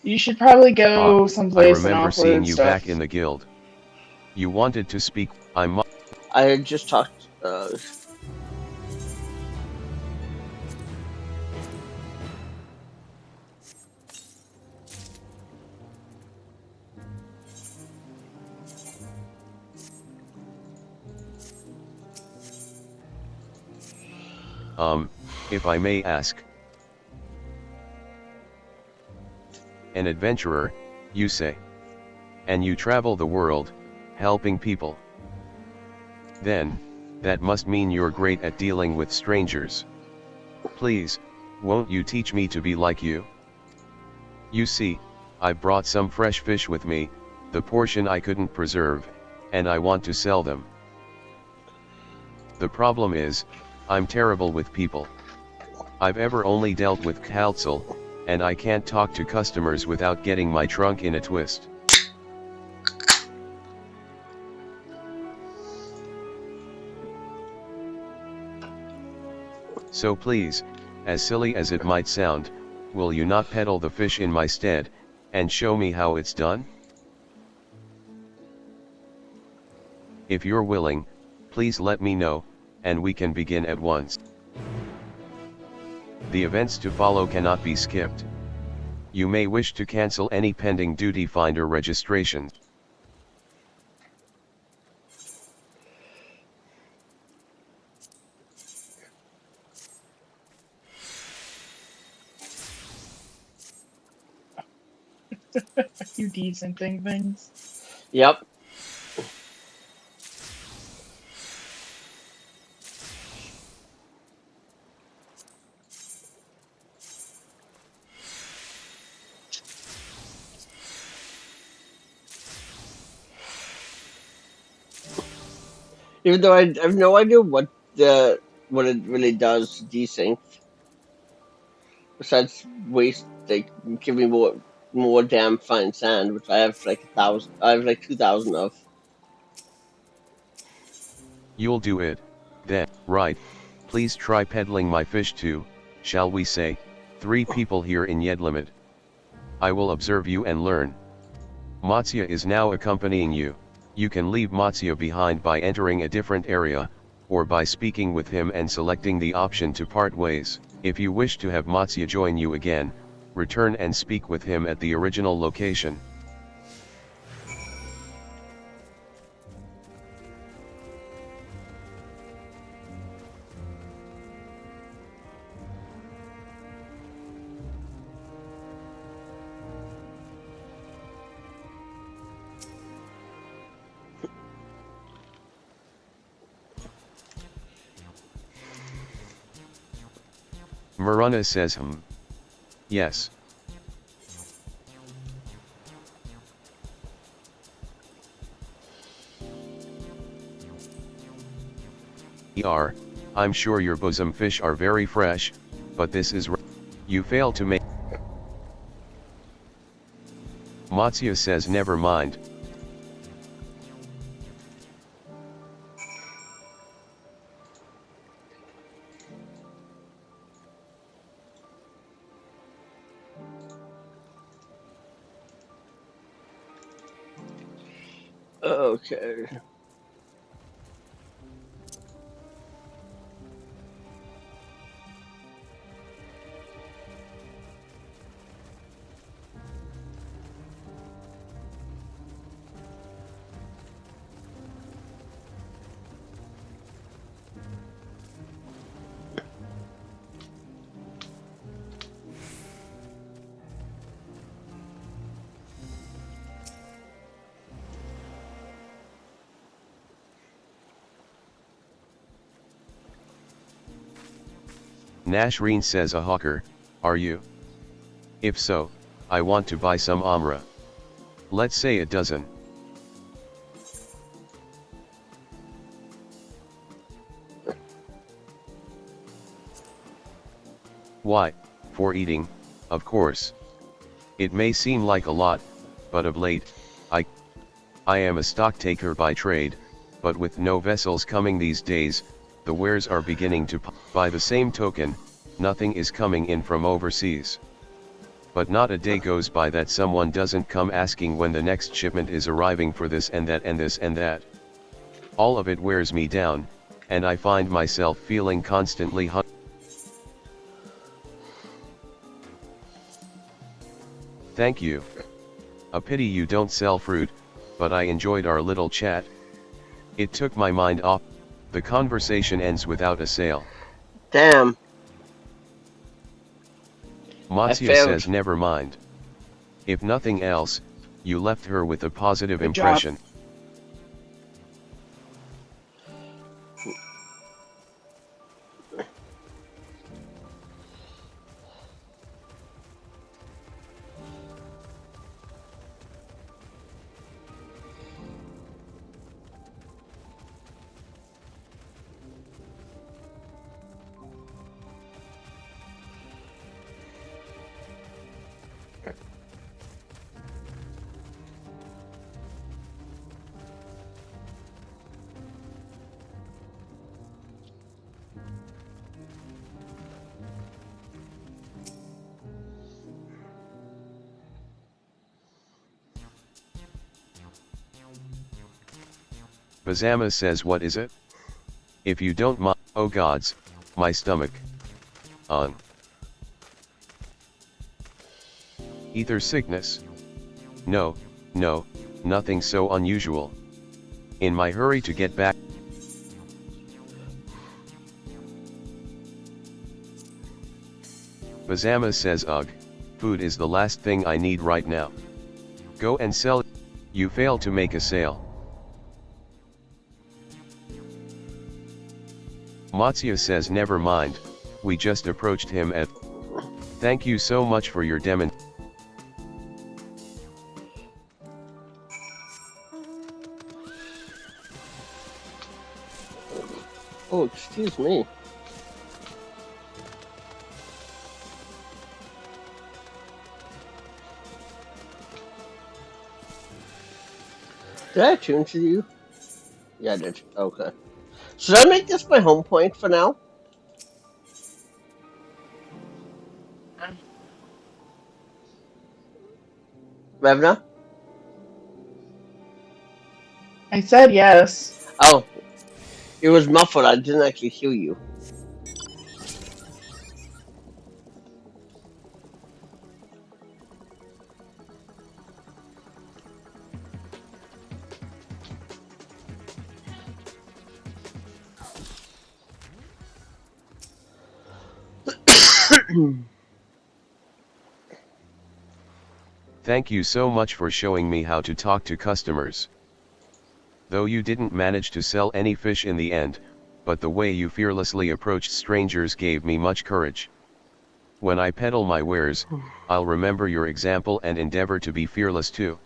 You should probably go I someplace and remember offer seeing you stuff. back in the guild. You wanted to speak. I had just talked. If I may ask. An adventurer, you say. And you travel the world, helping people. Then, that must mean you're great at dealing with strangers. Please, won't you teach me to be like you? You see, I brought some fresh fish with me, the portion I couldn't preserve, and I want to sell them. The problem is, I'm terrible with people. I've ever only dealt with council, and I can't talk to customers without getting my trunk in a twist. So please, as silly as it might sound, will you not peddle the fish in my stead, and show me how it's done? If you're willing, please let me know, and we can begin at once. The events to follow cannot be skipped. You may wish to cancel any pending duty finder registrations. You decenting things. Yep. Even though I have no idea what it really does desync, besides waste like give me more damn fine sand, which I have like 1,000. I have like 2,000 of. You'll do it, then, right? Please try peddling my fish to, shall we say, 3 people here in Yedlimit. I will observe you and learn. Matsya is now accompanying you. You can leave Matsya behind by entering a different area, or by speaking with him and selecting the option to part ways. If you wish to have Matsya join you again, return and speak with him at the original location. Maruna says yes. I'm sure your bosom fish are very fresh, but this is you fail to make. Matsya says never mind. Okay. Nashreen says a hawker, are you? If so, I want to buy some Amra. Let's say a dozen. Why, for eating, of course. It may seem like a lot, but of late, I am a stock taker by trade, but with no vessels coming these days, the wares are beginning to by the same token, nothing is coming in from overseas. But not a day goes by that someone doesn't come asking when the next shipment is arriving for this and that and this and that. All of it wears me down, and I find myself feeling constantly hungry. Thank you. A pity you don't sell fruit, but I enjoyed our little chat. It took my mind off. The conversation ends without a sale. Damn. Matsya says never mind. If nothing else, you left her with a positive impression. Bazama says, what is it? If you don't mind, oh gods, my stomach. Ether sickness? No, no, nothing so unusual. In my hurry to get back. Bazama says, ugh, food is the last thing I need right now. Go and sell. You fail to make a sale. Matsuya says, never mind, we just approached him at. Thank you so much for your Oh, excuse me. Did I tune to you? Yeah, I did. Okay. Should I make this my home point for now? Revna? I said yes. Oh, it was muffled. I didn't actually hear you. Thank you so much for showing me how to talk to customers. Though you didn't manage to sell any fish in the end, but the way you fearlessly approached strangers gave me much courage. When I peddle my wares, I'll remember your example and endeavor to be fearless too.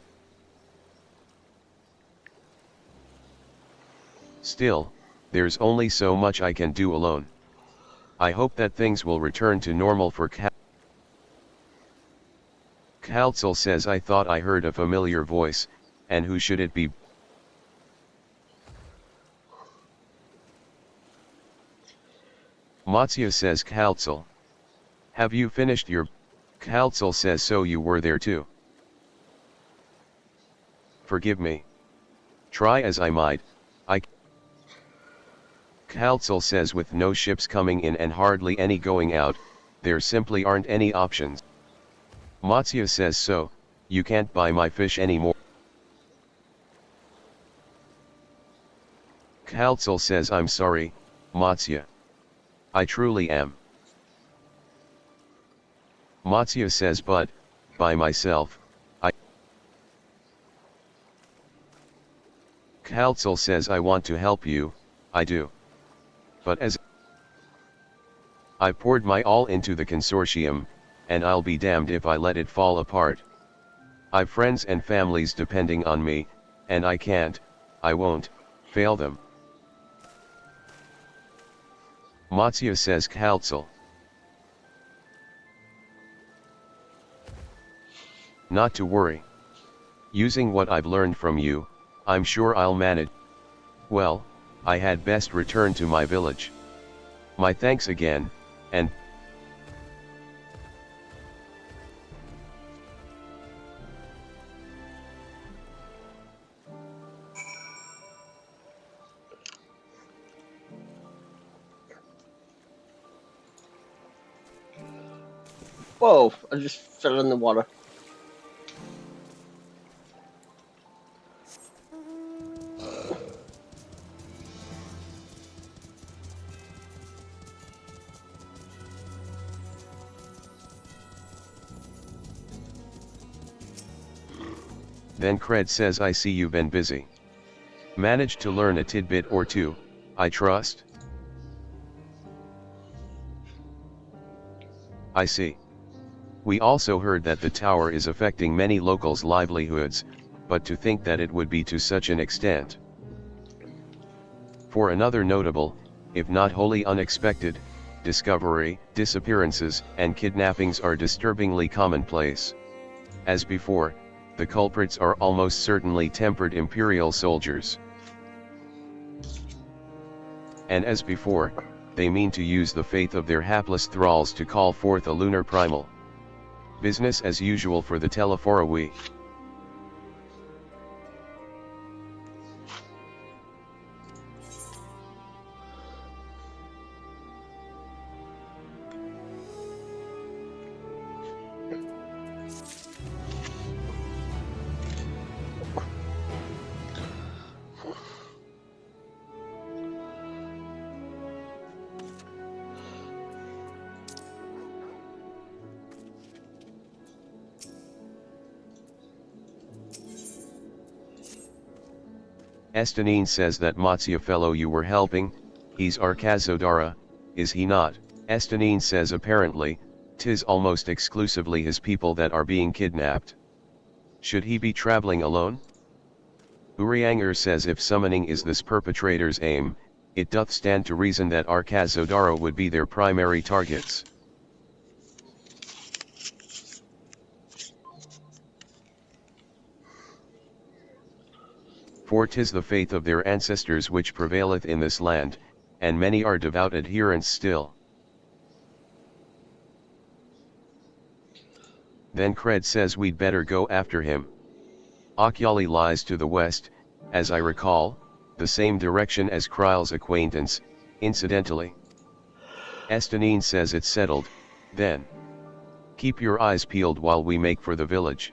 Still, there's only so much I can do alone. I hope that things will return to normal for Kaltzel says, I thought I heard a familiar voice, and who should it be? Matsuya says, Kaltzel. Have you finished your... Kaltzel says, so you were there too. Forgive me. Try as I might, Kaltzel says, with no ships coming in and hardly any going out, there simply aren't any options. Matsuya says, so, you can't buy my fish anymore. Kaltzel says, I'm sorry, Matsuya. I truly am. Matsuya says, but, by myself, Kaltzel says, I want to help you, I do. But as I poured my all into the consortium, and I'll be damned if I let it fall apart. I've friends and families depending on me, and I won't, fail them. Matsuya says, Kaltzel. Not to worry. Using what I've learned from you, I'm sure I'll manage. Well, I had best return to my village. My thanks again, and Whoa, I just fell in the water. Then Cred says, I see you've been busy. Managed to learn a tidbit or two, I trust? I see. We also heard that the tower is affecting many locals' livelihoods, but to think that it would be to such an extent. For another notable, if not wholly unexpected, discovery, disappearances and kidnappings are disturbingly commonplace. As before, the culprits are almost certainly tempered Imperial soldiers. And as before, they mean to use the faith of their hapless thralls to call forth a lunar primal. Business as usual for the Telephorowi. Estanine says that Matsuya fellow you were helping, he's Arkazodara, is he not? Estanine says apparently, 'tis almost exclusively his people that are being kidnapped. Should he be traveling alone? Urianger says if summoning is this perpetrator's aim, it doth stand to reason that Arkazodara would be their primary targets. For 'tis the faith of their ancestors which prevaileth in this land, and many are devout adherents still. Then Cred says we'd better go after him. Okyali lies to the west, as I recall, the same direction as Kryle's acquaintance, incidentally. Estanine says it's settled, then. Keep your eyes peeled while we make for the village.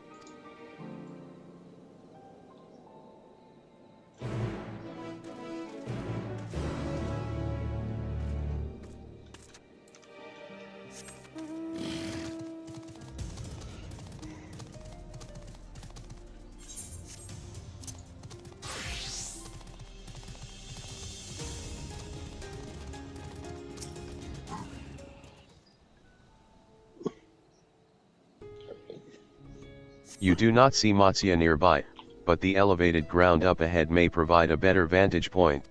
You do not see Matsuya nearby, but the elevated ground up ahead may provide a better vantage point.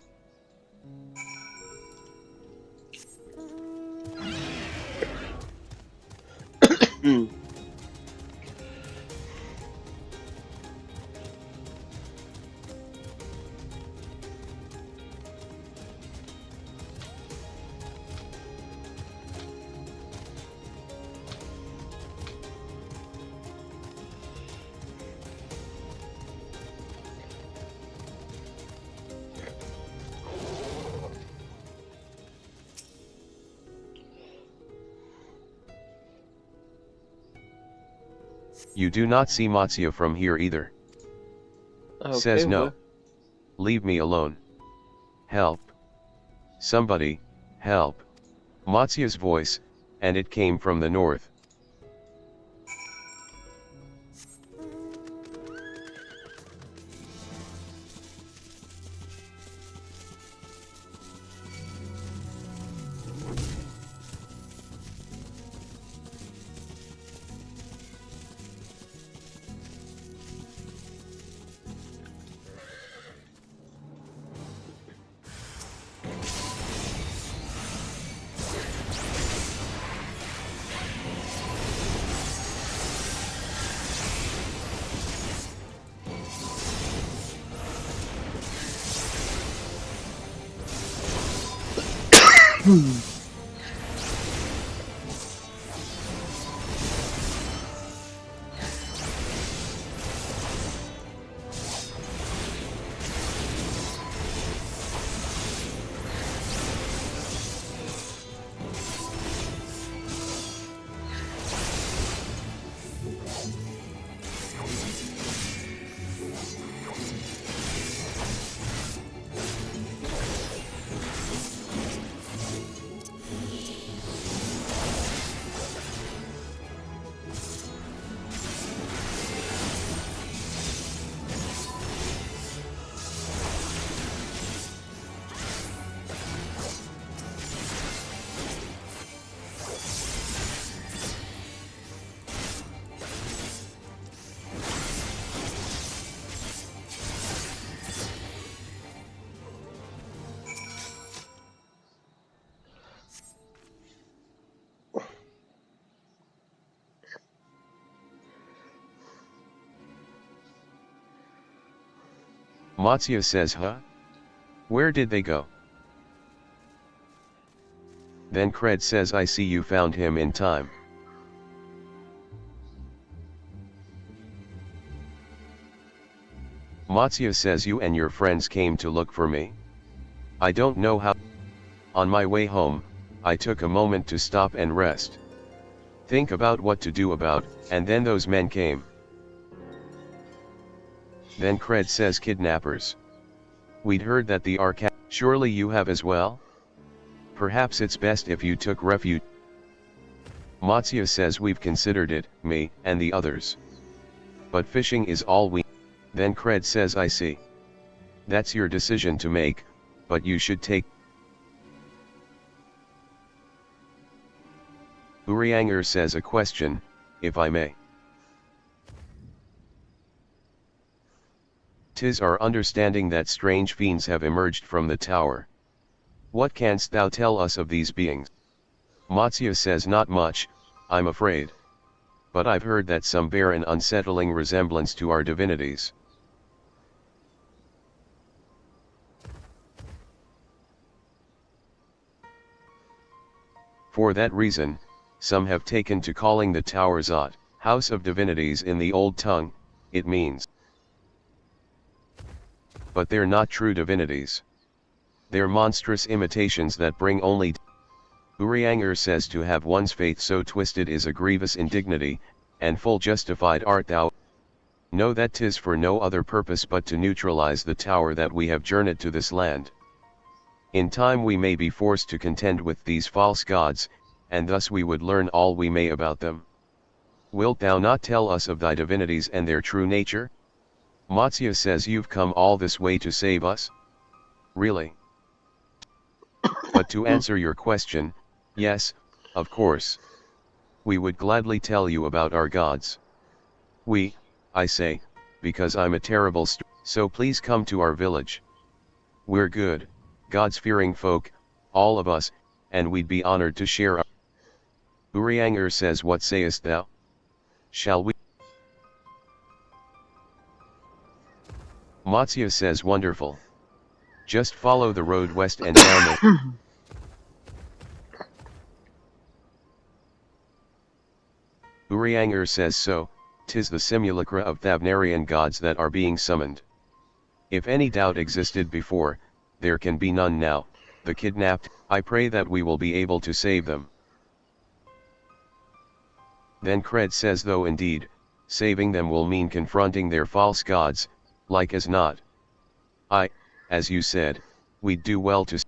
You do not see Matsuya from here either. Okay, Says no. well. Leave me alone. Help. Somebody, help. Matsuya's voice, and it came from the north. Matsuya says, huh? Where did they go? Then Cred says, I see you found him in time. Matsuya says, you and your friends came to look for me? I don't know how. On my way home, I took a moment to stop and rest. Think about what to do about, and then those men came. Then Cred says, kidnappers. We'd heard that the Arca. Surely you have as well? Perhaps it's best if you took refuge. Matsuya says, we've considered it, me, and the others. But fishing is all we. Then Cred says, I see. That's your decision to make, but you should take. Urianger says a question, if I may. "'Tis our understanding that strange fiends have emerged from the tower. What canst thou tell us of these beings?" Matsya says, "Not much, I'm afraid. But I've heard that some bear an unsettling resemblance to our divinities. For that reason, some have taken to calling the tower Zot, House of Divinities in the old tongue, it means. But they're not true divinities. They're monstrous imitations that bring only. Urianger says to have one's faith so twisted is a grievous indignity, and full justified art thou. Know that 'tis for no other purpose but to neutralize the tower that we have journeyed to this land. In time we may be forced to contend with these false gods, and thus we would learn all we may about them. Wilt thou not tell us of thy divinities and their true nature?" Matsya says, "You've come all this way to save us? Really? But to answer your question, yes, of course. We would gladly tell you about our gods. We, I say, because I'm a terrible so please come to our village. We're good, gods-fearing folk, all of us, and we'd be honored to share our." Urianger says, "What sayest thou? Shall we?" Matsya says, "Wonderful. Just follow the road west and down the..." Urianger says, "So, 'tis the simulacra of Thavnarian gods that are being summoned. If any doubt existed before, there can be none now. The kidnapped, I pray that we will be able to save them." Then Cred says, "Though indeed, saving them will mean confronting their false gods, like as not. As you said, we'd do well to..."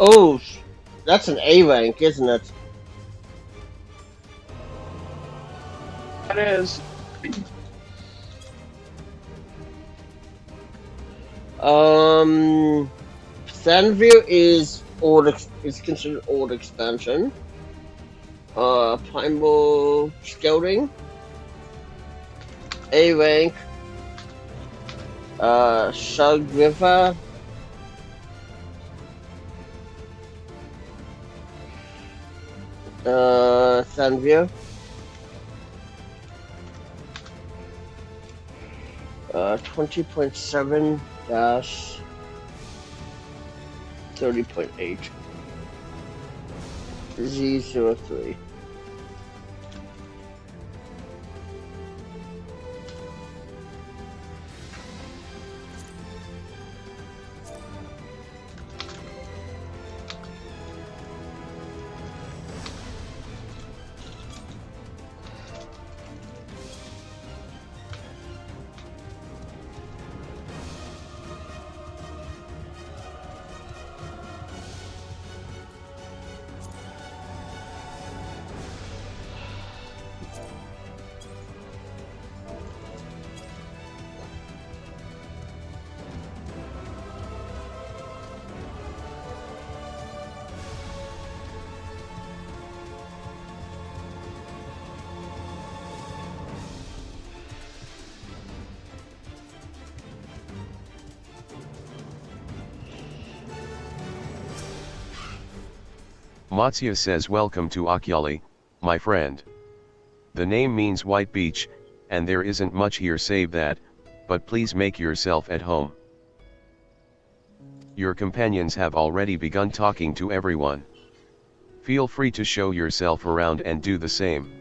Oh, that's an A rank, isn't it? It is. Sandview is considered old expansion. Primal Scouting, A rank. Shug River, Sandview. 20.7 dash 30.8 Z03. Matsya says, "Welcome to Akyali, my friend. The name means white beach, and there isn't much here save that, but please make yourself at home. Your companions have already begun talking to everyone. Feel free to show yourself around and do the same."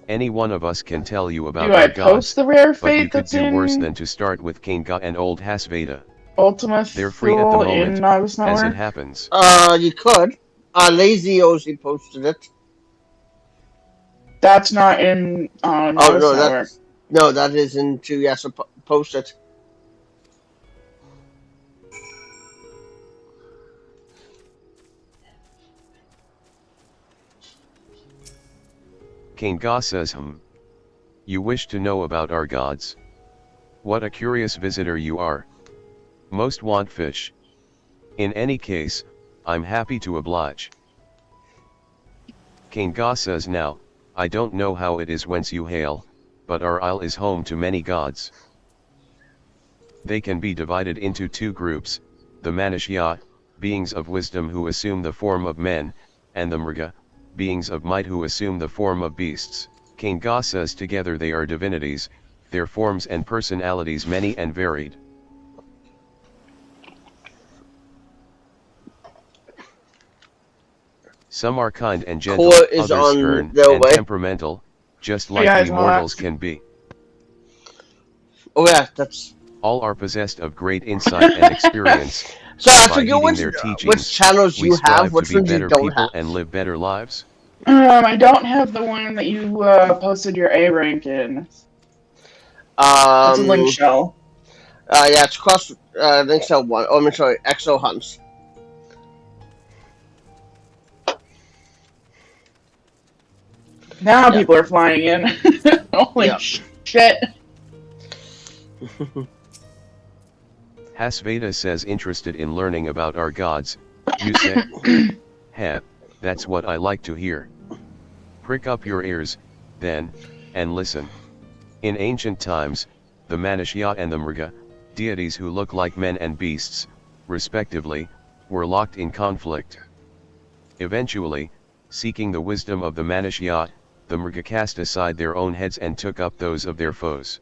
Any one of us can tell you about Do I our gods, post the rare but you fate could that's do worse in than to start with Kinga and Old Hasveda. Ultima They're free at the Thule moment, in August as it Nowhere? happens. You could. Lazy Ozzy posted it. That's not in Oh August no, Nowhere. that isn't too. Yes, so post it. Kinga says, You wish to know about our gods? What a curious visitor you are. Most want fish. In any case, I'm happy to oblige. Kinga says now, I don't know how it is whence you hail, but our isle is home to many gods. They can be divided into two groups, the Manishya, beings of wisdom who assume the form of men, and the Mriga, beings of might who assume the form of beasts. Kinga says together they are divinities, their forms and personalities many and varied. Some are kind and gentle, Core is others on stern their and way. temperamental, just like guys we wanna- mortals can be. Oh yeah, that's. All are possessed of great insight and experience. So I By forget heeding which their teachings, which channels we you strive have, to which be ones you better don't people have. and live better lives. I don't have the one that you posted your A rank in. It's a link shell. Yeah, it's cross link cell one. Oh, I'm sorry, Exo Hunts. Now Yeah. people are flying in. Holy Yeah. shit. Hasveda says interested in learning about our gods, you say? Heh, that's what I like to hear. Prick up your ears, then, and listen. In ancient times, the Manishya and the Mriga, deities who look like men and beasts, respectively, were locked in conflict. Eventually, seeking the wisdom of the Manishya, the Mriga cast aside their own heads and took up those of their foes.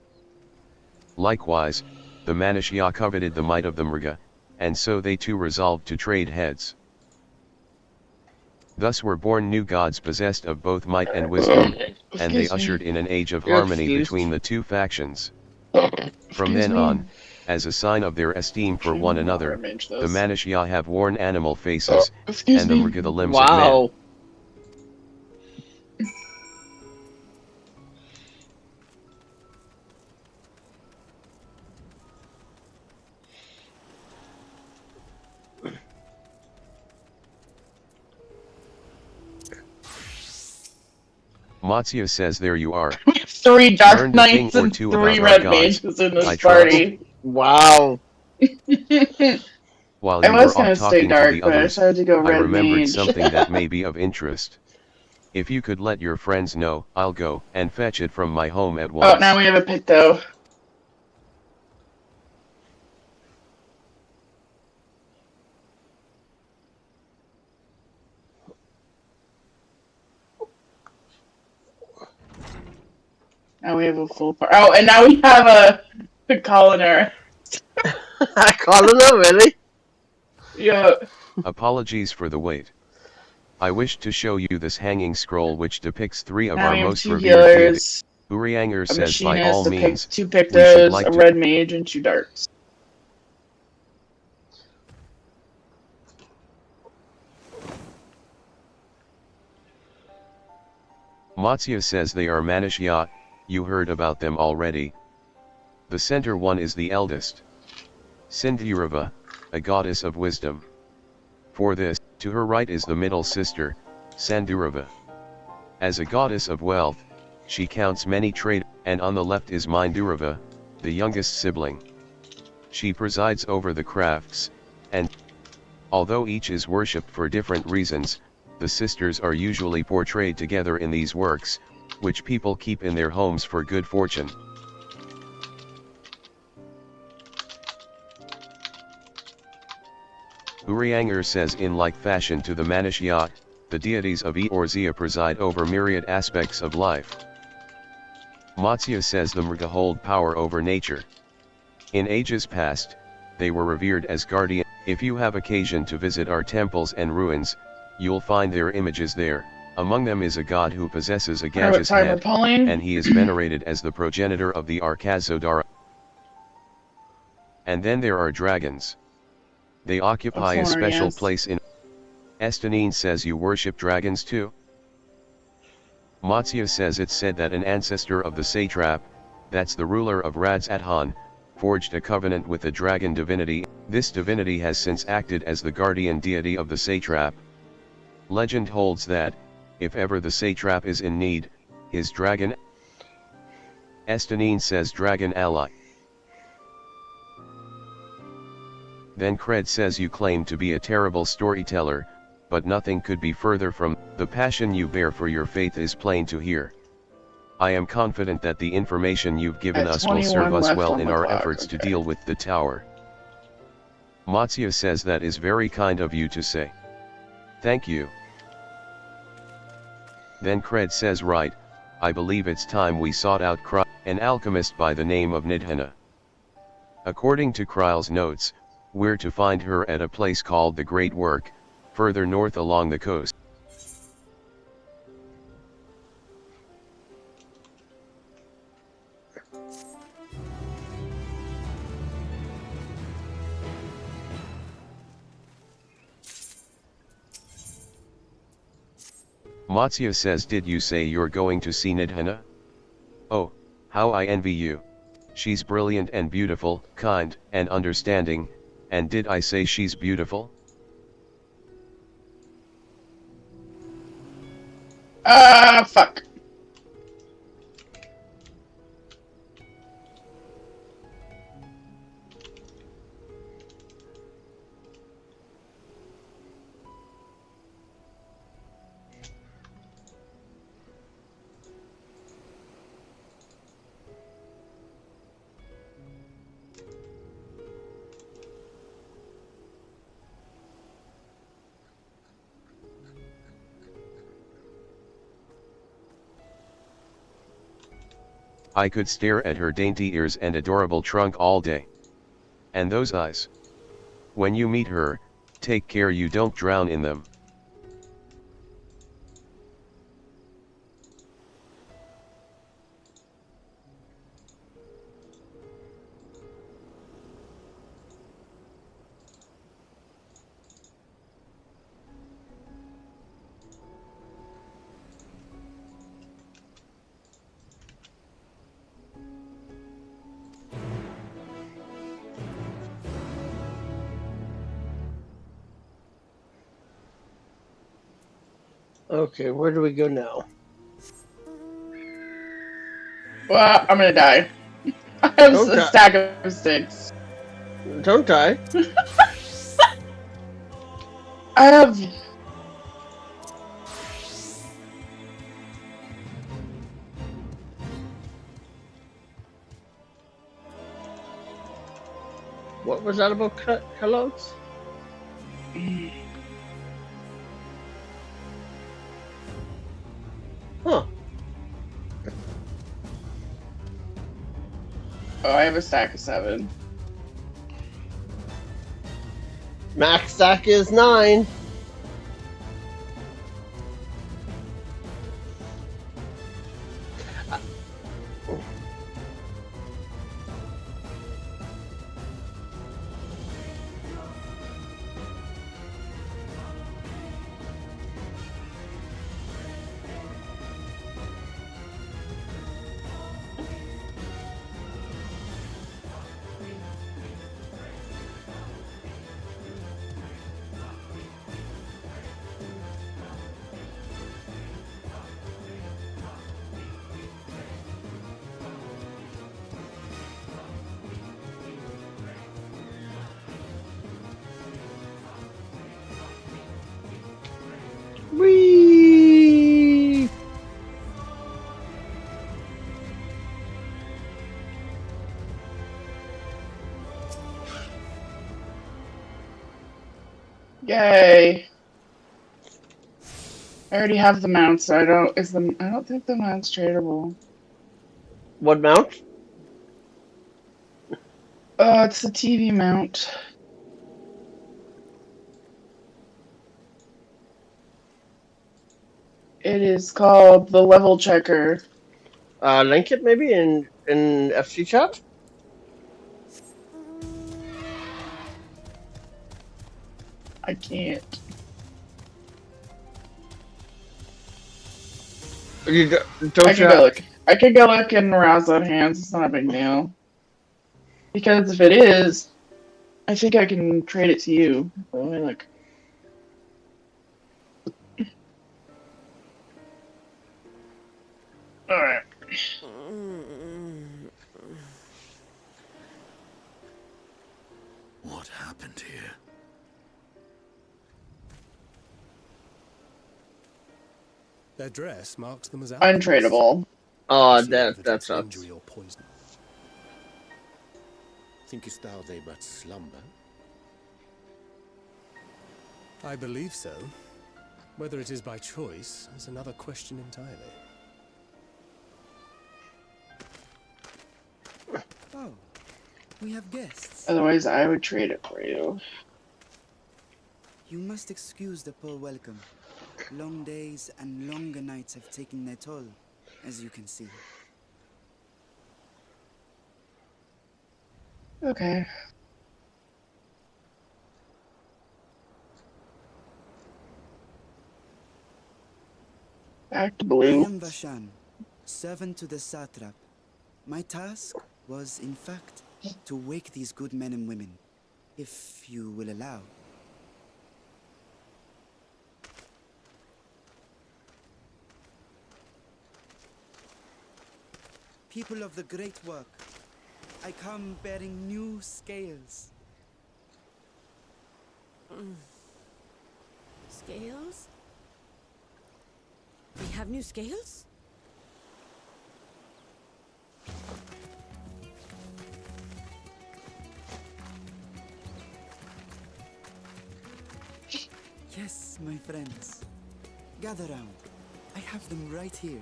Likewise, the Manishya coveted the might of the Mriga, and so they too resolved to trade heads. Thus were born new gods possessed of both might and wisdom, and they ushered in an age of You're harmony excused. between the two factions. From Excuse then me. on, as a sign of their esteem for one another, Image the this. Manishya have worn animal faces, Excuse and the me. Mriga the limbs of men. Wow. Matsya says there you are. 3 Dark Learned a thing Knights or and two 3 about our Red gods, Mages in this I trust. party. Wow. While I you was were gonna off stay talking to dark, the but I others, decided to go I Red remembered Mage. something that may be of interest. If you could let your friends know, I'll go and fetch it from my home at once. Oh, now we have a Picto. Now we have a full part. Oh, and now we have a Colliner. I call it now, really? Yeah. Apologies for the wait. I wish to show you this hanging scroll which depicts 3 of Now our we have most 2 revered deities. healers, Urianger a says by all machinist, means, 2 we should Pictos, like a to... Red Mage, and 2 Darks. Matsya says they are Manishya, you heard about them already. The center one is the eldest. Sindhurava, a goddess of wisdom. For this, to her right is the middle sister, Sandurava. As a goddess of wealth, she counts many trade, and on the left is Mindurava, the youngest sibling. She presides over the crafts, and although each is worshipped for different reasons, the sisters are usually portrayed together in these works, which people keep in their homes for good fortune. Urianger says in like fashion to the Manishya, the deities of Eorzea preside over myriad aspects of life. Matsya says the Mriga hold power over nature. In ages past, they were revered as guardians. If you have occasion to visit our temples and ruins, you'll find their images there. Among them is a god who possesses a I know what gaseous side we're head, pulling. and he is venerated as the progenitor of the Arkazodara. And then there are dragons. They occupy a special place in... Estonine says you worship dragons too? Matsya says it's said that an ancestor of the satrap, that's the ruler of Radz-at-Han, forged a covenant with a dragon divinity. This divinity has since acted as the guardian deity of the satrap. Legend holds that, if ever the satrap is in need, his dragon... Estonine says dragon ally. Then Cred says you claim to be a terrible storyteller, but nothing could be further from... The passion you bear for your faith is plain to hear. I am confident that the information you've given us will serve us well in our efforts to deal with the tower. Matsya says that is very kind of you to say. Thank you. Then Cred says right, I believe it's time we sought out an alchemist by the name of Nidhana. According to Kryle's notes, we're to find her at a place called the Great Work, further north along the coast. Matsya says, did you say you're going to see Nidhana? Oh, how I envy you. She's brilliant and beautiful, kind and understanding, and did I say she's beautiful? Fuck. I could stare at her dainty ears and adorable trunk all day. And those eyes. When you meet her, take care you don't drown in them. Okay, where do we go now? Well, I'm gonna die. I have a stack of sticks. Don't die. I have... What was that about Kellogg's? Huh. Oh, I have a stack of 7. Max stack is 9. Whee! Yay! I already have the mount, so I don't think the mount's tradable. What mount? It's the TV mount. It is called the level checker. Link it maybe in FC chat. I can't. Don't I can go look. I could go look in Rouse on Hands. It's not a big deal. Because if it is, I think I can trade it to you. Let me look. Alright. What happened here? Their dress marks them as Untradeable. Oh, that sucks. Injury or poison. Thinkest thou they but slumber? I believe so. Whether it is by choice is another question entirely. Oh, we have guests. Otherwise, I would trade it for you. You must excuse the poor welcome. Long days and longer nights have taken their toll, as you can see. Okay. Back to I blue. am Vashan, servant to the satrap. My task was, in fact, to wake these good men and women, if you will allow. People of the great work, I come bearing new scales. Scales? We have new scales? Yes, my friends. Gather round. I have them right here.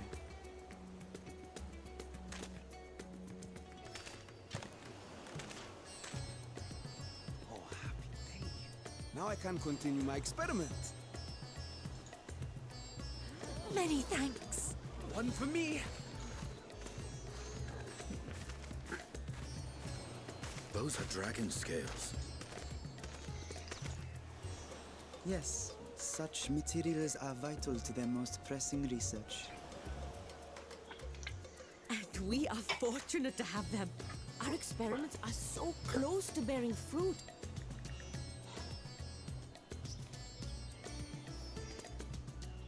Oh, happy day. Now I can continue my experiment. Many thanks. One for me. Those are dragon scales. Yes, such materials are vital to their most pressing research. And we are fortunate to have them. Our experiments are so close to bearing fruit.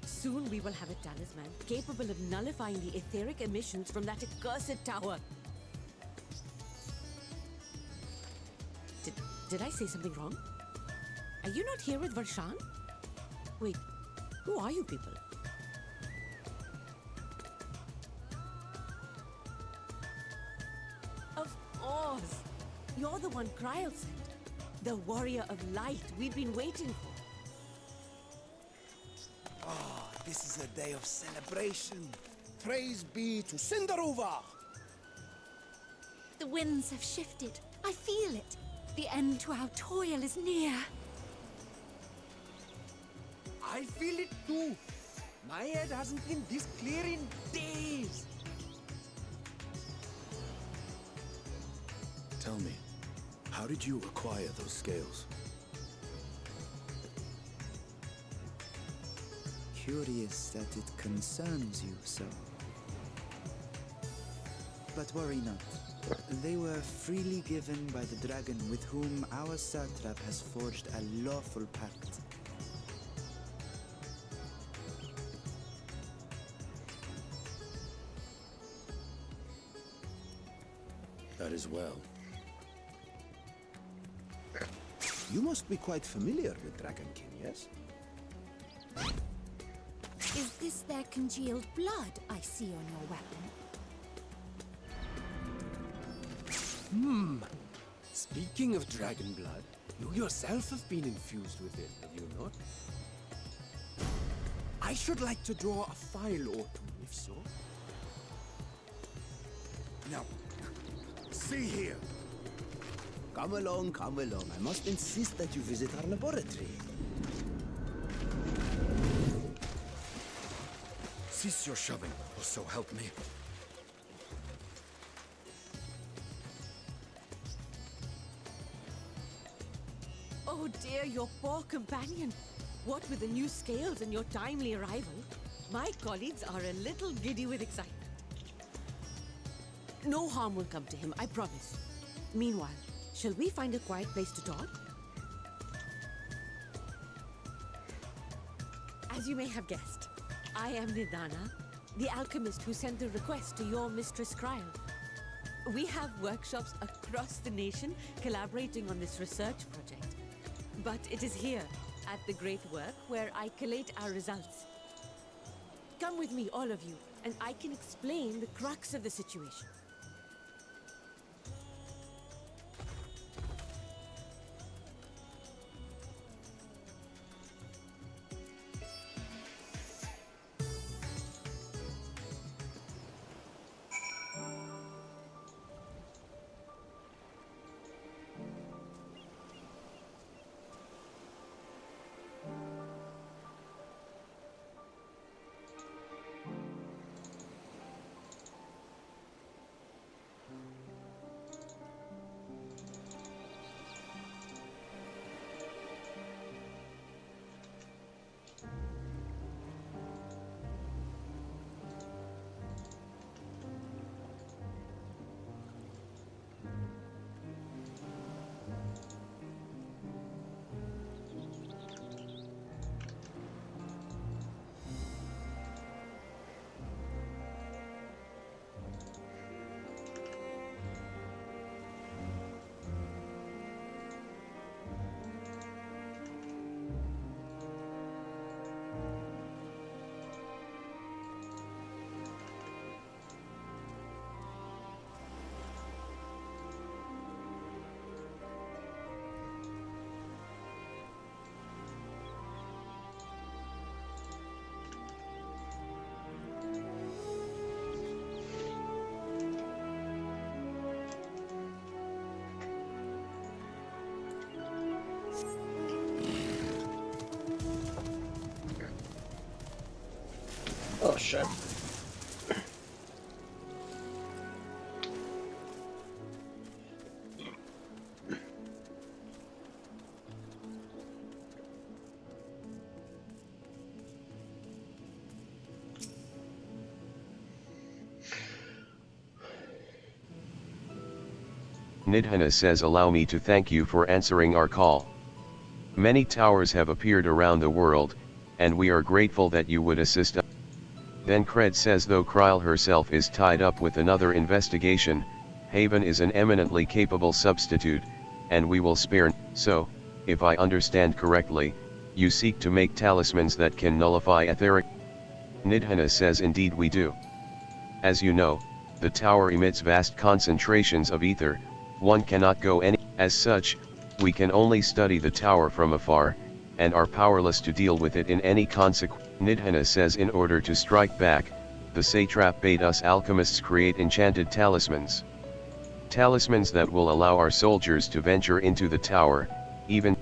Soon we will have a talisman capable of nullifying the etheric emissions from that accursed tower. Did I say something wrong? Are you not here with Varshan? Wait, who are you people? Of course! You're the one Kryl sent. The warrior of light we've been waiting for. Ah, this is a day of celebration. Praise be to Cinderuva. The winds have shifted. I feel it. The end to our toil is near. I feel it too. My head hasn't been this clear in days. Tell me, how did you acquire those scales? Curious that it concerns you so. But worry not. They were freely given by the dragon with whom our satrap has forged a lawful pact. That is well. You must be quite familiar with Dragon King, yes? Is this their congealed blood I see on your weapon? Speaking of dragon blood, you yourself have been infused with it, have you not? I should like to draw a file or two, if so. Now, see here. Come along, come along. I must insist that you visit our laboratory. Cease your shoving, or so help me. Oh dear, your poor companion. What with the new scales and your timely arrival, my colleagues are a little giddy with excitement. No harm will come to him, I promise. Meanwhile, shall we find a quiet place to talk? As you may have guessed, I am Nidana, the alchemist who sent the request to your Mistress Kryal. We have workshops across the nation collaborating on this research project. But it is here, at the Great Work, where I collate our results. Come with me, all of you, and I can explain the crux of the situation. Oh shit. Nidhana says, allow me to thank you for answering our call. Many towers have appeared around the world, and we are grateful that you would assist us. Then Cred says, though Kryal herself is tied up with another investigation, Haven is an eminently capable substitute, and we will spare. So, if I understand correctly, you seek to make talismans that can nullify etheric. Nidhana says, indeed we do. As you know, the tower emits vast concentrations of ether. One cannot go any. As such, we can only study the tower from afar, and are powerless to deal with it in any consequence. Nidhana says, in order to strike back, the satrap bade us alchemists create enchanted talismans. Talismans that will allow our soldiers to venture into the tower, even.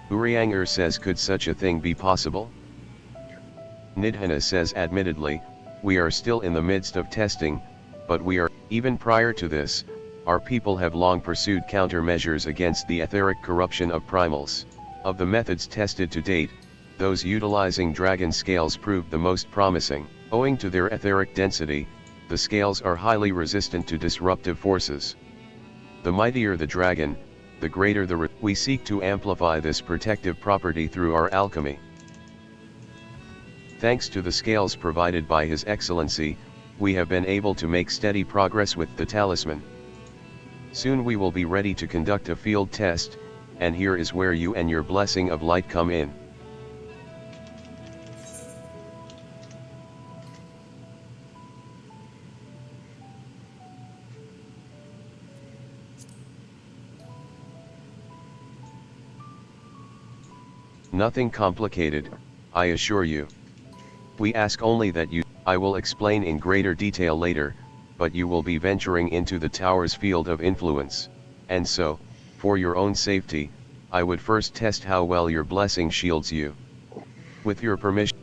Urianger says, could such a thing be possible? Nidhana says, admittedly, we are still in the midst of testing, but we are. Even prior to this, our people have long pursued countermeasures against the etheric corruption of primals. Of the methods tested to date, those utilizing dragon scales proved the most promising. Owing to their etheric density, the scales are highly resistant to disruptive forces. The mightier the dragon, the greater the we seek to amplify this protective property through our alchemy. Thanks to the scales provided by His Excellency, we have been able to make steady progress with the talisman. Soon we will be ready to conduct a field test, and here is where you and your blessing of light come in. Nothing complicated, I assure you. We ask only that you. I will explain in greater detail later, but you will be venturing into the tower's field of influence, and so, for your own safety, I would first test how well your blessing shields you. With your permission.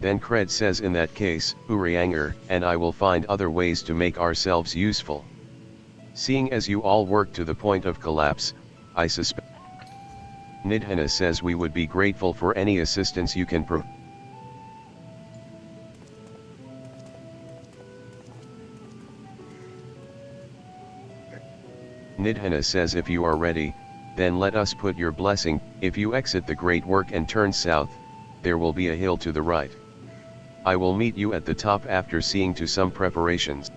Then Cred says, in that case, Urianger and I will find other ways to make ourselves useful. Seeing as you all work to the point of collapse, I suspect. Nidhana says we would be grateful for any assistance you can provide. Nidhana says if you are ready, then let us put your blessing. If you exit the great work and turn south, there will be a hill to the right. I will meet you at the top after seeing to some preparations.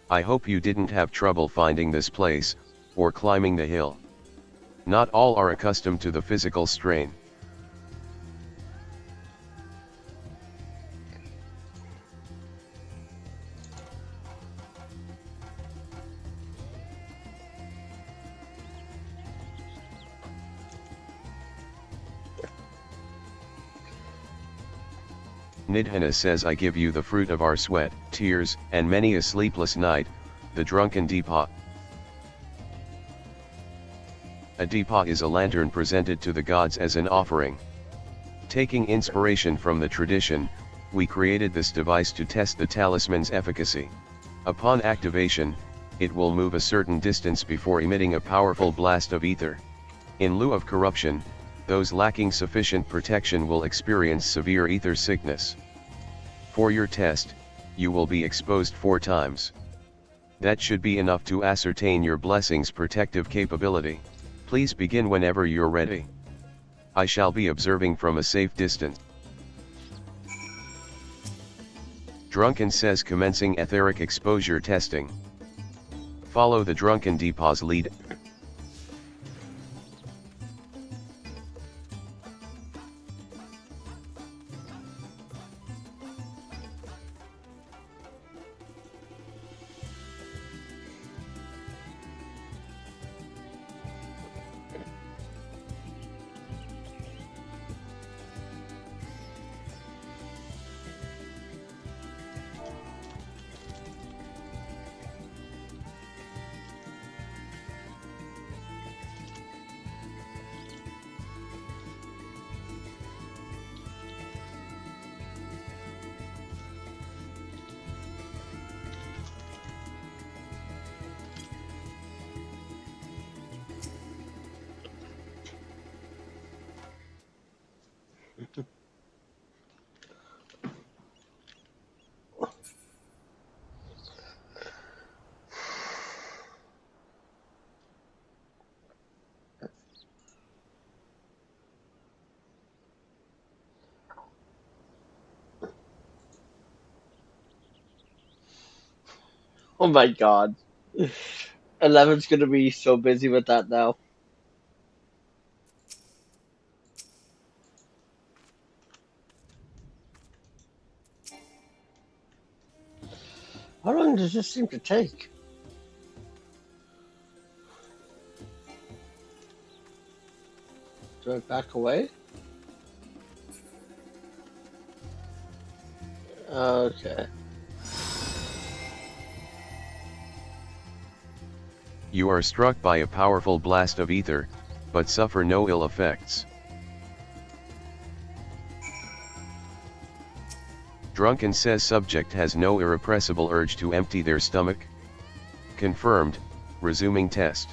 I hope you didn't have trouble finding this place, or climbing the hill. Not all are accustomed to the physical strain. Nidhana says I give you the fruit of our sweat, tears, and many a sleepless night, the drunken Deepa. A Deepa is a lantern presented to the gods as an offering. Taking inspiration from the tradition, we created this device to test the talisman's efficacy. Upon activation, it will move a certain distance before emitting a powerful blast of ether. In lieu of corruption, those lacking sufficient protection will experience severe ether sickness. For your test, you will be exposed 4 times. That should be enough to ascertain your blessing's protective capability. Please begin whenever you're ready. I shall be observing from a safe distance. Drunken says commencing etheric exposure testing. Follow the Drunken Deepa's lead. Oh my god. 11's gonna be so busy with that now. How long does this seem to take? Do I back away? Okay. You are struck by a powerful blast of ether, but suffer no ill effects. Drunken says subject has no irrepressible urge to empty their stomach. Confirmed, resuming test.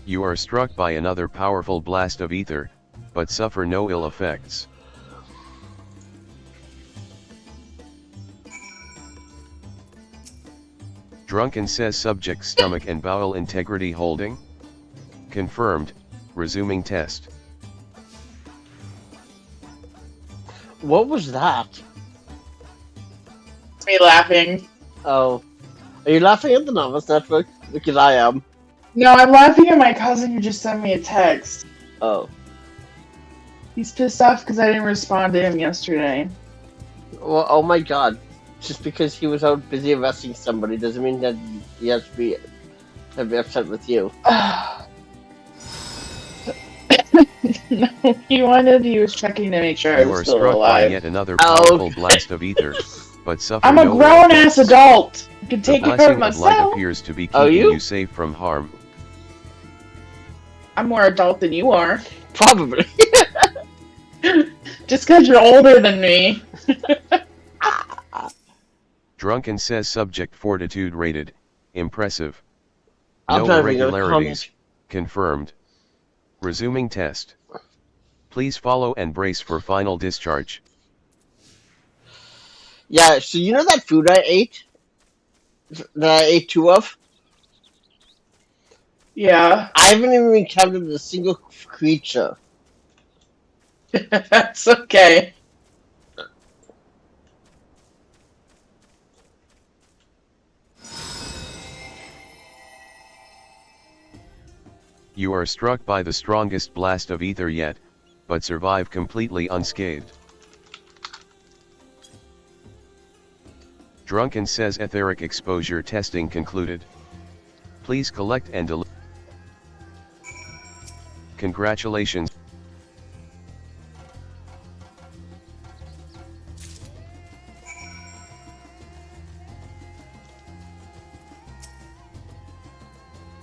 You are struck by another powerful blast of ether, but suffer no ill effects. Drunken says subject stomach and bowel integrity holding. Confirmed, resuming test. What was that? It's me laughing. Oh. Are you laughing at the Novice Network? Because I am. No, I'm laughing at my cousin who just sent me a text. Oh. He's pissed off because I didn't respond to him yesterday. Well, oh my god. Just because he was out busy arresting somebody doesn't mean that he has to be upset with you. No, he was checking to make sure I You was are still struck by alive. yet another powerful blast of ether, but suffer I'm a no ill grown-ass effects. adult. I can The take care of blessing of light myself. appears to be Oh, keeping you? you safe from harm. I'm more adult than you are. Probably. Just because you're older than me. Drunken says subject fortitude rated, impressive. I'm No not even gonna irregularities, comment. confirmed. Resuming test. Please follow and brace for final discharge. Yeah, so you know that food I ate? That I ate 2 of? Yeah. I haven't even encountered a single creature. That's okay. You are struck by the strongest blast of ether yet, but survive completely unscathed. Drunken says etheric exposure testing concluded. Please collect and deliver. Congratulations.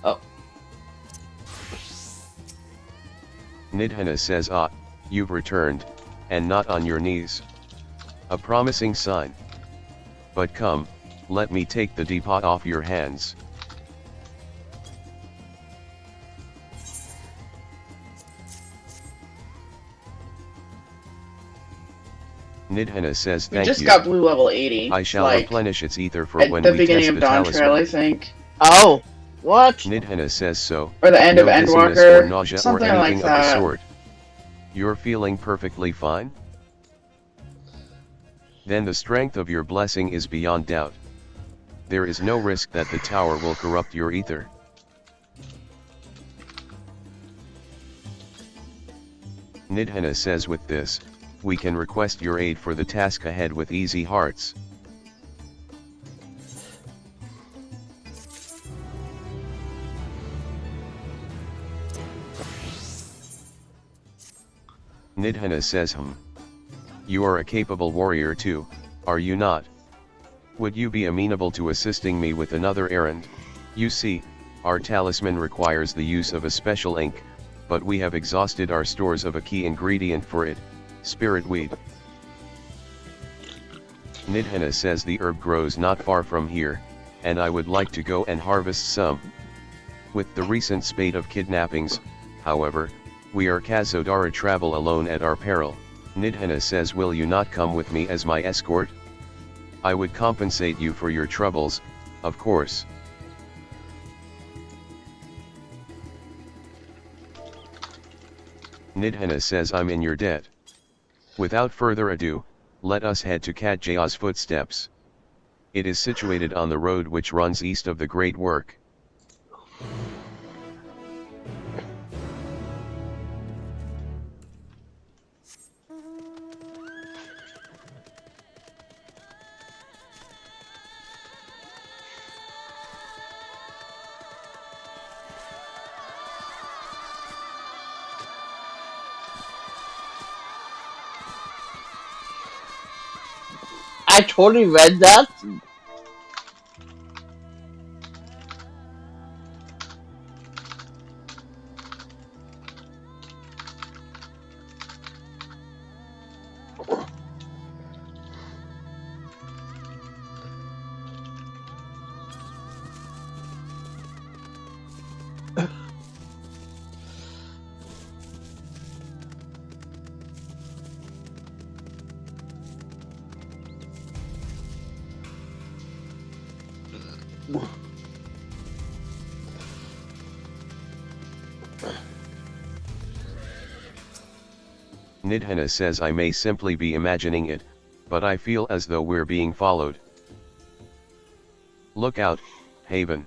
Oh. Nidhana says you've returned, and not on your knees. A promising sign. But come, let me take the depot off your hands. Nidhana says thank you. We just got blue level 80. I shall like, replenish its ether for at when the we beginning test of the Dawn talisman. Trail, I think. Oh, what? Nidhana says so. Or the end no of dizziness Endwalker, or nausea something or like anything of the that. sort. You're feeling perfectly fine? Then the strength of your blessing is beyond doubt. There is no risk that the tower will corrupt your ether. Nidhana says with this, we can request your aid for the task ahead with easy hearts. Nidhana says You are a capable warrior too, are you not? Would you be amenable to assisting me with another errand? You see, our talisman requires the use of a special ink, but we have exhausted our stores of a key ingredient for it, spirit weed. Nidhana says the herb grows not far from here, and I would like to go and harvest some. With the recent spate of kidnappings, however, we are Kazodara travel alone at our peril. Nidhana says will you not come with me as my escort? I would compensate you for your troubles, of course. Nidhana says I'm in your debt. Without further ado, let us head to Katjaya's footsteps. It is situated on the road which runs east of the Great Work. I totally read that. Nidhana says I may simply be imagining it, but I feel as though we're being followed. Look out, Haven.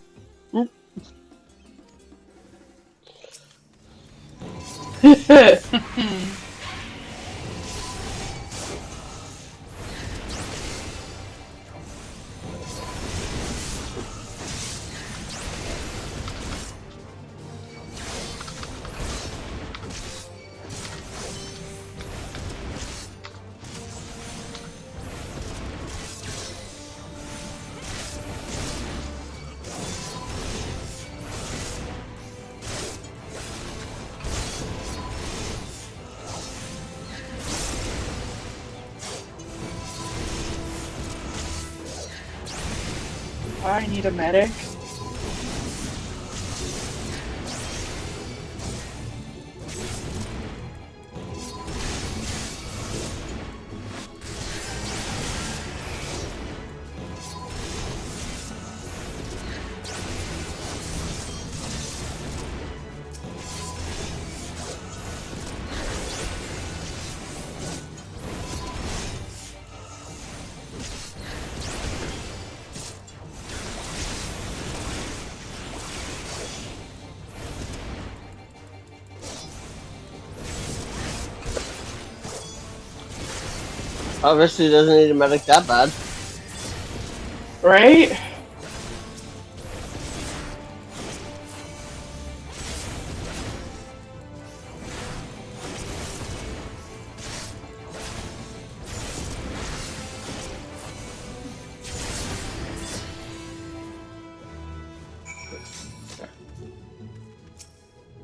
I need a medic. Obviously, doesn't need a medic that bad. Right?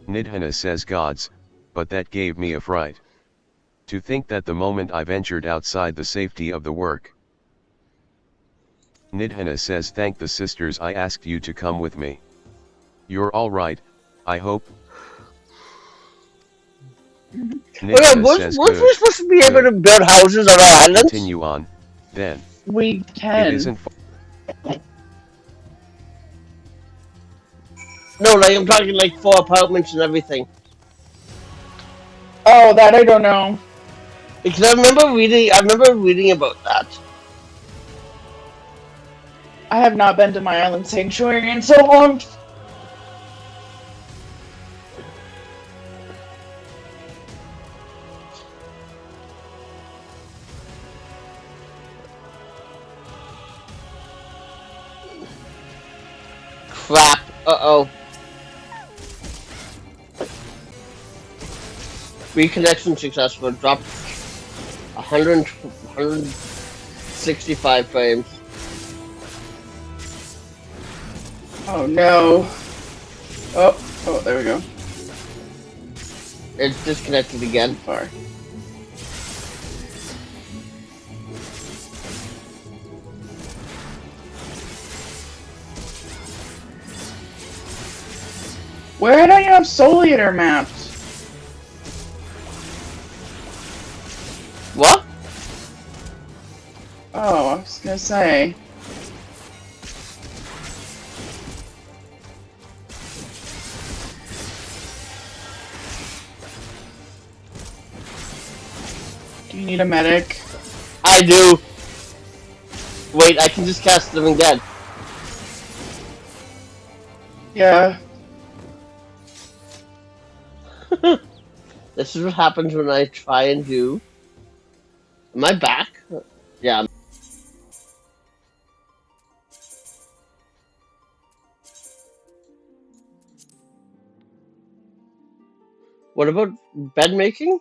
Nidhana says gods, but that gave me a fright. To think that the moment I ventured outside the safety of the work. Nidhana says thank the sisters I asked you to come with me. You're alright, I hope. Okay, weren't we supposed to be able to build houses on our islands? Continue on, then. We can. It isn't No, like I'm talking like 4 apartments and everything. Oh, that I don't know. Because I remember reading about that. I have not been to my island sanctuary in so long. Crap. Uh-oh. Reconnection successful. Dropped 165 frames. Oh no. Oh, there we go. It's disconnected again. Sorry. Where don't you have Soliator mapped? What? Oh, I was gonna say. Do you need a medic? I do. Wait, I can just cast Living Dead. Yeah. This is what happens when I try and do. Am I back? Yeah. What about bed making?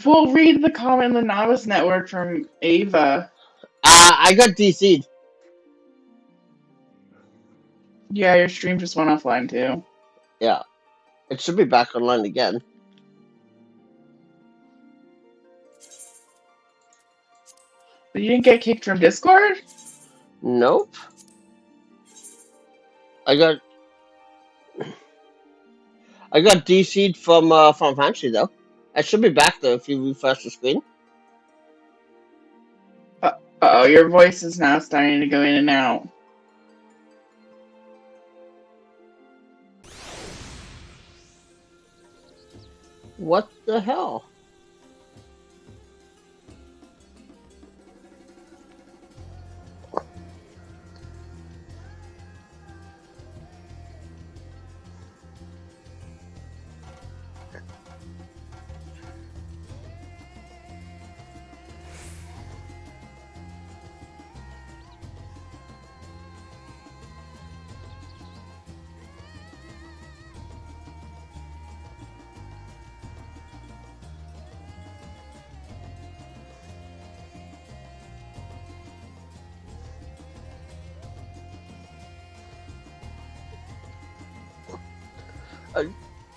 We'll read the comment in the Novice Network from Ava. I got DC'd. Yeah, your stream just went offline too. Yeah. It should be back online again. But you didn't get kicked from Discord? Nope. I got DC'd from Final Fantasy though. I should be back though if you refresh the screen. Uh-oh, your voice is now starting to go in and out. What the hell?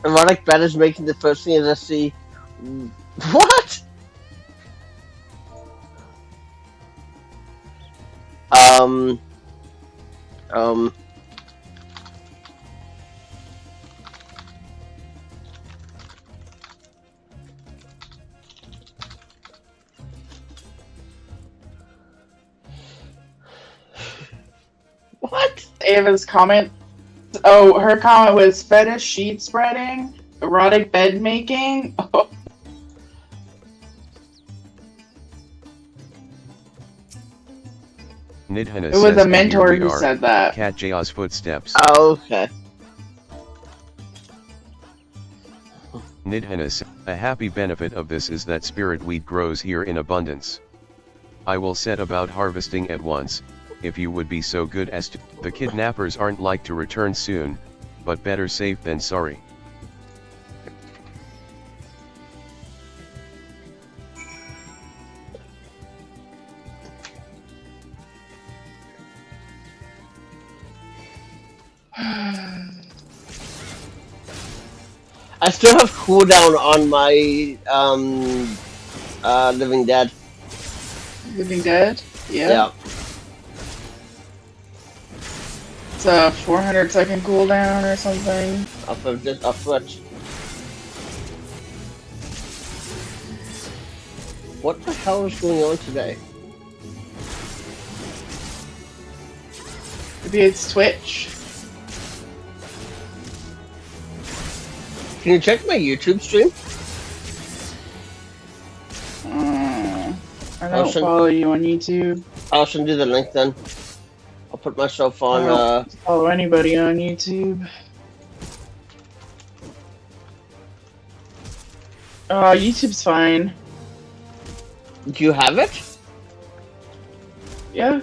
Erotic bed is making the first thing that I see. What? Um. Um. What? Ava's comment. Oh, her comment was fetish sheet spreading, erotic bed making. Oh, Nidhana it was says, a "And here mentor we who are, said that. Cat Jay's footsteps." Oh, okay. Nidhana says, "A happy benefit of this is that spirit wheat grows here in abundance. I will set about harvesting at once, if you would be so good as to." The kidnappers aren't like to return soon, but better safe than sorry. I still have cooldown on my Living Dead. Living Dead? Yeah. Yeah. It's a 400-second cooldown or something. Off Twitch. What the hell is going on today? Maybe it's Twitch. Can you check my YouTube stream? I don't follow you on YouTube. I'll send you the link then. I'll put myself on. I don't follow anybody on YouTube. YouTube's fine. Do you have it? Yeah.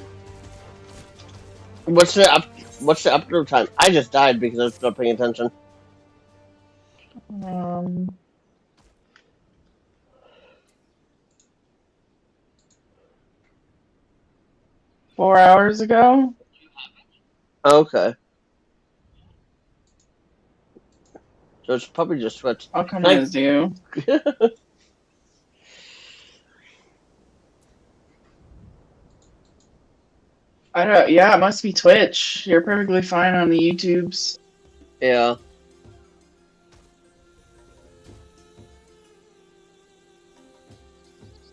What's the upload time? I just died because I was not paying attention. 4 hours ago. Okay. So it's probably just Twitch. I'll come as you. I don't. Yeah, it must be Twitch. You're perfectly fine on the YouTubes. Yeah.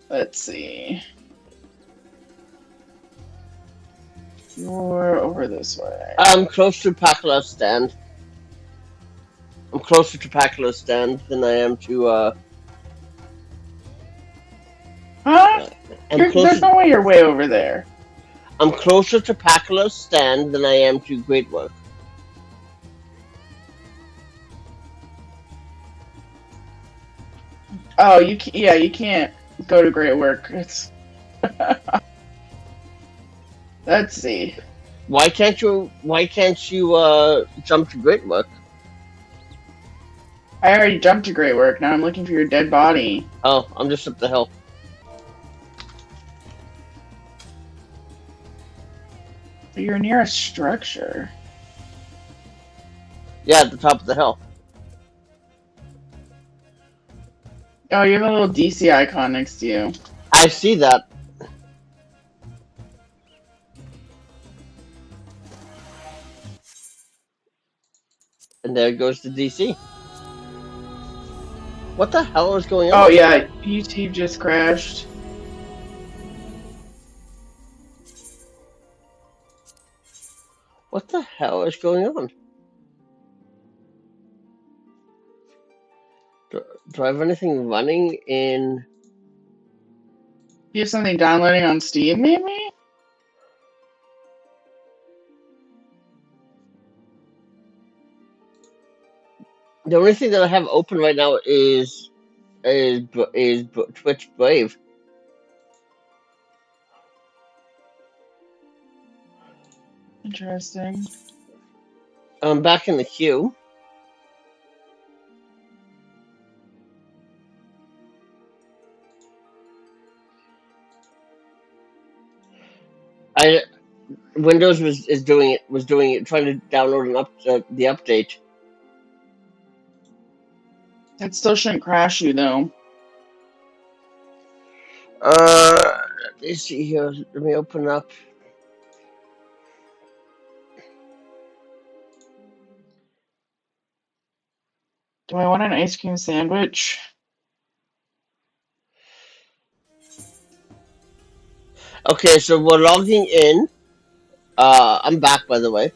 Let's see. You're over this way. I'm close to Pacula's stand. I'm closer to Pacula's stand than I am to Huh? There's no way you're way over there. I'm closer to Pacula's stand than I am to Great Work. Oh, you can't go to Great Work. It's Let's see. Why can't you jump to Great Work? I already jumped to Great Work. Now I'm looking for your dead body. Oh, I'm just up the hill. You're near a structure. Yeah, at the top of the hill. Oh, you have a little DC icon next to you. I see that. And there goes the DC. What the hell is going on? Oh yeah, YouTube just crashed. What the hell is going on? Do I have anything running in? You have something downloading on Steam, maybe? The only thing that I have open right now is Twitch Brave. Interesting. I'm back in the queue. I Windows was doing it, trying to download the update. That still shouldn't crash you, though. Let me see here. Let me open up. Do I want an ice cream sandwich? Okay, so we're logging in. I'm back, by the way.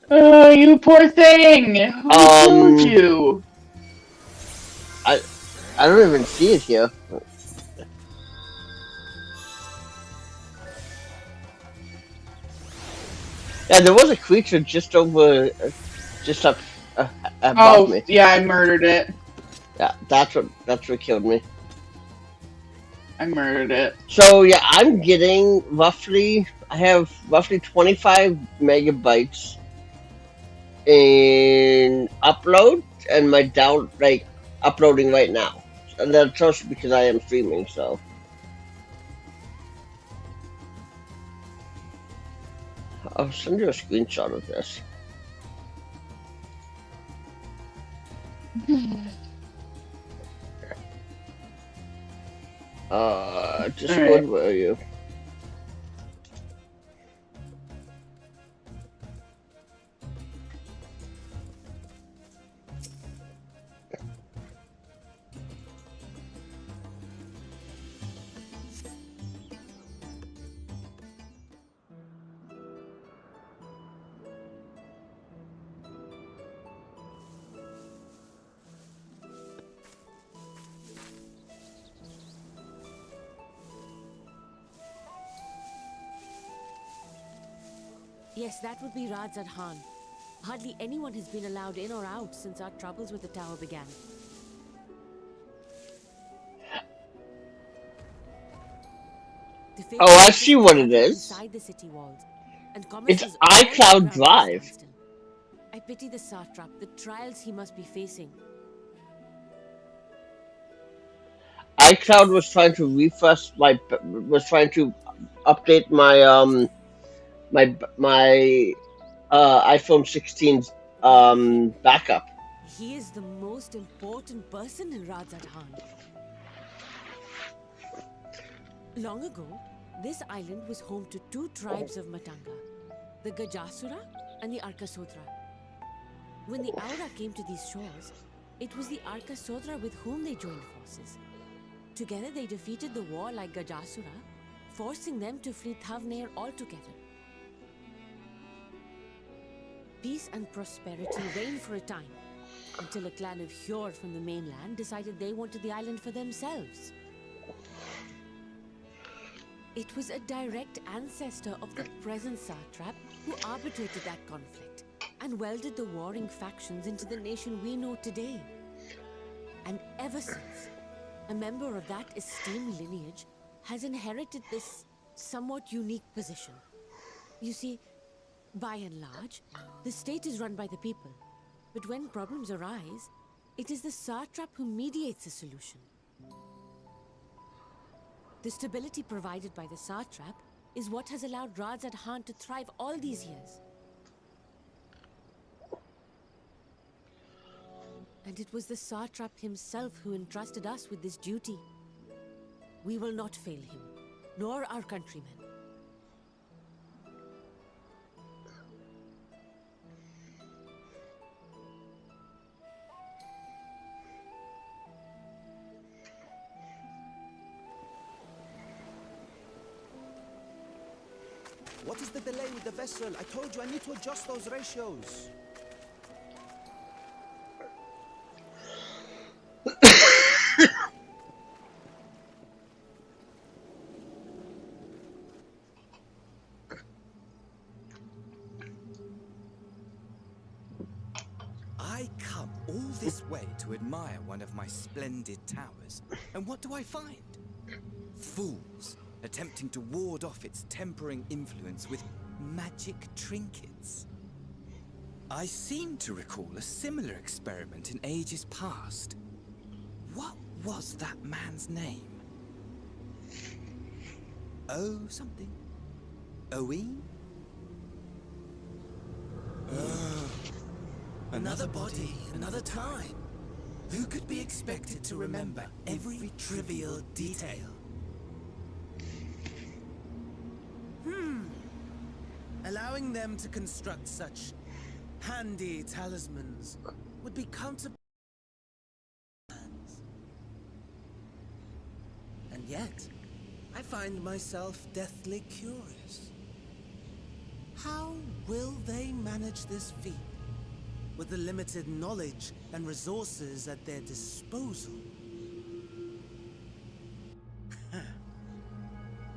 Oh, you poor thing! Who killed you? I don't even see it here. Yeah, there was a creature just up above me. Yeah, I murdered it. Yeah, that's what killed me. I murdered it. So yeah, I have roughly 25 megabytes in upload and my uploading right now. And that's also because I am streaming, so I'll send you a screenshot of this. Discord, right. where are you? Yes, that would be Radzad Khan. Hardly anyone has been allowed in or out since our troubles with the tower began. Oh, I see what it is. Inside the city walls, and It's is iCloud Drive. I pity the satrap, the trials he must be facing. iCloud was trying to update my iPhone 16's backup. He is the most important person in Radzad Khan. Long ago, this island was home to two tribes of Matanga, the Gajasura and the Arkasodra. When the Aura came to these shores, it was the Arkasodra with whom they joined forces. Together they defeated the warlike Gajasura, forcing them to flee Thavnair altogether. Peace and prosperity reigned for a time, until a clan of Hjord from the mainland decided they wanted the island for themselves. It was a direct ancestor of the present satrap who arbitrated that conflict and welded the warring factions into the nation we know today. And ever since, a member of that esteemed lineage has inherited this somewhat unique position. You see, by and large, the state is run by the people. But when problems arise, it is the satrap who mediates a solution. The stability provided by the satrap is what has allowed Radzad Khan to thrive all these years. And it was the satrap himself who entrusted us with this duty. We will not fail him, nor our countrymen. What is the delay with the vessel? I told you I need to adjust those ratios. I come all this way to admire one of my splendid towers, and what do I find? Fools attempting to ward off its tempering influence with magic trinkets. I seem to recall a similar experiment in ages past. What was that man's name? Oh, something. Owen? Another body, another time. Who could be expected to remember every trivial detail? Allowing them to construct such handy talismans would be counter. And yet, I find myself deathly curious. How will they manage this feat with the limited knowledge and resources at their disposal?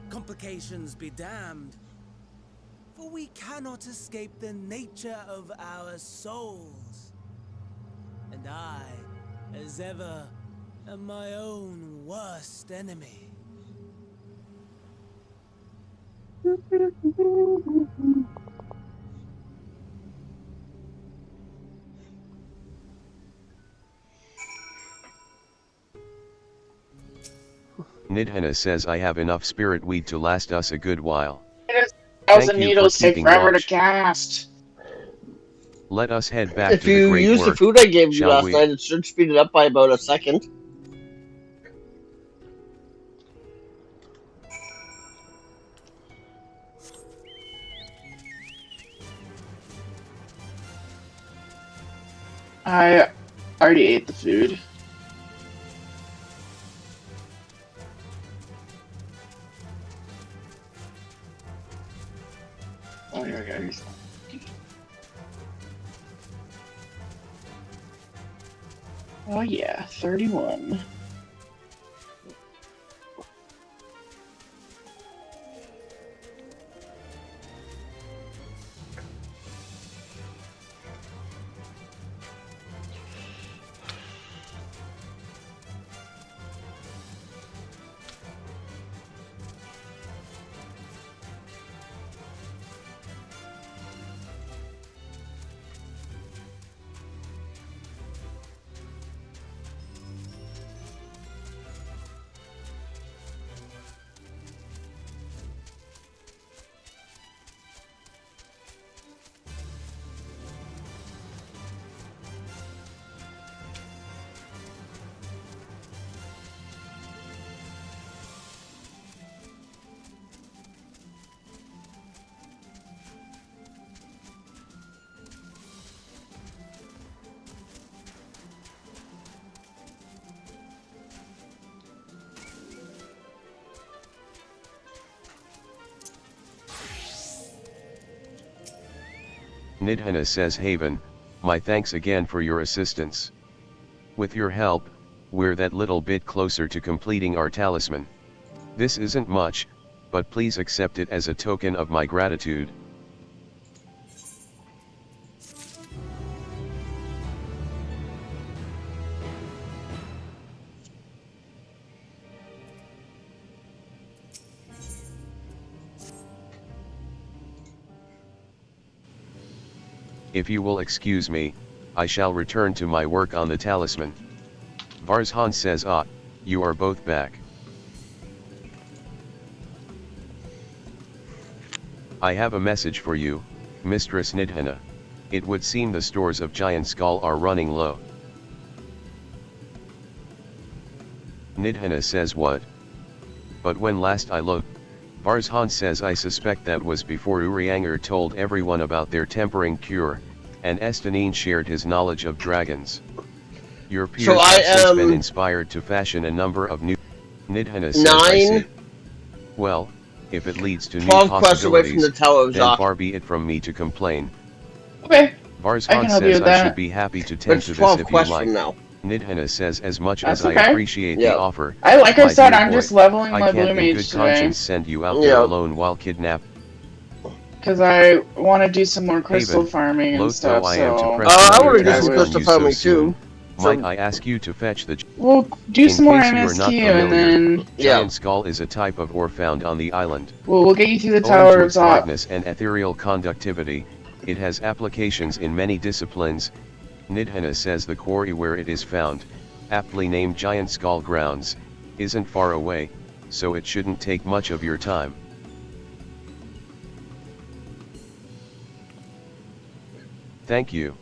Complications be damned, for we cannot escape the nature of our souls. And I, as ever, am my own worst enemy. Nidhana says I have enough spirit weed to last us a good while. Thousand needles take forever to cast. Let us head back If to the you great use the work, food I gave you shall last we? night, it should speed it up by about a second. I already ate the food. Oh, here we go. Here's one. Oh yeah, 31. Nidhana says Haven, my thanks again for your assistance. With your help, we're that little bit closer to completing our talisman. This isn't much, but please accept it as a token of my gratitude. If you will excuse me, I shall return to my work on the talisman. Varzhan says you are both back. I have a message for you, Mistress Nidhana. It would seem the stores of Giant Skull are running low. Nidhana says what? But when last I looked, Varzhan says I suspect that was before Urianger told everyone about their tempering cure, and Estanine shared his knowledge of dragons. Your peers have since been inspired to fashion a number of new... Nidhana says I see. Well, If it leads to new 12 quests away from possibilities, the Tower of then Zoc. far be it from me to complain. Okay. Varzhan says I should be happy to tend to this if you like. Now. Nidhana says as much That's as I okay. appreciate the offer. Like I my said, dear I'm boy, just leveling my I blue can't in mage good today. conscience send you out there alone while kidnapped. Because I want to do some more crystal Haven, farming and loath stuff, though I am to so... press I another want to do task some on crystal you so farming soon. too. Might I ask you to fetch the... We'll do some more In case you are not MSQ familiar, and then... Giant Skull is a type of ore found on the island. We'll get you through the Owing Tower to of its Zoc. lightness and ethereal conductivity, it has applications in many disciplines. Nidhana says the quarry where it is found, aptly named Giant Skull Grounds, isn't far away, so it shouldn't take much of your time. Thank you.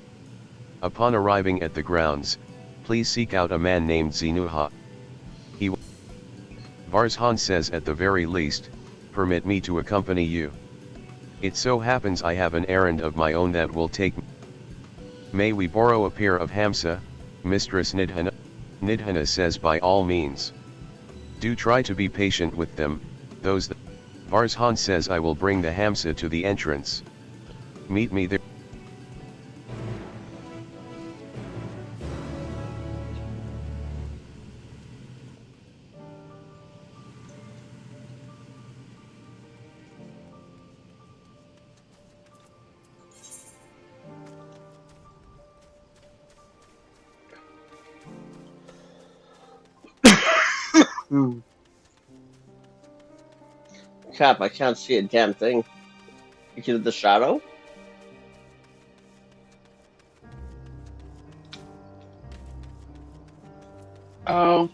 Upon arriving at the grounds, please seek out a man named Zinuha. Varzhan says at the very least, permit me to accompany you. It so happens I have an errand of my own that will take me. May we borrow a pair of Hamsa, Mistress Nidhana? Nidhana says by all means. Do try to be patient with them, those that... Varzhan says I will bring the Hamsa to the entrance. Meet me there. Crap, I can't see a damn thing. Because of the shadow? Oh.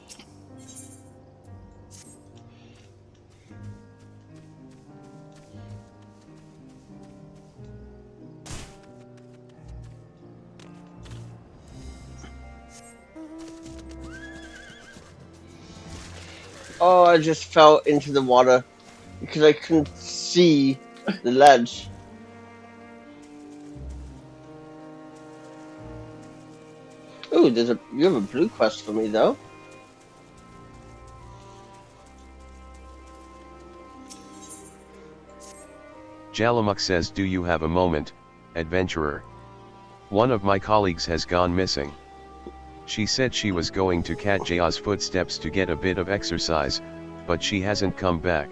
Oh, I just fell into the water because I couldn't see the ledge. Ooh, you have a blue quest for me though. Jalamuk says, do you have a moment, adventurer? One of my colleagues has gone missing. She said she was going to Katja's footsteps to get a bit of exercise, but she hasn't come back.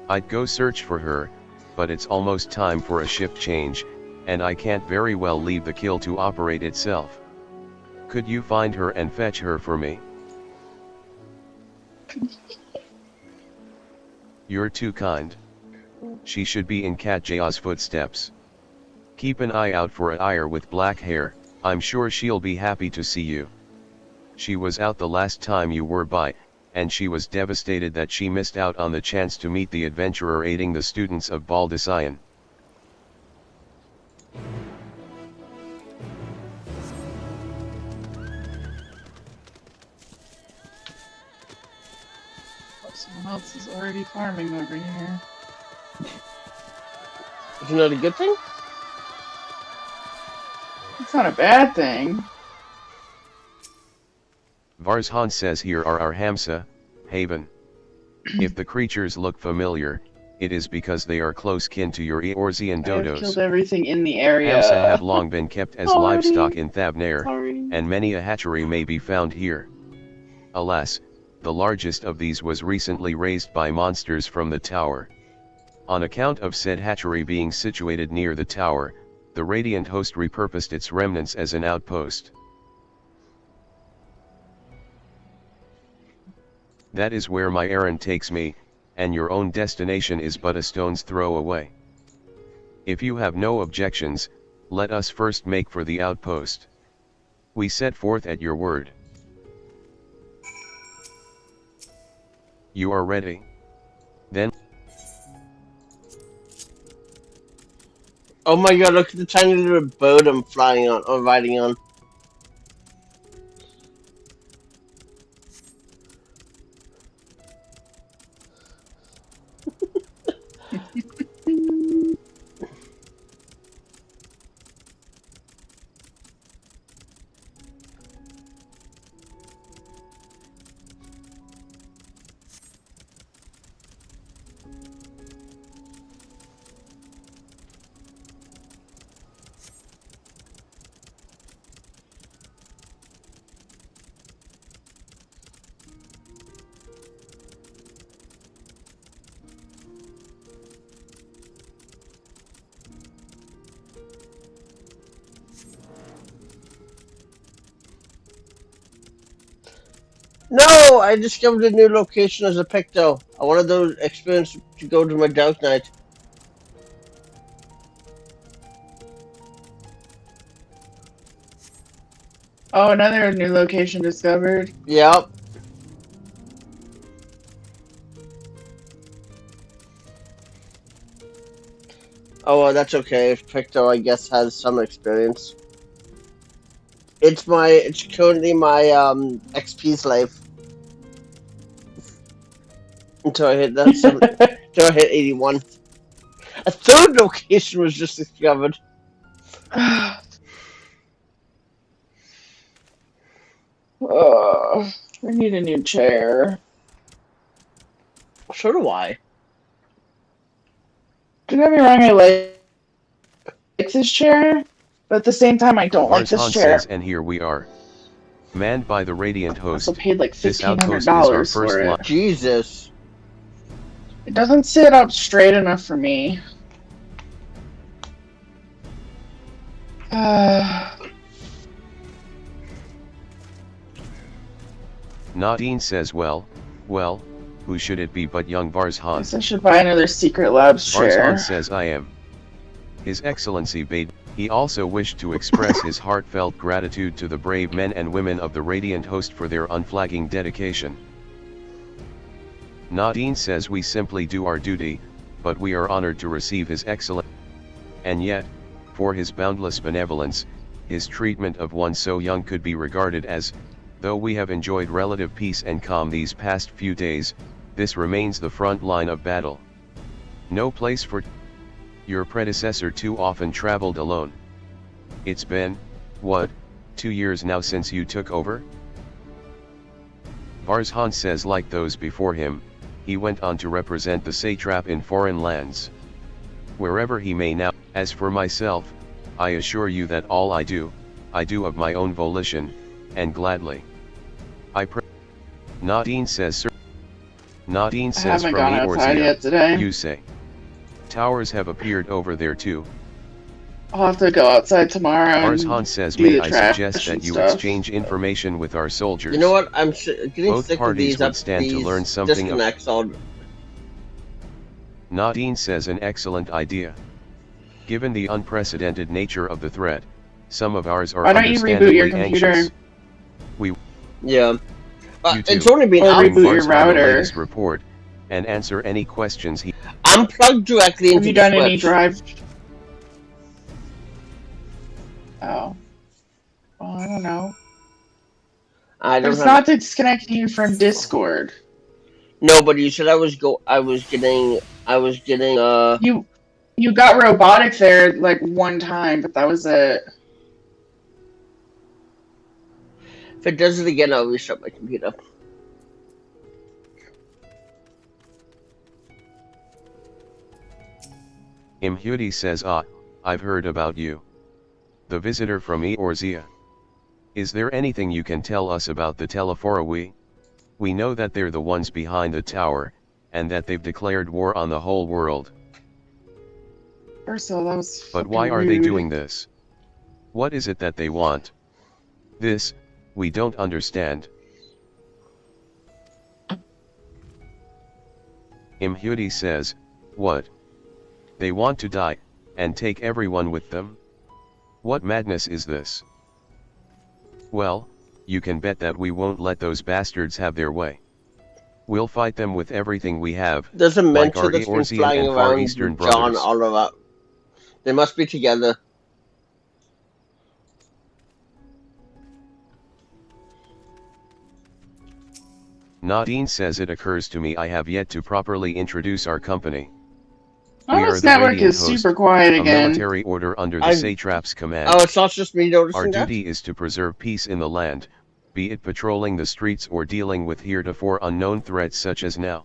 I'd go search for her, but it's almost time for a shift change, and I can't very well leave the kill to operate itself. Could you find her and fetch her for me? You're too kind. She should be in Katja's footsteps. Keep an eye out for a Ayr with black hair, I'm sure she'll be happy to see you. She was out the last time you were by, and she was devastated that she missed out on the chance to meet the adventurer aiding the students of Baldician. Someone else is already farming over here. Isn't that a good thing? It's not a bad thing. Varzhan says here are our Hamsa, Haven. If the creatures look familiar, it is because they are close kin to your Eorzean dodos. I've killed everything in the area. Hamsa have long been kept as livestock in Thavnair, Sorry. and many a hatchery may be found here. Alas, the largest of these was recently raised by monsters from the tower. On account of said hatchery being situated near the tower, the Radiant Host repurposed its remnants as an outpost. That is where my errand takes me, and your own destination is but a stone's throw away. If you have no objections, let us first make for the outpost. We set forth at your word. You are ready? Then... Oh my god, look at the tiny little boat I'm flying on, or riding on. No, I discovered a new location as a Picto. I wanted those experience to go to my Dark Knight. Oh, another new location discovered. Yep. Oh, well, that's okay. If Picto, I guess, has some experience. It's currently my XP's life until I hit until I hit 81. A third location was just discovered. Oh, I need a new chair. So do I. Don't get me wrong, I like this chair, but at the same time, I don't like this Varzhan chair. says, and here we are. Manned by the Radiant I also Host, paid like this outpost is our $1,500 first for line. it. Jesus. It doesn't sit up straight enough for me. Nadine says, well, who should it be but young Varzhan? Guess I should buy another Secret Labs chair. Varzhan says, I am. His Excellency bade. He also wished to express his heartfelt gratitude to the brave men and women of the Radiant Host for their unflagging dedication. Nadine says, we simply do our duty, but we are honored to receive his excellence. And yet, for his boundless benevolence, his treatment of one so young could be regarded as, though we have enjoyed relative peace and calm these past few days, this remains the front line of battle. No place for your predecessor too often traveled alone. It's been, what, 2 years now since you took over? Varzhan says, like those before him, he went on to represent the satrap in foreign lands. Wherever he may now. As for myself, I assure you that all I do of my own volition, and gladly. Nadine says, sir. Nadine says, from Eorzea, you say. Towers have appeared over there too. I'll have to go outside tomorrow. Varzhan says, may I suggest that you exchange information with our soldiers. You know what? I'm getting Both sick parties of would these stand to learn something. Nadine says, an excellent idea. Given the unprecedented nature of the threat, some of ours are understandably anxious. Yeah. You two, it's only been out. Reboot your router. Report, and answer any questions he. I'm plugged directly into Have you the done Switch. any drive? Oh. Well, I don't know. It's not disconnecting you from Discord. No, but you said I was getting. You got robotic there like one time, but that was it. If it does it again, I'll restart my computer. Imhudi says, I've heard about you. The visitor from Eorzea. Is there anything you can tell us about the Telephoroui? We know that they're the ones behind the tower, and that they've declared war on the whole world. Ursula, that was but why are they doing this? What is it that they want? This, we don't understand. Imhudi says, what? They want to die, and take everyone with them? What madness is this? Well, you can bet that we won't let those bastards have their way. We'll fight them with everything we have. There's a mentor like that's been flying around John brothers. Oliver. They must be together. Nadine says, it occurs to me I have yet to properly introduce our company. Oh, this network is super quiet again. A military order under the satrap's command. Oh, it's not just me noticing Our that? duty is to preserve peace in the land, be it patrolling the streets or dealing with heretofore unknown threats such as now.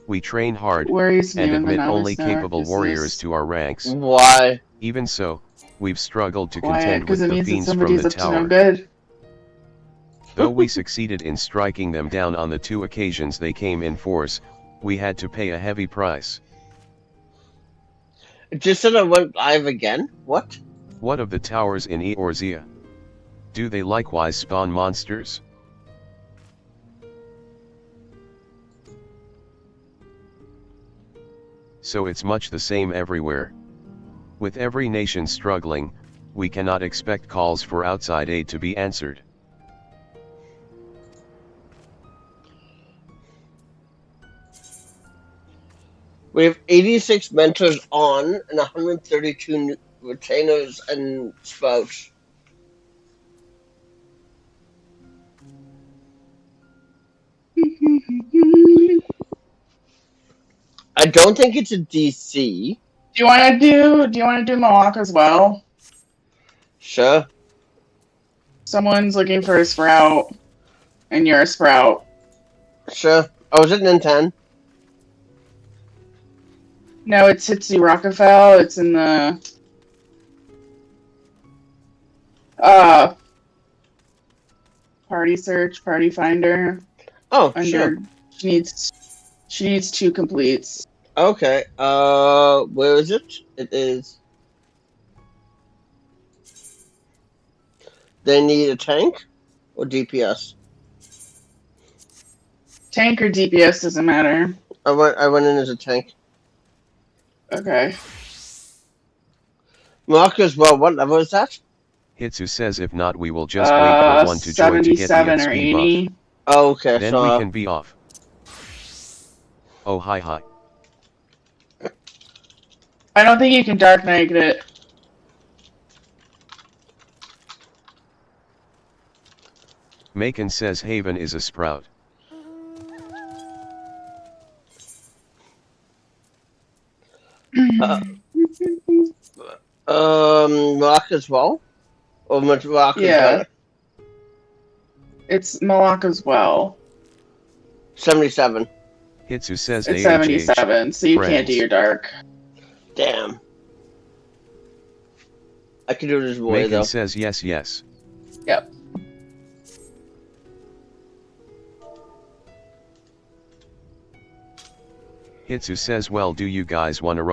We train hard, and admit only capable warriors to our ranks. Why? Even so, we've struggled to contend with the fiends from the tower. No good. Though we succeeded in striking them down on the 2 occasions they came in force, we had to pay a heavy price. It just said I went live again? What? What of the towers in Eorzea? Do they likewise spawn monsters? So it's much the same everywhere. With every nation struggling, we cannot expect calls for outside aid to be answered. We have 86 mentors on and 132 retainers and spouts. I don't think it's a DC. Do you want to do Malak as well? Sure. Someone's looking for a sprout, and you're a sprout. Sure. Oh, is it Ninten? No, it's Hitzi Rockefell. It's in the party search, party finder. Oh, sure. She needs 2 completes. Okay. Where is it? It is. They need a tank or DPS. Tank or DPS doesn't matter. I went in as a tank. Okay. Marcus, well, what level is that? Hitsu says if not we will just wait for one to join to get the 77 or XP 80. buff. Oh, okay, Then so we can be off. Oh hi. I don't think you can Dark Knight it. Macon says Haven is a sprout. Malak as well? Or Malak as Yeah. well? It's Malak as well. 77. Hitsu says It's AHH. 77, so you can't do your dark. Damn. I can do it as boy, Macon though. says yes. Yep. Hitsu says well do you guys wanna run?